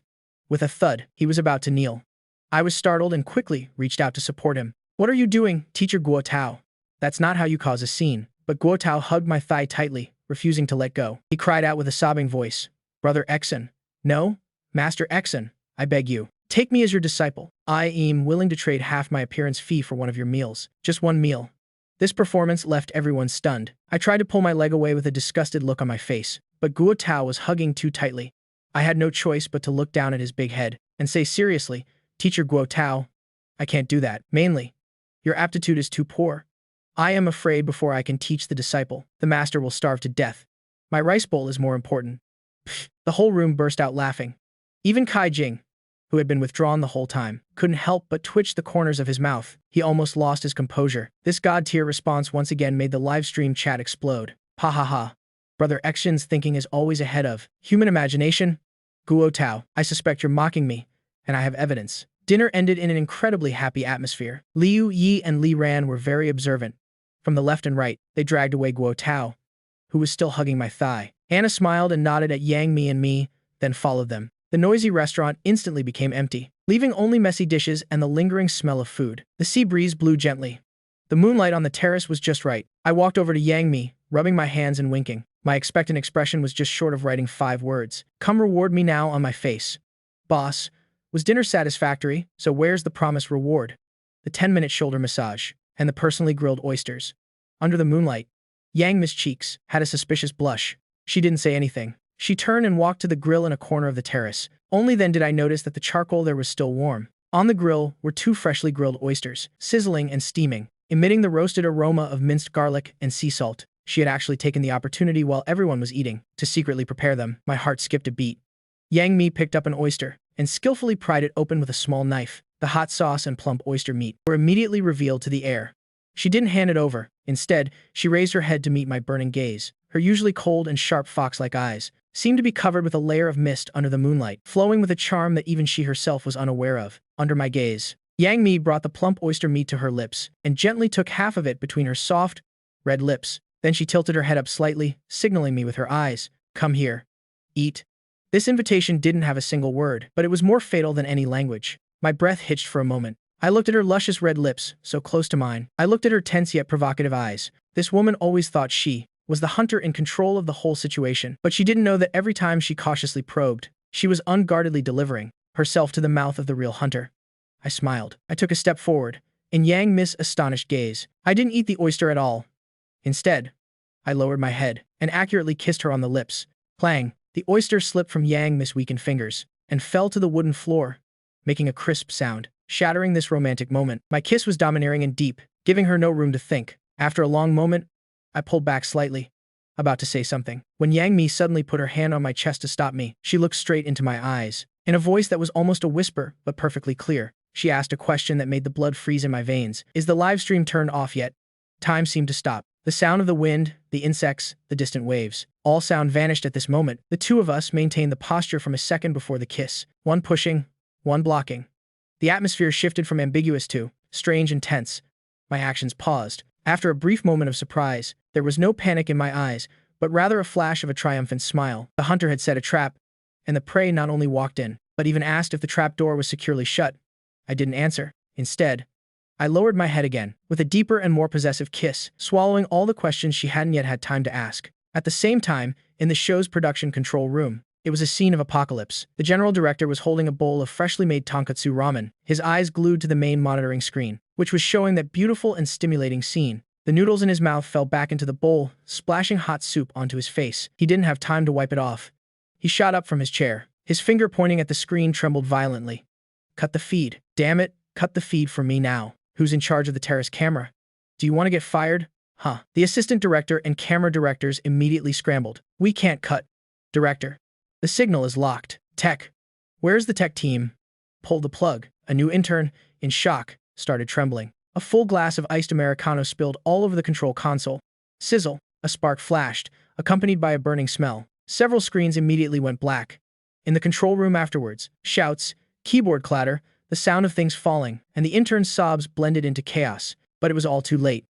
With a thud, he was about to kneel. I was startled and quickly reached out to support him. "What are you doing, Teacher Guo Tao? That's not how you cause a scene." But Guo Tao hugged my thigh tightly, refusing to let go. He cried out with a sobbing voice, "Brother Exon. No, Master Exon, I beg you. Take me as your disciple. I am willing to trade half my appearance fee for one of your meals. Just 1 meal." This performance left everyone stunned. I tried to pull my leg away with a disgusted look on my face, but Guo Tao was hugging too tightly. I had no choice but to look down at his big head and say seriously, "Teacher Guo Tao, I can't do that. Mainly, your aptitude is too poor. I am afraid before I can teach the disciple, the master will starve to death. My rice bowl is more important." Pfft. The whole room burst out laughing. Even Kai Jing, who had been withdrawn the whole time, couldn't help but twitch the corners of his mouth. He almost lost his composure. This god-tier response once again made the livestream chat explode. Ha ha ha. Brother Exion's thinking is always ahead of human imagination. Guo Tao, I suspect you're mocking me, and I have evidence. Dinner ended in an incredibly happy atmosphere. Liu Yi and Li Ran were very observant. From the left and right, they dragged away Guo Tao, who was still hugging my thigh. Anna smiled and nodded at Yang Mi and me, then followed them. The noisy restaurant instantly became empty, leaving only messy dishes and the lingering smell of food. The sea breeze blew gently. The moonlight on the terrace was just right. I walked over to Yang Mi, rubbing my hands and winking. My expectant expression was just short of writing 5 words. "Come reward me now" on my face. "Boss, was dinner satisfactory? So where's the promised reward?" The 10-minute shoulder massage and the personally grilled oysters. Under the moonlight, Yang Mi's cheeks had a suspicious blush. She didn't say anything. She turned and walked to the grill in a corner of the terrace. Only then did I notice that the charcoal there was still warm. On the grill were 2 freshly grilled oysters, sizzling and steaming, emitting the roasted aroma of minced garlic and sea salt. She had actually taken the opportunity while everyone was eating to secretly prepare them. My heart skipped a beat. Yang Mi picked up an oyster and skillfully pried it open with a small knife. The hot sauce and plump oyster meat were immediately revealed to the air. She didn't hand it over. Instead, she raised her head to meet my burning gaze. Her usually cold and sharp fox-like eyes seemed to be covered with a layer of mist under the moonlight, flowing with a charm that even she herself was unaware of. Under my gaze, Yang Mi brought the plump oyster meat to her lips and gently took half of it between her soft, red lips. Then she tilted her head up slightly, signaling me with her eyes, "Come here. Eat." This invitation didn't have a single word, but it was more fatal than any language. My breath hitched for a moment. I looked at her luscious red lips, so close to mine. I looked at her tense yet provocative eyes. This woman always thought she was the hunter in control of the whole situation. But she didn't know that every time she cautiously probed, she was unguardedly delivering herself to the mouth of the real hunter. I smiled. I took a step forward. In Yang Mi's astonished gaze, I didn't eat the oyster at all. Instead, I lowered my head and accurately kissed her on the lips. Clang! The oyster slipped from Yang Mi's weakened fingers and fell to the wooden floor, making a crisp sound, shattering this romantic moment. My kiss was domineering and deep, giving her no room to think. After a long moment, I pulled back slightly, about to say something, when Yang Mi suddenly put her hand on my chest to stop me. She looked straight into my eyes. In a voice that was almost a whisper, but perfectly clear, she asked a question that made the blood freeze in my veins. Is the live stream turned off yet? Time seemed to stop. The sound of the wind, the insects, the distant waves. All sound vanished at this moment. The two of us maintained the posture from a second before the kiss. One pushing, one blocking. The atmosphere shifted from ambiguous to strange and tense. My actions paused. After a brief moment of surprise, there was no panic in my eyes, but rather a flash of a triumphant smile. The hunter had set a trap, and the prey not only walked in, but even asked if the trap door was securely shut. I didn't answer. Instead, I lowered my head again, with a deeper and more possessive kiss, swallowing all the questions she hadn't yet had time to ask. At the same time, in the show's production control room, it was a scene of apocalypse. The general director was holding a bowl of freshly made tonkatsu ramen, his eyes glued to the main monitoring screen, which was showing that beautiful and stimulating scene. The noodles in his mouth fell back into the bowl, splashing hot soup onto his face. He didn't have time to wipe it off. He shot up from his chair. His finger pointing at the screen trembled violently. Cut the feed. Damn it, cut the feed for me now. Who's in charge of the terrace camera? Do you want to get fired? Huh. The assistant director and camera directors immediately scrambled. We can't cut. Director. The signal is locked. Tech. Where's the tech team? Pull the plug. A new intern, in shock, started trembling. A full glass of iced Americano spilled all over the control console. Sizzle. A spark flashed, accompanied by a burning smell. Several screens immediately went black. In the control room afterwards, shouts, keyboard clatter, the sound of things falling, and the intern's sobs blended into chaos. But it was all too late.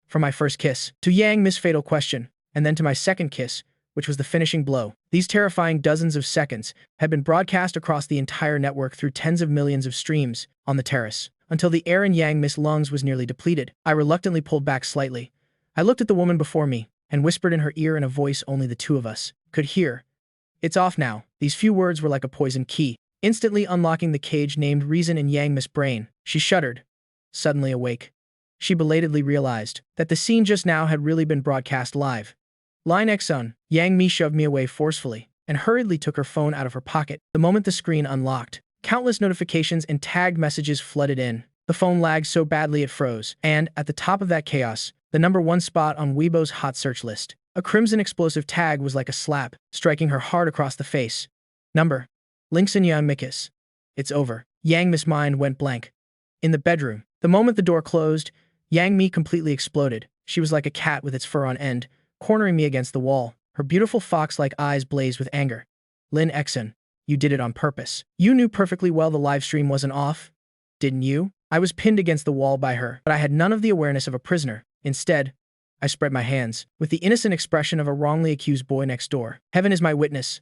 From my first kiss, to Yang Mi's fatal question, and then to my second kiss, which was the finishing blow. These terrifying dozens of seconds had been broadcast across the entire network through tens of millions of streams on the terrace, until the air in Yang Mi's lungs was nearly depleted. I reluctantly pulled back slightly. I looked at the woman before me, and whispered in her ear in a voice only the two of us could hear. It's off now. These few words were like a poison key, instantly unlocking the cage-named reason in Yang Mi's brain. She shuddered, suddenly awake. She belatedly realized that the scene just now had really been broadcast live. Line X-un. Yang Mi shoved me away forcefully and hurriedly took her phone out of her pocket. The moment the screen unlocked, countless notifications and tagged messages flooded in. The phone lagged so badly it froze, and, at the top of that chaos, the #1 spot on Weibo's hot search list. A crimson explosive tag was like a slap, striking her hard across the face. Number. Linksanyan Mikis. It's over. Yang Mi's mind went blank. In the bedroom, the moment the door closed, Yang Mi completely exploded. She was like a cat with its fur on end, cornering me against the wall. Her beautiful fox-like eyes blazed with anger. Lin Exon, you did it on purpose. You knew perfectly well the live stream wasn't off, didn't you? I was pinned against the wall by her, but I had none of the awareness of a prisoner. Instead, I spread my hands, with the innocent expression of a wrongly accused boy next door. Heaven is my witness.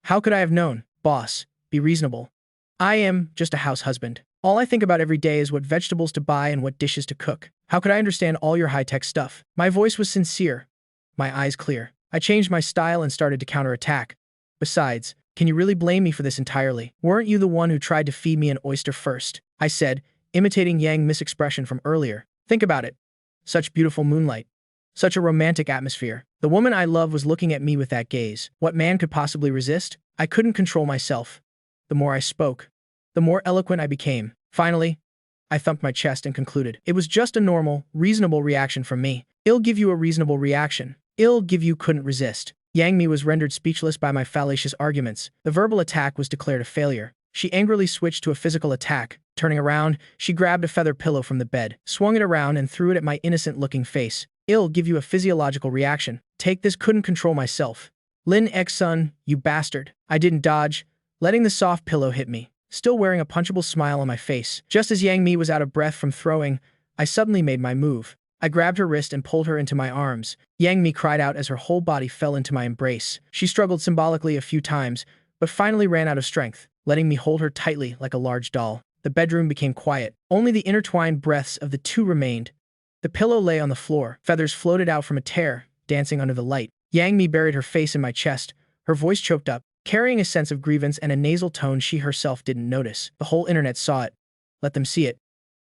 How could I have known? Boss, be reasonable. I am just a house husband. All I think about every day is what vegetables to buy and what dishes to cook. How could I understand all your high-tech stuff? My voice was sincere, my eyes clear. I changed my style and started to counterattack. Besides, can you really blame me for this entirely? Weren't you the one who tried to feed me an oyster first? I said, imitating Yang Mi's expression from earlier. Think about it. Such beautiful moonlight. Such a romantic atmosphere. The woman I love was looking at me with that gaze. What man could possibly resist? I couldn't control myself. The more I spoke, the more eloquent I became. Finally, I thumped my chest and concluded. It was just a normal, reasonable reaction from me. I'll give you a reasonable reaction. I'll give you couldn't resist. Yang Mi was rendered speechless by my fallacious arguments. The verbal attack was declared a failure. She angrily switched to a physical attack. Turning around, she grabbed a feather pillow from the bed, swung it around and threw it at my innocent-looking face. I'll give you a physiological reaction. Take this, couldn't control myself. Lin X-son, you bastard. I didn't dodge, letting the soft pillow hit me, still wearing a punchable smile on my face. Just as Yang Mi was out of breath from throwing, I suddenly made my move. I grabbed her wrist and pulled her into my arms. Yang Mi cried out as her whole body fell into my embrace. She struggled symbolically a few times, but finally ran out of strength, letting me hold her tightly like a large doll. The bedroom became quiet. Only the intertwined breaths of the two remained. The pillow lay on the floor. Feathers floated out from a tear, dancing under the light. Yang Mi buried her face in my chest, her voice choked up, carrying a sense of grievance and a nasal tone she herself didn't notice. The whole internet saw it. Let them see it.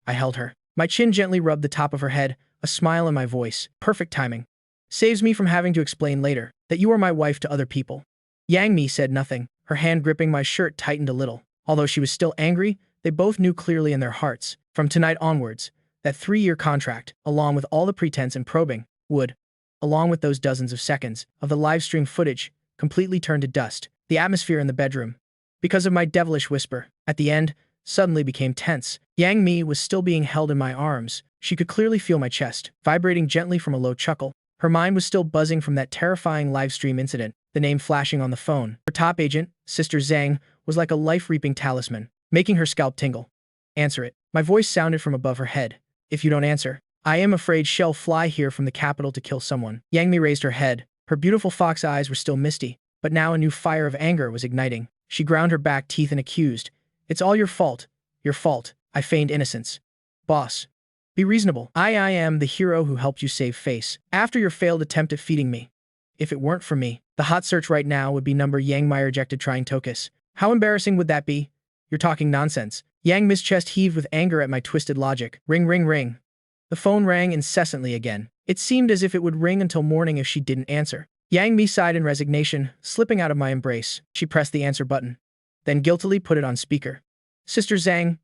I held her. My chin gently rubbed the top of her head, a smile in my voice. Perfect timing. Saves me from having to explain later that you are my wife to other people. Yang Mi said nothing. Her hand gripping my shirt tightened a little. Although she was still angry, they both knew clearly in their hearts, from tonight onwards, that 3-year contract, along with all the pretense and probing, would, along with those dozens of seconds of the live stream footage, completely turn to dust. The atmosphere in the bedroom, because of my devilish whisper, at the end, suddenly became tense. Yang Mi was still being held in my arms. She could clearly feel my chest, vibrating gently from a low chuckle. Her mind was still buzzing from that terrifying live stream incident, the name flashing on the phone. Her top agent, Sister Zhang, was like a life-reaping talisman, making her scalp tingle. Answer it. My voice sounded from above her head. If you don't answer, I am afraid she'll fly here from the capital to kill someone. Yang Mi raised her head. Her beautiful fox eyes were still misty, but now a new fire of anger was igniting. She ground her back teeth and accused. It's all your fault. Your fault. I feigned innocence. Boss. Be reasonable. I am the hero who helped you save face after your failed attempt at feeding me. If it weren't for me, the hot search right now would be number Yang Mi rejected trying Tokus. How embarrassing would that be? You're talking nonsense. Yang Mi's chest heaved with anger at my twisted logic. Ring, ring, ring. The phone rang incessantly again. It seemed as if it would ring until morning if she didn't answer. Yang Mi sighed in resignation, slipping out of my embrace. She pressed the answer button, then guiltily put it on speaker. Sister Zhang.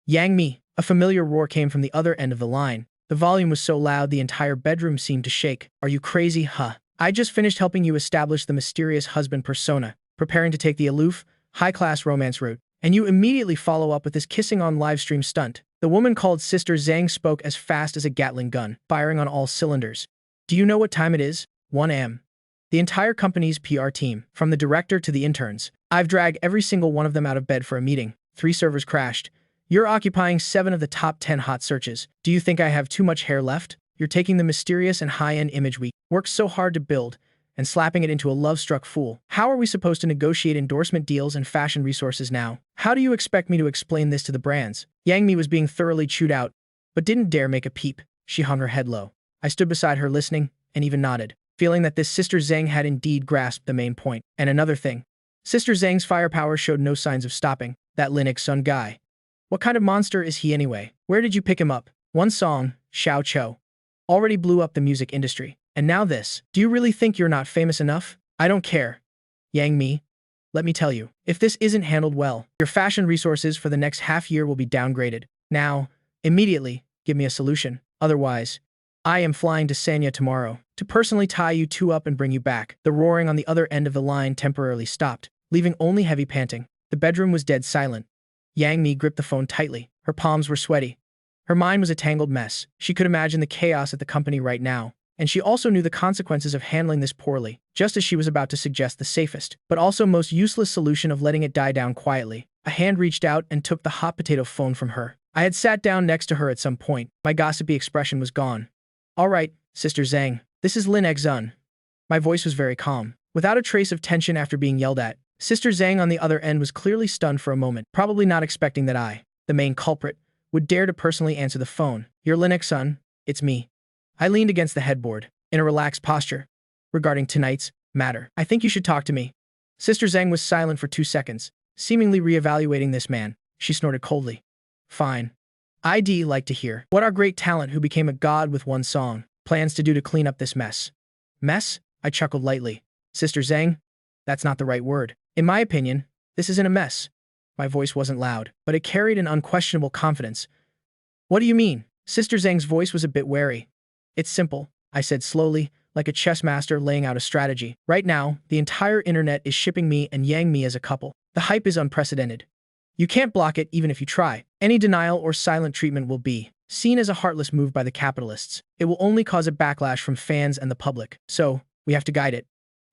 Yang Mi. A familiar roar came from the other end of the line. The volume was so loud the entire bedroom seemed to shake. Are you crazy, huh? I just finished helping you establish the mysterious husband persona, preparing to take the aloof, high-class romance route, and you immediately follow up with this kissing on livestream stunt. The woman called Sister Zhang spoke as fast as a Gatling gun, firing on all cylinders. Do you know what time it is? 1 a.m. The entire company's PR team, from the director to the interns, I've dragged every single one of them out of bed for a meeting. 3 servers crashed. You're occupying 7 of the top 10 hot searches. Do you think I have too much hair left? You're taking the mysterious and high-end image we worked so hard to build and slapping it into a love-struck fool. How are we supposed to negotiate endorsement deals and fashion resources now? How do you expect me to explain this to the brands? Yang Mi was being thoroughly chewed out, but didn't dare make a peep. She hung her head low. I stood beside her listening, and even nodded, feeling that this Sister Zhang had indeed grasped the main point. And another thing. Sister Zhang's firepower showed no signs of stopping. That Linux Sun guy. What kind of monster is he anyway? Where did you pick him up? One song, Xiao Cho, already blew up the music industry. And now this. Do you really think you're not famous enough? I don't care. Yang Mi, let me tell you, if this isn't handled well, your fashion resources for the next half year will be downgraded. Now, immediately, give me a solution. Otherwise, I am flying to Sanya tomorrow to personally tie you 2 up and bring you back. The roaring on the other end of the line temporarily stopped, leaving only heavy panting. The bedroom was dead silent. Yang Mi gripped the phone tightly. Her palms were sweaty. Her mind was a tangled mess. She could imagine the chaos at the company right now, and she also knew the consequences of handling this poorly, just as she was about to suggest the safest, but also most useless solution of letting it die down quietly. A hand reached out and took the hot potato phone from her. I had sat down next to her at some point. My gossipy expression was gone. All right, Sister Zhang, this is Lin Xun. My voice was very calm, without a trace of tension after being yelled at. Sister Zhang on the other end was clearly stunned for a moment, probably not expecting that I, the main culprit, would dare to personally answer the phone. You're Lin Xun, it's me. I leaned against the headboard, in a relaxed posture. Regarding tonight's matter, I think you should talk to me. Sister Zhang was silent for 2 seconds, seemingly reevaluating this man. She snorted coldly. Fine. I'd like to hear what our great talent who became a god with one song plans to do to clean up this mess. Mess? I chuckled lightly. Sister Zhang? That's not the right word. In my opinion, this isn't a mess. My voice wasn't loud, but it carried an unquestionable confidence. What do you mean? Sister Zhang's voice was a bit wary. It's simple, I said slowly, like a chess master laying out a strategy. Right now, the entire internet is shipping me and Yang Mi as a couple. The hype is unprecedented. You can't block it even if you try. Any denial or silent treatment will be seen as a heartless move by the capitalists. It will only cause a backlash from fans and the public. So, we have to guide it.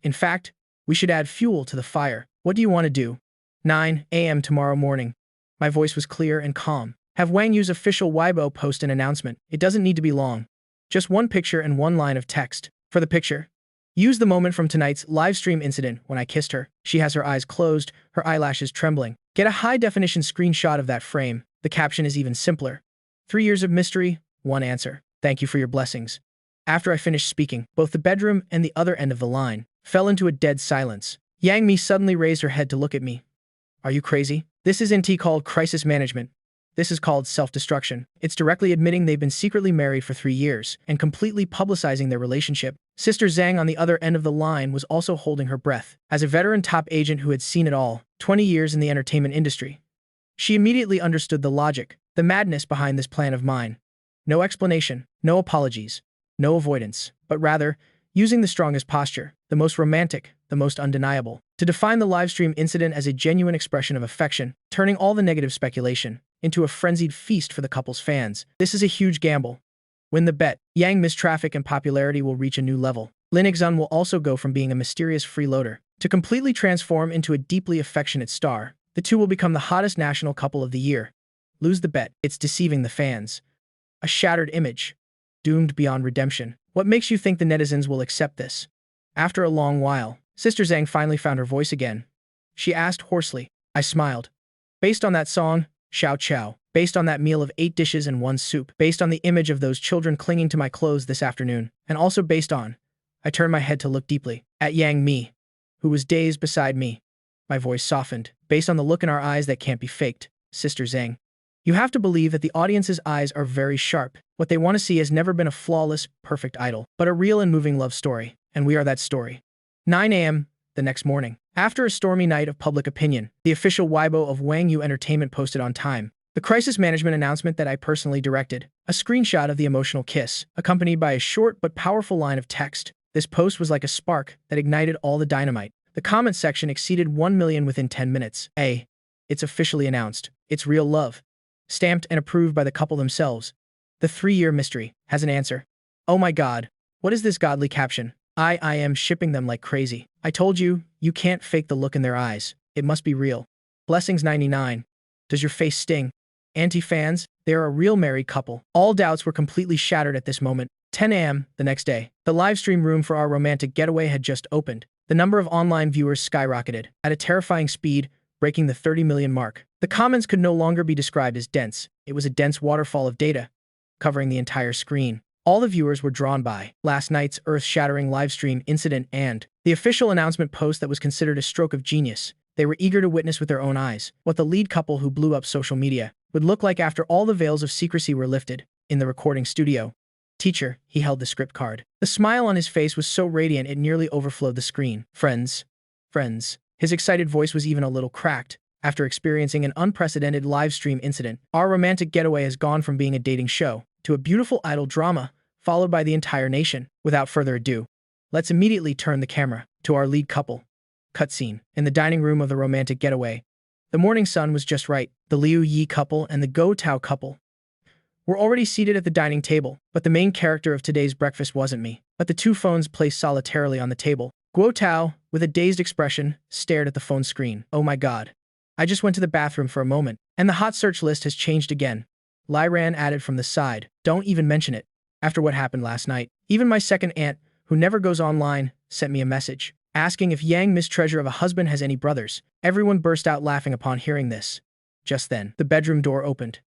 In fact, we should add fuel to the fire. What do you want to do? 9 a.m. tomorrow morning. My voice was clear and calm. Have Wang Yu's official Weibo post an announcement. It doesn't need to be long. Just 1 picture and 1 line of text. For the picture, use the moment from tonight's live stream incident when I kissed her. She has her eyes closed, her eyelashes trembling. Get a high-definition screenshot of that frame. The caption is even simpler. 3 years of mystery, 1 answer. Thank you for your blessings. After I finished speaking, both the bedroom and the other end of the line fell into a dead silence. Yang Mi suddenly raised her head to look at me. Are you crazy? This isn't called crisis management. This is called self-destruction. It's directly admitting they've been secretly married for 3 years and completely publicizing their relationship. Sister Zhang on the other end of the line was also holding her breath. As a veteran top agent who had seen it all, 20 years in the entertainment industry, she immediately understood the logic, the madness behind this plan of mine. No explanation, no apologies, no avoidance, but rather, using the strongest posture, the most romantic, the most undeniable, to define the livestream incident as a genuine expression of affection, turning all the negative speculation into a frenzied feast for the couple's fans. This is a huge gamble. Win the bet. Yang Mi's traffic and popularity will reach a new level. Lin Ixun will also go from being a mysterious freeloader to completely transform into a deeply affectionate star. The two will become the hottest national couple of the year. Lose the bet. It's deceiving the fans. A shattered image. Doomed beyond redemption. What makes you think the netizens will accept this? After a long while, Sister Zhang finally found her voice again. She asked hoarsely. I smiled. Based on that song, Xiao Chow, based on that meal of 8 dishes and 1 soup, based on the image of those children clinging to my clothes this afternoon, and also based on, I turned my head to look deeply at Yang Mi, who was dazed beside me. My voice softened, based on the look in our eyes that can't be faked, Sister Zhang. You have to believe that the audience's eyes are very sharp. What they want to see has never been a flawless, perfect idol, but a real and moving love story, and we are that story. 9 a.m. the next morning. After a stormy night of public opinion, the official Weibo of Wang Yu Entertainment posted on time the crisis management announcement that I personally directed, a screenshot of the emotional kiss, accompanied by a short but powerful line of text. This post was like a spark that ignited all the dynamite. The comment section exceeded 1 million within 10 minutes. It's officially announced. It's real love. Stamped and approved by the couple themselves. The 3-year mystery has an answer. Oh my god, what is this godly caption? I am shipping them like crazy. I told you, you can't fake the look in their eyes. It must be real. Blessings 99. Does your face sting? Anti-fans, they are a real married couple. All doubts were completely shattered at this moment. 10 a.m. the next day. The livestream room for our romantic getaway had just opened. The number of online viewers skyrocketed at a terrifying speed, breaking the 30 million mark. The comments could no longer be described as dense. It was a dense waterfall of data, covering the entire screen. All the viewers were drawn by last night's earth-shattering livestream incident and the official announcement post that was considered a stroke of genius. They were eager to witness with their own eyes what the lead couple who blew up social media would look like after all the veils of secrecy were lifted in the recording studio. Teacher, he held the script card. The smile on his face was so radiant it nearly overflowed the screen. Friends. His excited voice was even a little cracked. After experiencing an unprecedented livestream incident, our romantic getaway has gone from being a dating show to a beautiful idol drama, followed by the entire nation. Without further ado, let's immediately turn the camera to our lead couple. Cutscene. In the dining room of the romantic getaway. The morning sun was just right. The Liu Yi couple and the Go Tao couple were already seated at the dining table, but the main character of today's breakfast wasn't me, but the 2 phones placed solitarily on the table. Guo Tao, with a dazed expression, stared at the phone screen. Oh my god. I just went to the bathroom for a moment, and the hot search list has changed again. Lai Ran added from the side. Don't even mention it. After what happened last night, even my second aunt, who never goes online, sent me a message, asking if Yang Mi's treasure of a husband has any brothers. Everyone burst out laughing upon hearing this. Just then, the bedroom door opened.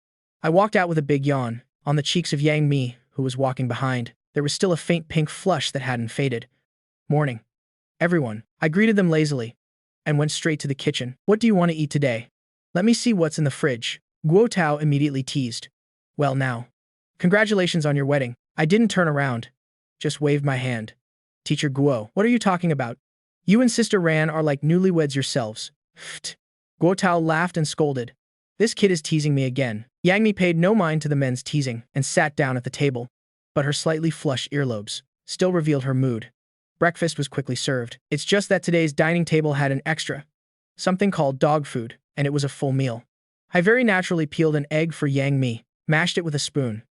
I walked out with a big yawn. On the cheeks of Yang Mi, who was walking behind, there was still a faint pink flush that hadn't faded. Morning. Everyone. I greeted them lazily and went straight to the kitchen. What do you want to eat today? Let me see what's in the fridge. Guo Tao immediately teased. Well now. Congratulations on your wedding. I didn't turn around. Just waved my hand. Teacher Guo, what are you talking about? You and Sister Ran are like newlyweds yourselves. Pfft. Guo Tao laughed and scolded. This kid is teasing me again. Yang Mi paid no mind to the men's teasing and sat down at the table, but her slightly flushed earlobes still revealed her mood. Breakfast was quickly served. It's just that today's dining table had an extra, something called dog food, and it was a full meal. I very naturally peeled an egg for Yang Mi, mashed it with a spoon,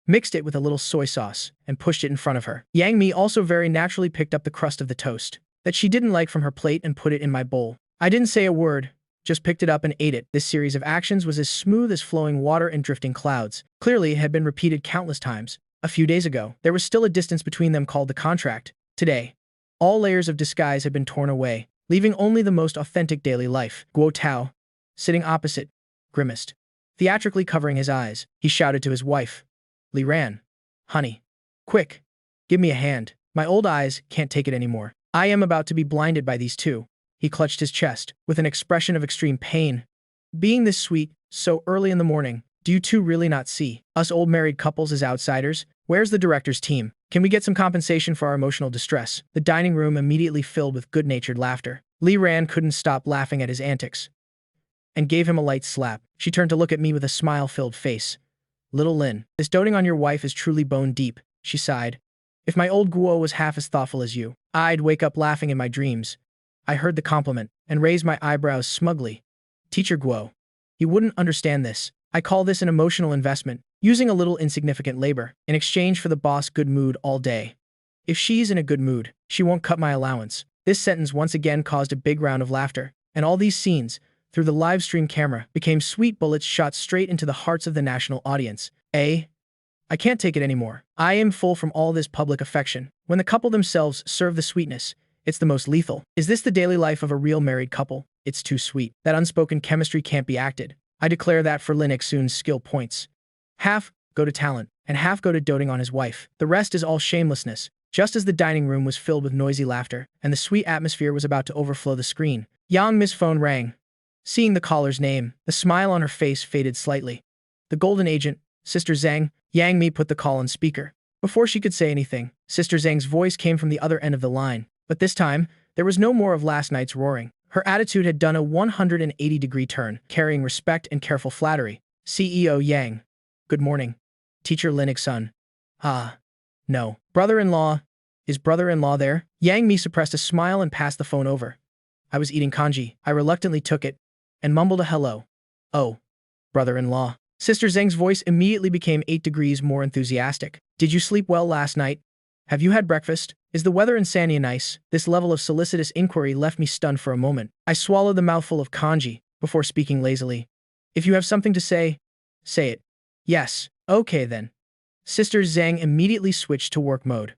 mixed it with a little soy sauce, and pushed it in front of her. Yang Mi also very naturally picked up the crust of the toast that she didn't like from her plate and put it in my bowl. I didn't say a word, just picked it up and ate it. This series of actions was as smooth as flowing water and drifting clouds. Clearly, it had been repeated countless times. A few days ago, there was still a distance between them called the contract. Today, all layers of disguise had been torn away, leaving only the most authentic daily life. Guo Tao, sitting opposite, grimaced. Theatrically covering his eyes, he shouted to his wife. Li Ran. Honey. Quick. Give me a hand. My old eyes can't take it anymore. I am about to be blinded by these two. He clutched his chest, with an expression of extreme pain. Being this sweet, so early in the morning, do you two really not see us old married couples as outsiders? Where's the director's team? Can we get some compensation for our emotional distress? The dining room immediately filled with good-natured laughter. Lee Ran couldn't stop laughing at his antics and gave him a light slap. She turned to look at me with a smile-filled face. Little Lin, this doting on your wife is truly bone deep, she sighed. If my old Guo was half as thoughtful as you, I'd wake up laughing in my dreams. I heard the compliment and raised my eyebrows smugly. Teacher Guo, you wouldn't understand this. I call this an emotional investment, using a little insignificant labor, in exchange for the boss' good mood all day. If she's in a good mood, she won't cut my allowance. This sentence once again caused a big round of laughter, and all these scenes, through the live stream camera, became sweet bullets shot straight into the hearts of the national audience. I can't take it anymore. I am full from all this public affection. When the couple themselves serve the sweetness, it's the most lethal. Is this the daily life of a real married couple? It's too sweet. That unspoken chemistry can't be acted. I declare that for Lin Xun's skill points. Half go to talent, and half go to doting on his wife. The rest is all shamelessness. Just as the dining room was filled with noisy laughter, and the sweet atmosphere was about to overflow the screen, Yang Mi's phone rang. Seeing the caller's name, the smile on her face faded slightly. The golden agent, Sister Zhang. Yang Mi put the call on speaker. Before she could say anything, Sister Zhang's voice came from the other end of the line. But this time, there was no more of last night's roaring. Her attitude had done a 180-degree turn, carrying respect and careful flattery. CEO Yang. Good morning. Teacher Lin Xun. Ah. No. Brother-in-law. Is brother-in-law there? Yang Mi suppressed a smile and passed the phone over. I was eating kanji. I reluctantly took it and mumbled a hello. Oh. Brother-in-law. Sister Zhang's voice immediately became 8 degrees more enthusiastic. Did you sleep well last night? Have you had breakfast? Is the weather in Sanya nice? This level of solicitous inquiry left me stunned for a moment. I swallowed the mouthful of kanji before speaking lazily. If you have something to say, say it. Yes. Okay then. Sister Zhang immediately switched to work mode.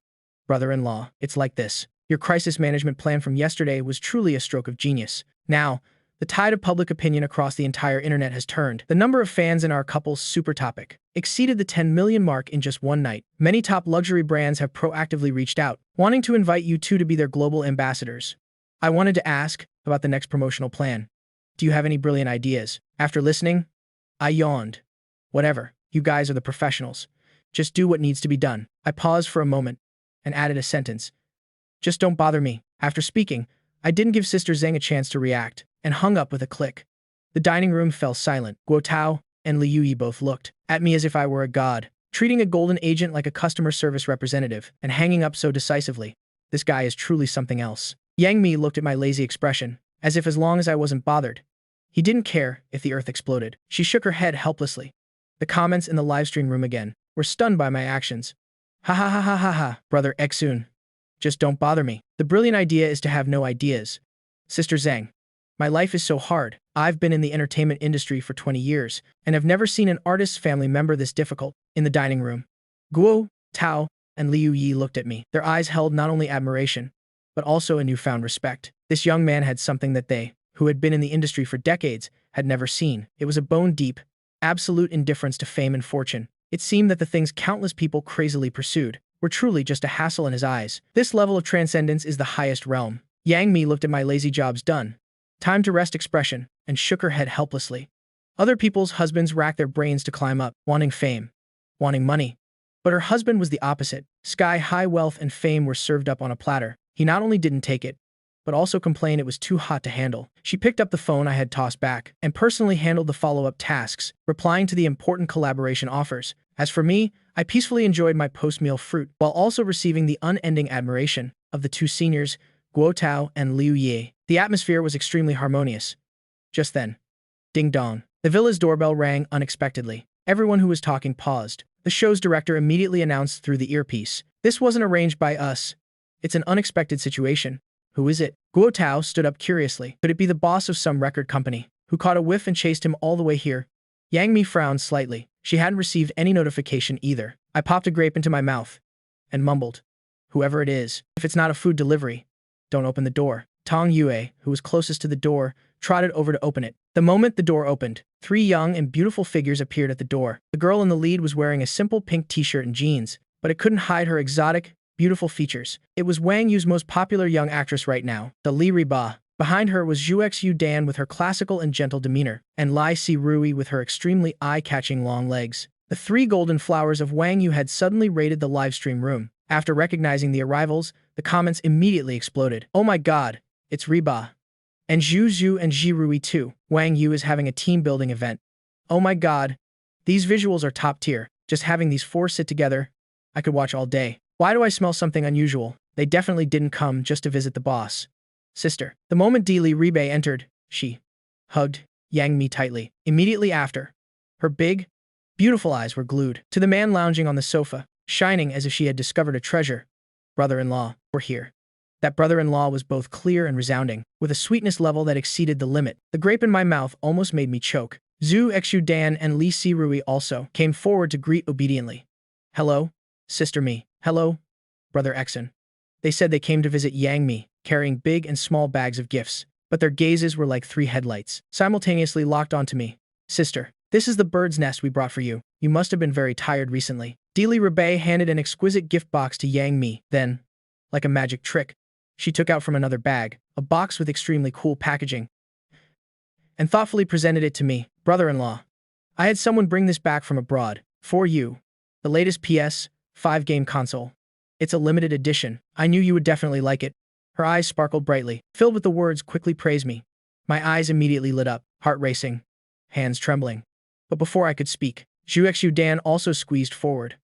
Brother-in-law, it's like this. Your crisis management plan from yesterday was truly a stroke of genius. Now, the tide of public opinion across the entire internet has turned. The number of fans in our couple's super topic exceeded the 10 million mark in just one night. Many top luxury brands have proactively reached out, wanting to invite you two to be their global ambassadors. I wanted to ask about the next promotional plan. Do you have any brilliant ideas? After listening, I yawned. Whatever, you guys are the professionals. Just do what needs to be done. I paused for a moment and added a sentence. Just don't bother me. After speaking, I didn't give Sister Zhang a chance to react, and hung up with a click. The dining room fell silent. Guo Tao and Li Yuyi both looked at me as if I were a god, treating a golden agent like a customer service representative, and hanging up so decisively. This guy is truly something else. Yang Mi looked at my lazy expression, as if as long as I wasn't bothered. He didn't care if the earth exploded. She shook her head helplessly. The comments in the livestream room again were stunned by my actions. Ha ha ha ha ha ha, Brother Xun. Just don't bother me. The brilliant idea is to have no ideas. Sister Zhang. My life is so hard. I've been in the entertainment industry for 20 years, and have never seen an artist's family member this difficult. In the dining room, Guo, Tao, and Liu Yi looked at me. Their eyes held not only admiration, but also a newfound respect. This young man had something that they, who had been in the industry for decades, had never seen. It was a bone-deep, absolute indifference to fame and fortune. It seemed that the things countless people crazily pursued were truly just a hassle in his eyes. This level of transcendence is the highest realm. Yang Mi looked at my lazy jobs done, time to rest expression, and shook her head helplessly. Other people's husbands racked their brains to climb up, wanting fame, wanting money. But her husband was the opposite. Sky-high wealth and fame were served up on a platter. He not only didn't take it, but also complained it was too hot to handle. She picked up the phone I had tossed back, and personally handled the follow-up tasks, replying to the important collaboration offers. As for me, I peacefully enjoyed my post-meal fruit, while also receiving the unending admiration of the two seniors, Guo Tao and Liu Yi. The atmosphere was extremely harmonious. Just then, ding-dong, the villa's doorbell rang unexpectedly. Everyone who was talking paused. The show's director immediately announced through the earpiece, "This wasn't arranged by us. It's an unexpected situation." "Who is it?" Guo Tao stood up curiously. Could it be the boss of some record company, who caught a whiff and chased him all the way here? Yang Mi frowned slightly. She hadn't received any notification either. I popped a grape into my mouth and mumbled, "Whoever it is, if it's not a food delivery, don't open the door." Tong Yue, who was closest to the door, trotted over to open it. The moment the door opened, 3 young and beautiful figures appeared at the door. The girl in the lead was wearing a simple pink t-shirt and jeans, but it couldn't hide her exotic, beautiful features. It was Wang Yu's most popular young actress right now, the Li Riba. Behind her was Zhuxiu Dan with her classical and gentle demeanor, and Lai Si Rui with her extremely eye-catching long legs. The three golden flowers of Wang Yu had suddenly raided the livestream room. After recognizing the arrivals, the comments immediately exploded. Oh my god, it's Riba. And Zhu Zhu and Ji Rui too. Wang Yu is having a team-building event. Oh my god. These visuals are top tier. Just having these four sit together, I could watch all day. Why do I smell something unusual? They definitely didn't come just to visit the boss. Sister. The moment Di Li Ribe entered, she hugged Yang Mi tightly. Immediately after, her big, beautiful eyes were glued to the man lounging on the sofa, shining as if she had discovered a treasure. Brother-in-law, we're here. That brother-in-law was both clear and resounding, with a sweetness level that exceeded the limit. The grape in my mouth almost made me choke. Zhuxiu Dan and Li Si Rui also came forward to greet obediently. Hello, Sister Mi. Hello, Brother Exon. They said they came to visit Yang Mi, carrying big and small bags of gifts, but their gazes were like three headlights, simultaneously locked onto me. Sister, this is the bird's nest we brought for you. You must have been very tired recently. Di Li Ribe handed an exquisite gift box to Yang Mi. Then, like a magic trick, she took out from another bag a box with extremely cool packaging and thoughtfully presented it to me. Brother-in-law, I had someone bring this back from abroad. For you. The latest PS5 game console. It's a limited edition. I knew you would definitely like it. Her eyes sparkled brightly, filled with the words quickly praise me. My eyes immediately lit up, heart racing, hands trembling. But before I could speak, Zhuxiu Dan also squeezed forward,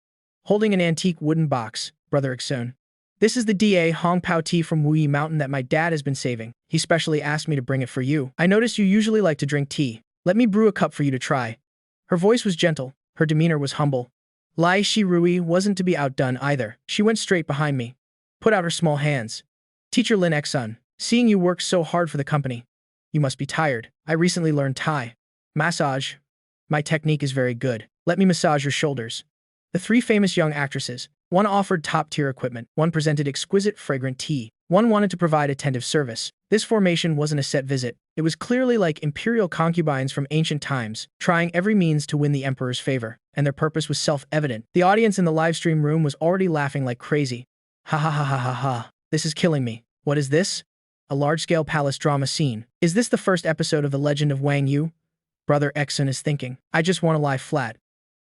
holding an antique wooden box. Brother Ixun. This is the Da Hong Pao tea from Wuyi Mountain that my dad has been saving. He specially asked me to bring it for you. I noticed you usually like to drink tea. Let me brew a cup for you to try. Her voice was gentle. Her demeanor was humble. Lai Si Rui wasn't to be outdone either. She went straight behind me, put out her small hands. Teacher Lin Xun, seeing you work so hard for the company. You must be tired. I recently learned Thai. Massage. My technique is very good. Let me massage your shoulders. The three famous young actresses. One offered top-tier equipment. One presented exquisite, fragrant tea. One wanted to provide attentive service. This formation wasn't a set visit. It was clearly like imperial concubines from ancient times, trying every means to win the emperor's favor. And their purpose was self-evident. The audience in the livestream room was already laughing like crazy. Ha ha ha ha ha ha. This is killing me. What is this? A large-scale palace drama scene. Is this the first episode of The Legend of Wang Yu? Brother Exon is thinking. I just want to lie flat.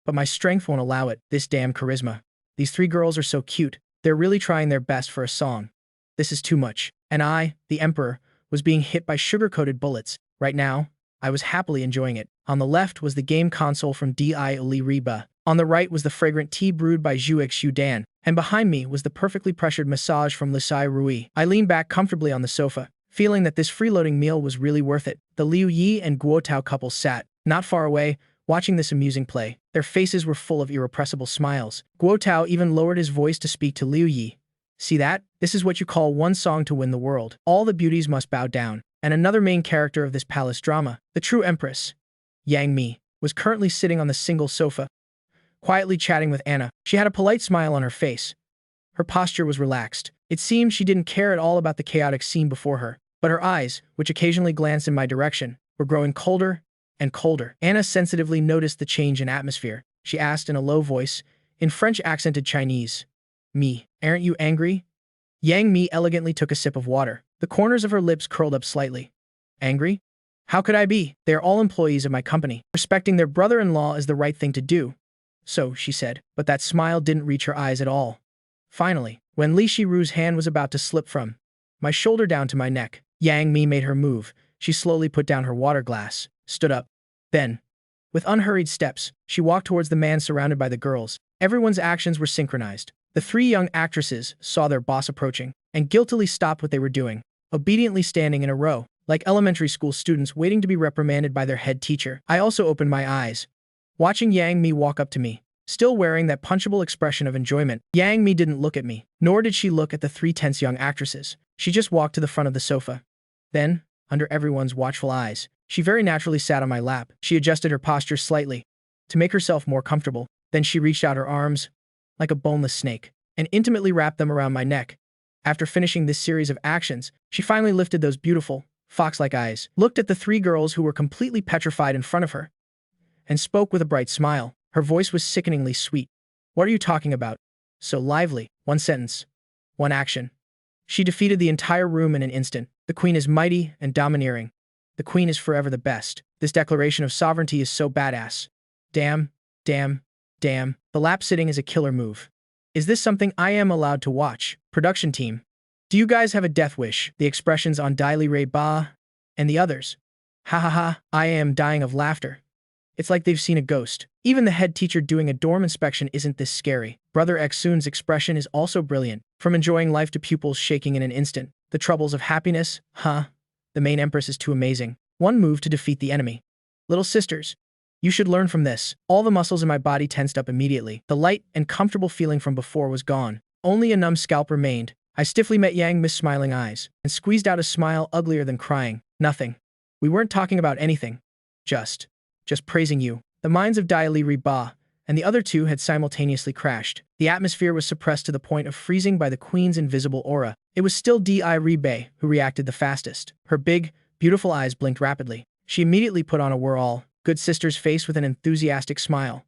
But my strength won't allow it. This damn charisma. These three girls are so cute. They're really trying their best for a song. This is too much. And I, the emperor, was being hit by sugar-coated bullets. Right now, I was happily enjoying it. On the left was the game console from Di Li Riba. On the right was the fragrant tea brewed by Zhuxiu Dan. And behind me was the perfectly pressured massage from Li Si Rui. I leaned back comfortably on the sofa, feeling that this freeloading meal was really worth it. The Liu Yi and Guo Tao couple sat, not far away, watching this amusing play. Their faces were full of irrepressible smiles. Guo Tao even lowered his voice to speak to Liu Yi. See that? This is what you call one song to win the world. All the beauties must bow down. And another main character of this palace drama, the true empress, Yang Mi, was currently sitting on the single sofa, quietly chatting with Anna. She had a polite smile on her face. Her posture was relaxed. It seemed she didn't care at all about the chaotic scene before her. But her eyes, which occasionally glanced in my direction, were growing colder and colder. Anna sensitively noticed the change in atmosphere. She asked in a low voice, in French-accented Chinese, "Me, aren't you angry?" Yang Mi elegantly took a sip of water. The corners of her lips curled up slightly. Angry? How could I be? They are all employees of my company. Respecting their brother-in-law is the right thing to do. So, she said, but that smile didn't reach her eyes at all. Finally, when Li Shiru's hand was about to slip from my shoulder down to my neck, Yang Mi made her move. She slowly put down her water glass, stood up. Then, with unhurried steps, she walked towards the man surrounded by the girls. Everyone's actions were synchronized. The three young actresses saw their boss approaching and guiltily stopped what they were doing, obediently standing in a row, like elementary school students waiting to be reprimanded by their head teacher. I also opened my eyes, watching Yang Mi walk up to me, still wearing that punchable expression of enjoyment. Yang Mi didn't look at me, nor did she look at the three tense young actresses. She just walked to the front of the sofa. Then, under everyone's watchful eyes, she very naturally sat on my lap. She adjusted her posture slightly to make herself more comfortable. Then she reached out her arms, like a boneless snake, and intimately wrapped them around my neck. After finishing this series of actions, she finally lifted those beautiful, fox-like eyes, looked at the three girls who were completely petrified in front of her, and spoke with a bright smile. Her voice was sickeningly sweet. What are you talking about? So lively. One sentence. One action. She defeated the entire room in an instant. The queen is mighty and domineering. The queen is forever the best. This declaration of sovereignty is so badass. Damn, damn, damn. The lap sitting is a killer move. Is this something I am allowed to watch? Production team. Do you guys have a death wish? The expressions on Daily Ray Ba and the others. Ha ha ha, I am dying of laughter. It's like they've seen a ghost. Even the head teacher doing a dorm inspection isn't this scary. Brother Xun's expression is also brilliant. From enjoying life to pupils shaking in an instant. The troubles of happiness, huh? The main empress is too amazing. One move to defeat the enemy. Little sisters, you should learn from this. All the muscles in my body tensed up immediately. The light and comfortable feeling from before was gone. Only a numb scalp remained. I stiffly met Yang Mi's smiling eyes and squeezed out a smile uglier than crying. Nothing. We weren't talking about anything. Just praising you. The minds of Dai Li Ba and the other two had simultaneously crashed. The atmosphere was suppressed to the point of freezing by the queen's invisible aura. It was still Dai Ba who reacted the fastest. Her big, beautiful eyes blinked rapidly. She immediately put on a "we're all good sisters" face with an enthusiastic smile.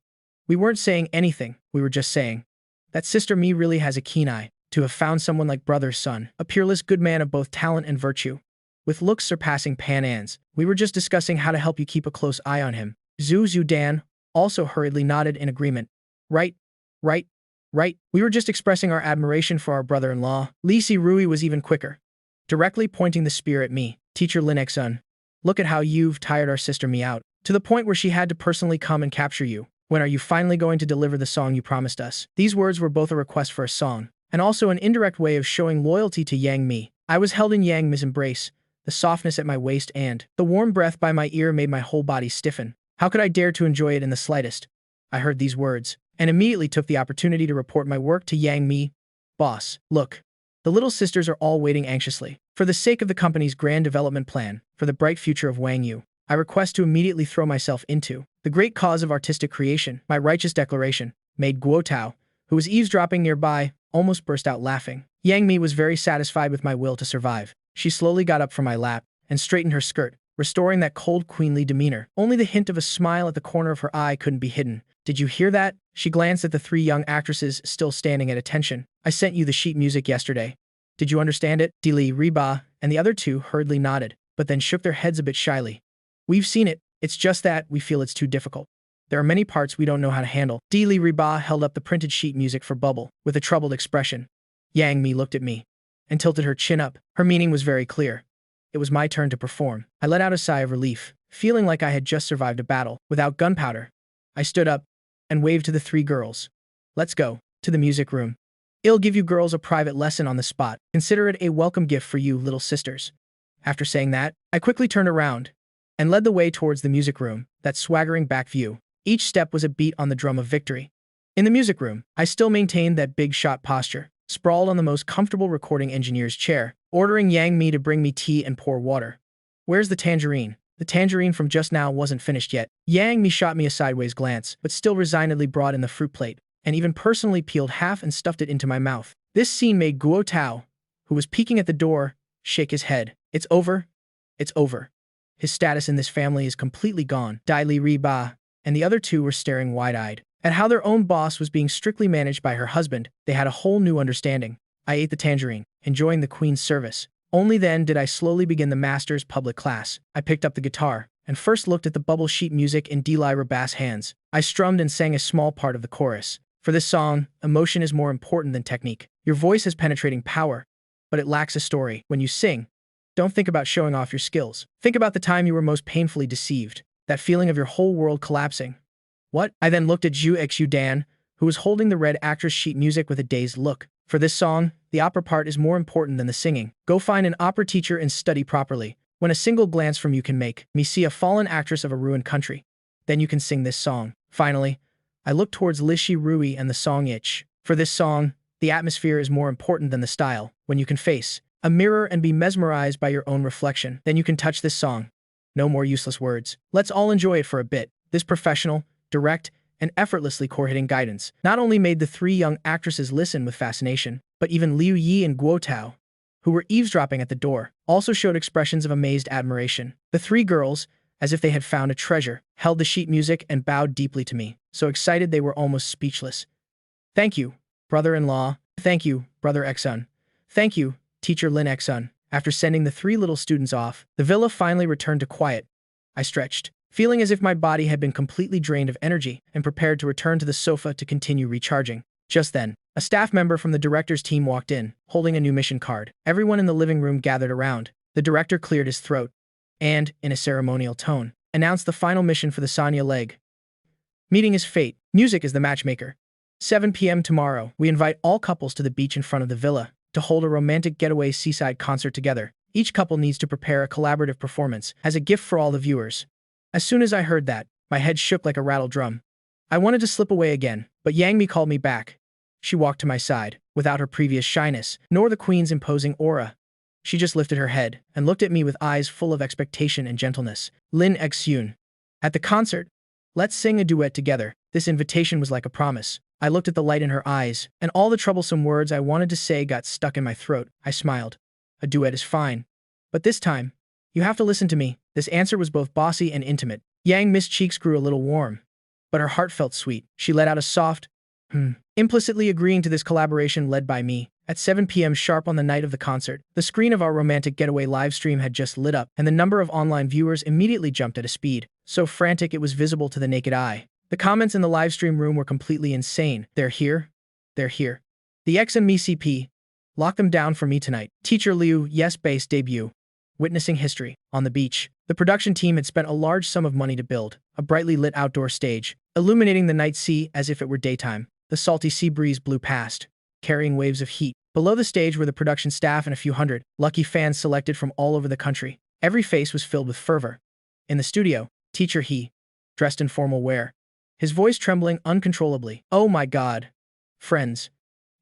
We weren't saying anything, we were just saying that Sister Mi really has a keen eye. To have found someone like Brother's son, a peerless good man of both talent and virtue. With looks surpassing Pan An's, we were just discussing how to help you keep a close eye on him. Zhu Dan also hurriedly nodded in agreement. Right. We were just expressing our admiration for our brother-in-law. Li Si Rui was even quicker, directly pointing the spear at me. Teacher Lin Xun, look at how you've tired our sister Mi out, to the point where she had to personally come and capture you. When are you finally going to deliver the song you promised us? These words were both a request for a song, and also an indirect way of showing loyalty to Yang Mi. I was held in Yang Mi's embrace, the softness at my waist and the warm breath by my ear made my whole body stiffen. How could I dare to enjoy it in the slightest? I heard these words, and immediately took the opportunity to report my work to Yang Mi. Boss, look. The little sisters are all waiting anxiously. For the sake of the company's grand development plan, for the bright future of Wang Yu, I request to immediately throw myself into the great cause of artistic creation. My righteous declaration made Guo Tao, who was eavesdropping nearby, almost burst out laughing. Yang Mi was very satisfied with my will to survive. She slowly got up from my lap and straightened her skirt, restoring that cold, queenly demeanor. Only the hint of a smile at the corner of her eye couldn't be hidden. Did you hear that? She glanced at the three young actresses still standing at attention. I sent you the sheet music yesterday. Did you understand it? Dili Reba and the other two hurriedly nodded, but then shook their heads a bit shyly. We've seen it. It's just that we feel it's too difficult. There are many parts we don't know how to handle. Dili Reba held up the printed sheet music for Bubble with a troubled expression. Yang Mi looked at me and tilted her chin up. Her meaning was very clear. It was my turn to perform. I let out a sigh of relief, feeling like I had just survived a battle without gunpowder. I stood up and waved to the three girls. Let's go to the music room. I'll give you girls a private lesson on the spot. Consider it a welcome gift for you little sisters. After saying that, I quickly turned around and led the way towards the music room, that swaggering back view. Each step was a beat on the drum of victory. In the music room, I still maintained that big shot posture, sprawled on the most comfortable recording engineer's chair, ordering Yang Mi to bring me tea and pour water. Where's the tangerine? The tangerine from just now wasn't finished yet. Yang Mi shot me a sideways glance, but still resignedly brought in the fruit plate, and even personally peeled half and stuffed it into my mouth. This scene made Guo Tao, who was peeking at the door, shake his head. It's over. It's over. His status in this family is completely gone. Dai Li Reba and the other two were staring wide-eyed at how their own boss was being strictly managed by her husband. They had a whole new understanding. I ate the tangerine, enjoying the queen's service. Only then did I slowly begin the master's public class. I picked up the guitar and first looked at the bubble sheet music in Dai Reba's hands. I strummed and sang a small part of the chorus. For this song, emotion is more important than technique. Your voice has penetrating power, but it lacks a story. When you sing, don't think about showing off your skills. Think about the time you were most painfully deceived, that feeling of your whole world collapsing. What? I then looked at Zhu Dan, who was holding the red actress sheet music with a dazed look. For this song, the opera part is more important than the singing. Go find an opera teacher and study properly. When a single glance from you can make me see a fallen actress of a ruined country, then you can sing this song. Finally, I looked towards Li Si Rui and the song Itch. For this song, the atmosphere is more important than the style. When you can face a mirror and be mesmerized by your own reflection, then you can touch this song. No more useless words. Let's all enjoy it for a bit. This professional, direct, and effortlessly core-hitting guidance not only made the three young actresses listen with fascination, but even Liu Yi and Guo Tao, who were eavesdropping at the door, also showed expressions of amazed admiration. The three girls, as if they had found a treasure, held the sheet music and bowed deeply to me, so excited they were almost speechless. Thank you, brother-in-law. Thank you, brother Xun. Thank you, teacher Lin Xun. After sending the three little students off, the villa finally returned to quiet. I stretched, feeling as if my body had been completely drained of energy and prepared to return to the sofa to continue recharging. Just then, a staff member from the director's team walked in, holding a new mission card. Everyone in the living room gathered around. The director cleared his throat and, in a ceremonial tone, announced the final mission for the Sanya leg. Meeting is fate. Music is the matchmaker. 7 p.m. tomorrow, we invite all couples to the beach in front of the villa to hold a romantic getaway seaside concert together. Each couple needs to prepare a collaborative performance as a gift for all the viewers. As soon as I heard that, my head shook like a rattle drum. I wanted to slip away again, but Yang Mi called me back. She walked to my side, without her previous shyness, nor the queen's imposing aura. She just lifted her head and looked at me with eyes full of expectation and gentleness. Lin Xun. At the concert, let's sing a duet together. This invitation was like a promise. I looked at the light in her eyes, and all the troublesome words I wanted to say got stuck in my throat. I smiled. A duet is fine. But this time, you have to listen to me. This answer was both bossy and intimate. Yang Mi's cheeks grew a little warm, but her heart felt sweet. She let out a soft, implicitly agreeing to this collaboration led by me. At 7 p.m. sharp on the night of the concert, the screen of our romantic getaway livestream had just lit up, and the number of online viewers immediately jumped at a speed so frantic it was visible to the naked eye. The comments in the livestream room were completely insane. They're here. They're here. The X and me CP. Lock them down for me tonight. Teacher Liu, yes, base debut. Witnessing history. On the beach, the production team had spent a large sum of money to build a brightly lit outdoor stage, illuminating the night sea as if it were daytime. The salty sea breeze blew past, carrying waves of heat. Below the stage were the production staff and a few hundred lucky fans selected from all over the country. Every face was filled with fervor. In the studio, teacher He, dressed in formal wear, his voice trembling uncontrollably. Oh my God. Friends.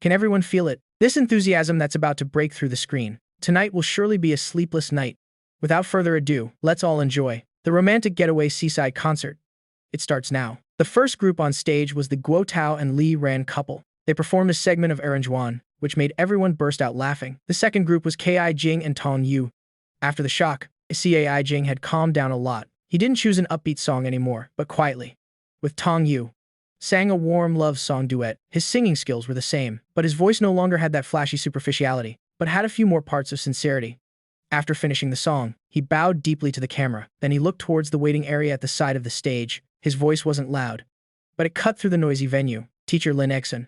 Can everyone feel it? This enthusiasm that's about to break through the screen. Tonight will surely be a sleepless night. Without further ado, let's all enjoy the romantic getaway seaside concert. It starts now. The first group on stage was the Guo Tao and Li Ran couple. They performed a segment of Aranjuan, which made everyone burst out laughing. The second group was Kai Jing and Tong Yu. After the shock, Cai Jing had calmed down a lot. He didn't choose an upbeat song anymore, but quietly, with Tong Yu, sang a warm love song duet. His singing skills were the same, but his voice no longer had that flashy superficiality, but had a few more parts of sincerity. After finishing the song, he bowed deeply to the camera. Then he looked towards the waiting area at the side of the stage. His voice wasn't loud, but it cut through the noisy venue. Teacher Lin Xun.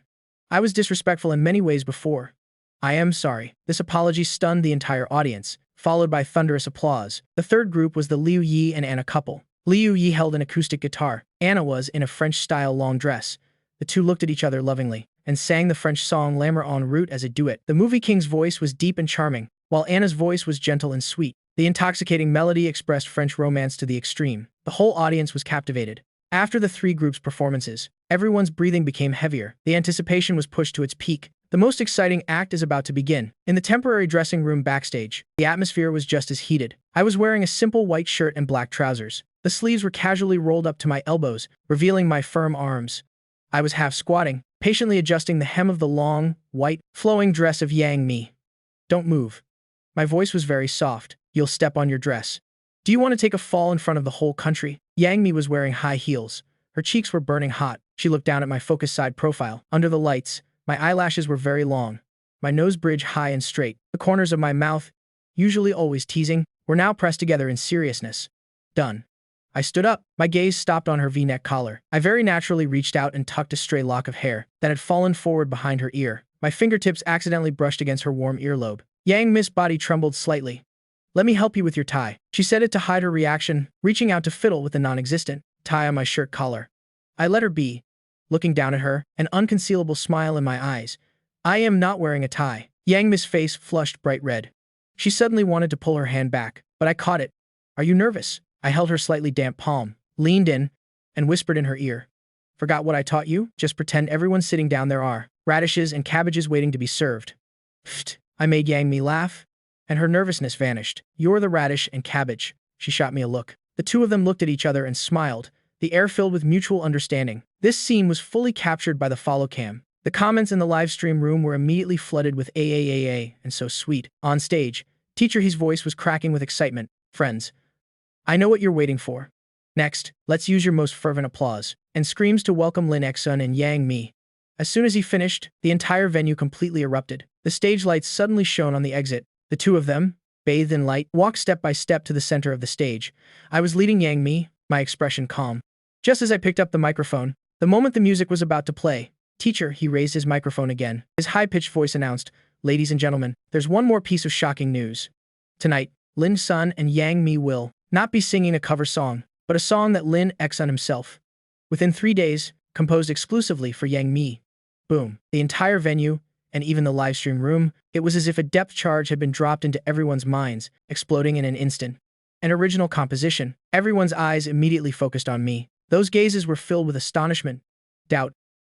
I was disrespectful in many ways before. I am sorry. This apology stunned the entire audience, followed by thunderous applause. The third group was the Liu Yi and Anna couple. Liu Yi held an acoustic guitar. Anna was in a French-style long dress. The two looked at each other lovingly and sang the French song L'amour en route as a duet. The movie king's voice was deep and charming, while Anna's voice was gentle and sweet. The intoxicating melody expressed French romance to the extreme. The whole audience was captivated. After the three groups' performances, everyone's breathing became heavier. The anticipation was pushed to its peak. The most exciting act is about to begin. In the temporary dressing room backstage, the atmosphere was just as heated. I was wearing a simple white shirt and black trousers. The sleeves were casually rolled up to my elbows, revealing my firm arms. I was half squatting, patiently adjusting the hem of the long, white, flowing dress of Yang Mi. Don't move. My voice was very soft. You'll step on your dress. Do you want to take a fall in front of the whole country? Yang Mi was wearing high heels. Her cheeks were burning hot. She looked down at my focused side profile. Under the lights, my eyelashes were very long, my nose bridge high and straight. The corners of my mouth, usually always teasing, were now pressed together in seriousness. Done. I stood up. My gaze stopped on her V-neck collar. I very naturally reached out and tucked a stray lock of hair that had fallen forward behind her ear. My fingertips accidentally brushed against her warm earlobe. Yang Mi's body trembled slightly. Let me help you with your tie. She said it to hide her reaction, reaching out to fiddle with the non-existent tie on my shirt collar. I let her be, looking down at her, an unconcealable smile in my eyes. I am not wearing a tie. Yang Mi's face flushed bright red. She suddenly wanted to pull her hand back, but I caught it. Are you nervous? I held her slightly damp palm, leaned in, and whispered in her ear. Forgot what I taught you? Just pretend everyone's sitting down. There are radishes and cabbages waiting to be served. Pfft. I made Yang Mi laugh, and her nervousness vanished. You're the radish and cabbage. She shot me a look. The two of them looked at each other and smiled, the air filled with mutual understanding. This scene was fully captured by the follow cam. The comments in the live stream room were immediately flooded with AAAA and so sweet. On stage, Teacher He's voice was cracking with excitement. Friends, I know what you're waiting for. Next, let's use your most fervent applause and screams to welcome Lin Xun and Yang Mi. As soon as he finished, the entire venue completely erupted. The stage lights suddenly shone on the exit. The two of them, bathed in light, walked step by step to the center of the stage. I was leading Yang Mi, my expression calm. Just as I picked up the microphone, the moment the music was about to play, "Teacher," he raised his microphone again. His high-pitched voice announced, "Ladies and gentlemen, there's one more piece of shocking news. Tonight, Lin Sun and Yang Mi will not be singing a cover song, but a song that Lin Xun himself. Within 3 days, composed exclusively for Yang Mi." Boom. The entire venue, and even the livestream room, it was as if a depth charge had been dropped into everyone's minds, exploding in an instant. An original composition. Everyone's eyes immediately focused on me. Those gazes were filled with astonishment, doubt,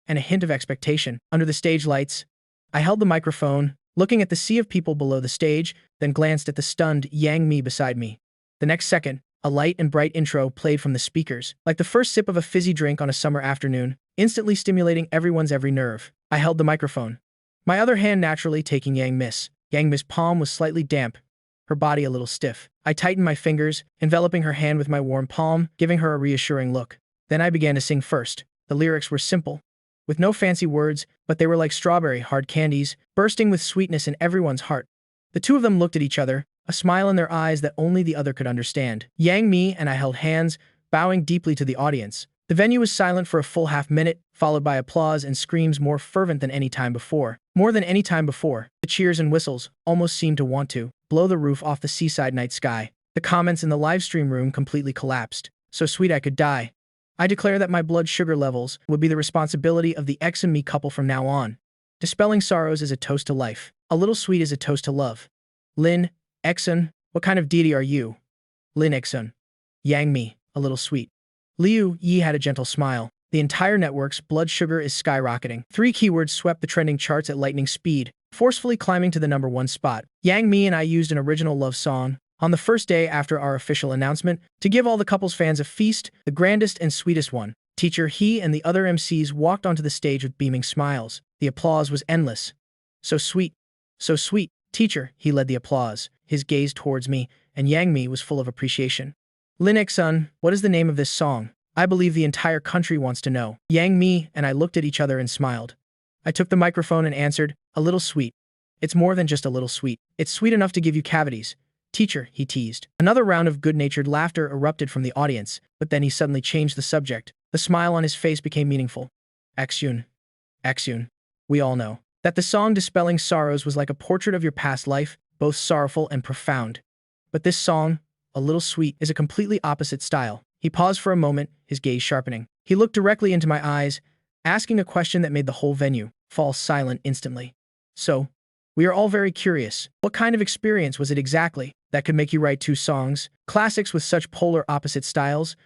and a hint of expectation. Under the stage lights, I held the microphone, looking at the sea of people below the stage, then glanced at the stunned Yang Mi beside me. The next second, a light and bright intro played from the speakers, like the first sip of a fizzy drink on a summer afternoon, instantly stimulating everyone's every nerve. I held the microphone, my other hand naturally taking Yang Mi's. Yang Mi's palm was slightly damp, her body a little stiff. I tightened my fingers, enveloping her hand with my warm palm, giving her a reassuring look. Then I began to sing first. The lyrics were simple, with no fancy words, but they were like strawberry hard candies, bursting with sweetness in everyone's heart. The two of them looked at each other, a smile in their eyes that only the other could understand. Yang Mi and I held hands, bowing deeply to the audience. The venue was silent for a full half-minute, followed by applause and screams more fervent than any time before. More than any time before, the cheers and whistles almost seemed to want to blow the roof off the seaside night sky. The comments in the livestream room completely collapsed. "So sweet I could die. I declare that my blood sugar levels would be the responsibility of the X and me couple from now on. Dispelling sorrows is a toast to life. A little sweet is a toast to love. Lin Xun, what kind of deity are you?" Lin Xun. Yang Mi, a little sweet. Liu Yi had a gentle smile. The entire network's blood sugar is skyrocketing. 3 keywords swept the trending charts at lightning speed, forcefully climbing to the #1 spot. Yang Mi and I used an original love song on the first day after our official announcement to give all the couple's fans a feast, the grandest and sweetest one. Teacher He and the other MCs walked onto the stage with beaming smiles. The applause was endless. "So sweet. So sweet. Teacher," he led the applause, his gaze towards me, and Yang Mi was full of appreciation. "Lin Xun, what is the name of this song? I believe the entire country wants to know." Yang Mi and I looked at each other and smiled. I took the microphone and answered, "A little sweet. It's more than just a little sweet. It's sweet enough to give you cavities." "Teacher," he teased. Another round of good-natured laughter erupted from the audience, but then he suddenly changed the subject. The smile on his face became meaningful. "Xun. Xun. We all know that the song Dispelling Sorrows was like a portrait of your past life, both sorrowful and profound. But this song, A Little Sweet, is a completely opposite style." He paused for a moment, his gaze sharpening. He looked directly into my eyes, asking a question that made the whole venue fall silent instantly. "So, we are all very curious. What kind of experience was it exactly that could make you write 2 songs, classics with such polar opposite styles?"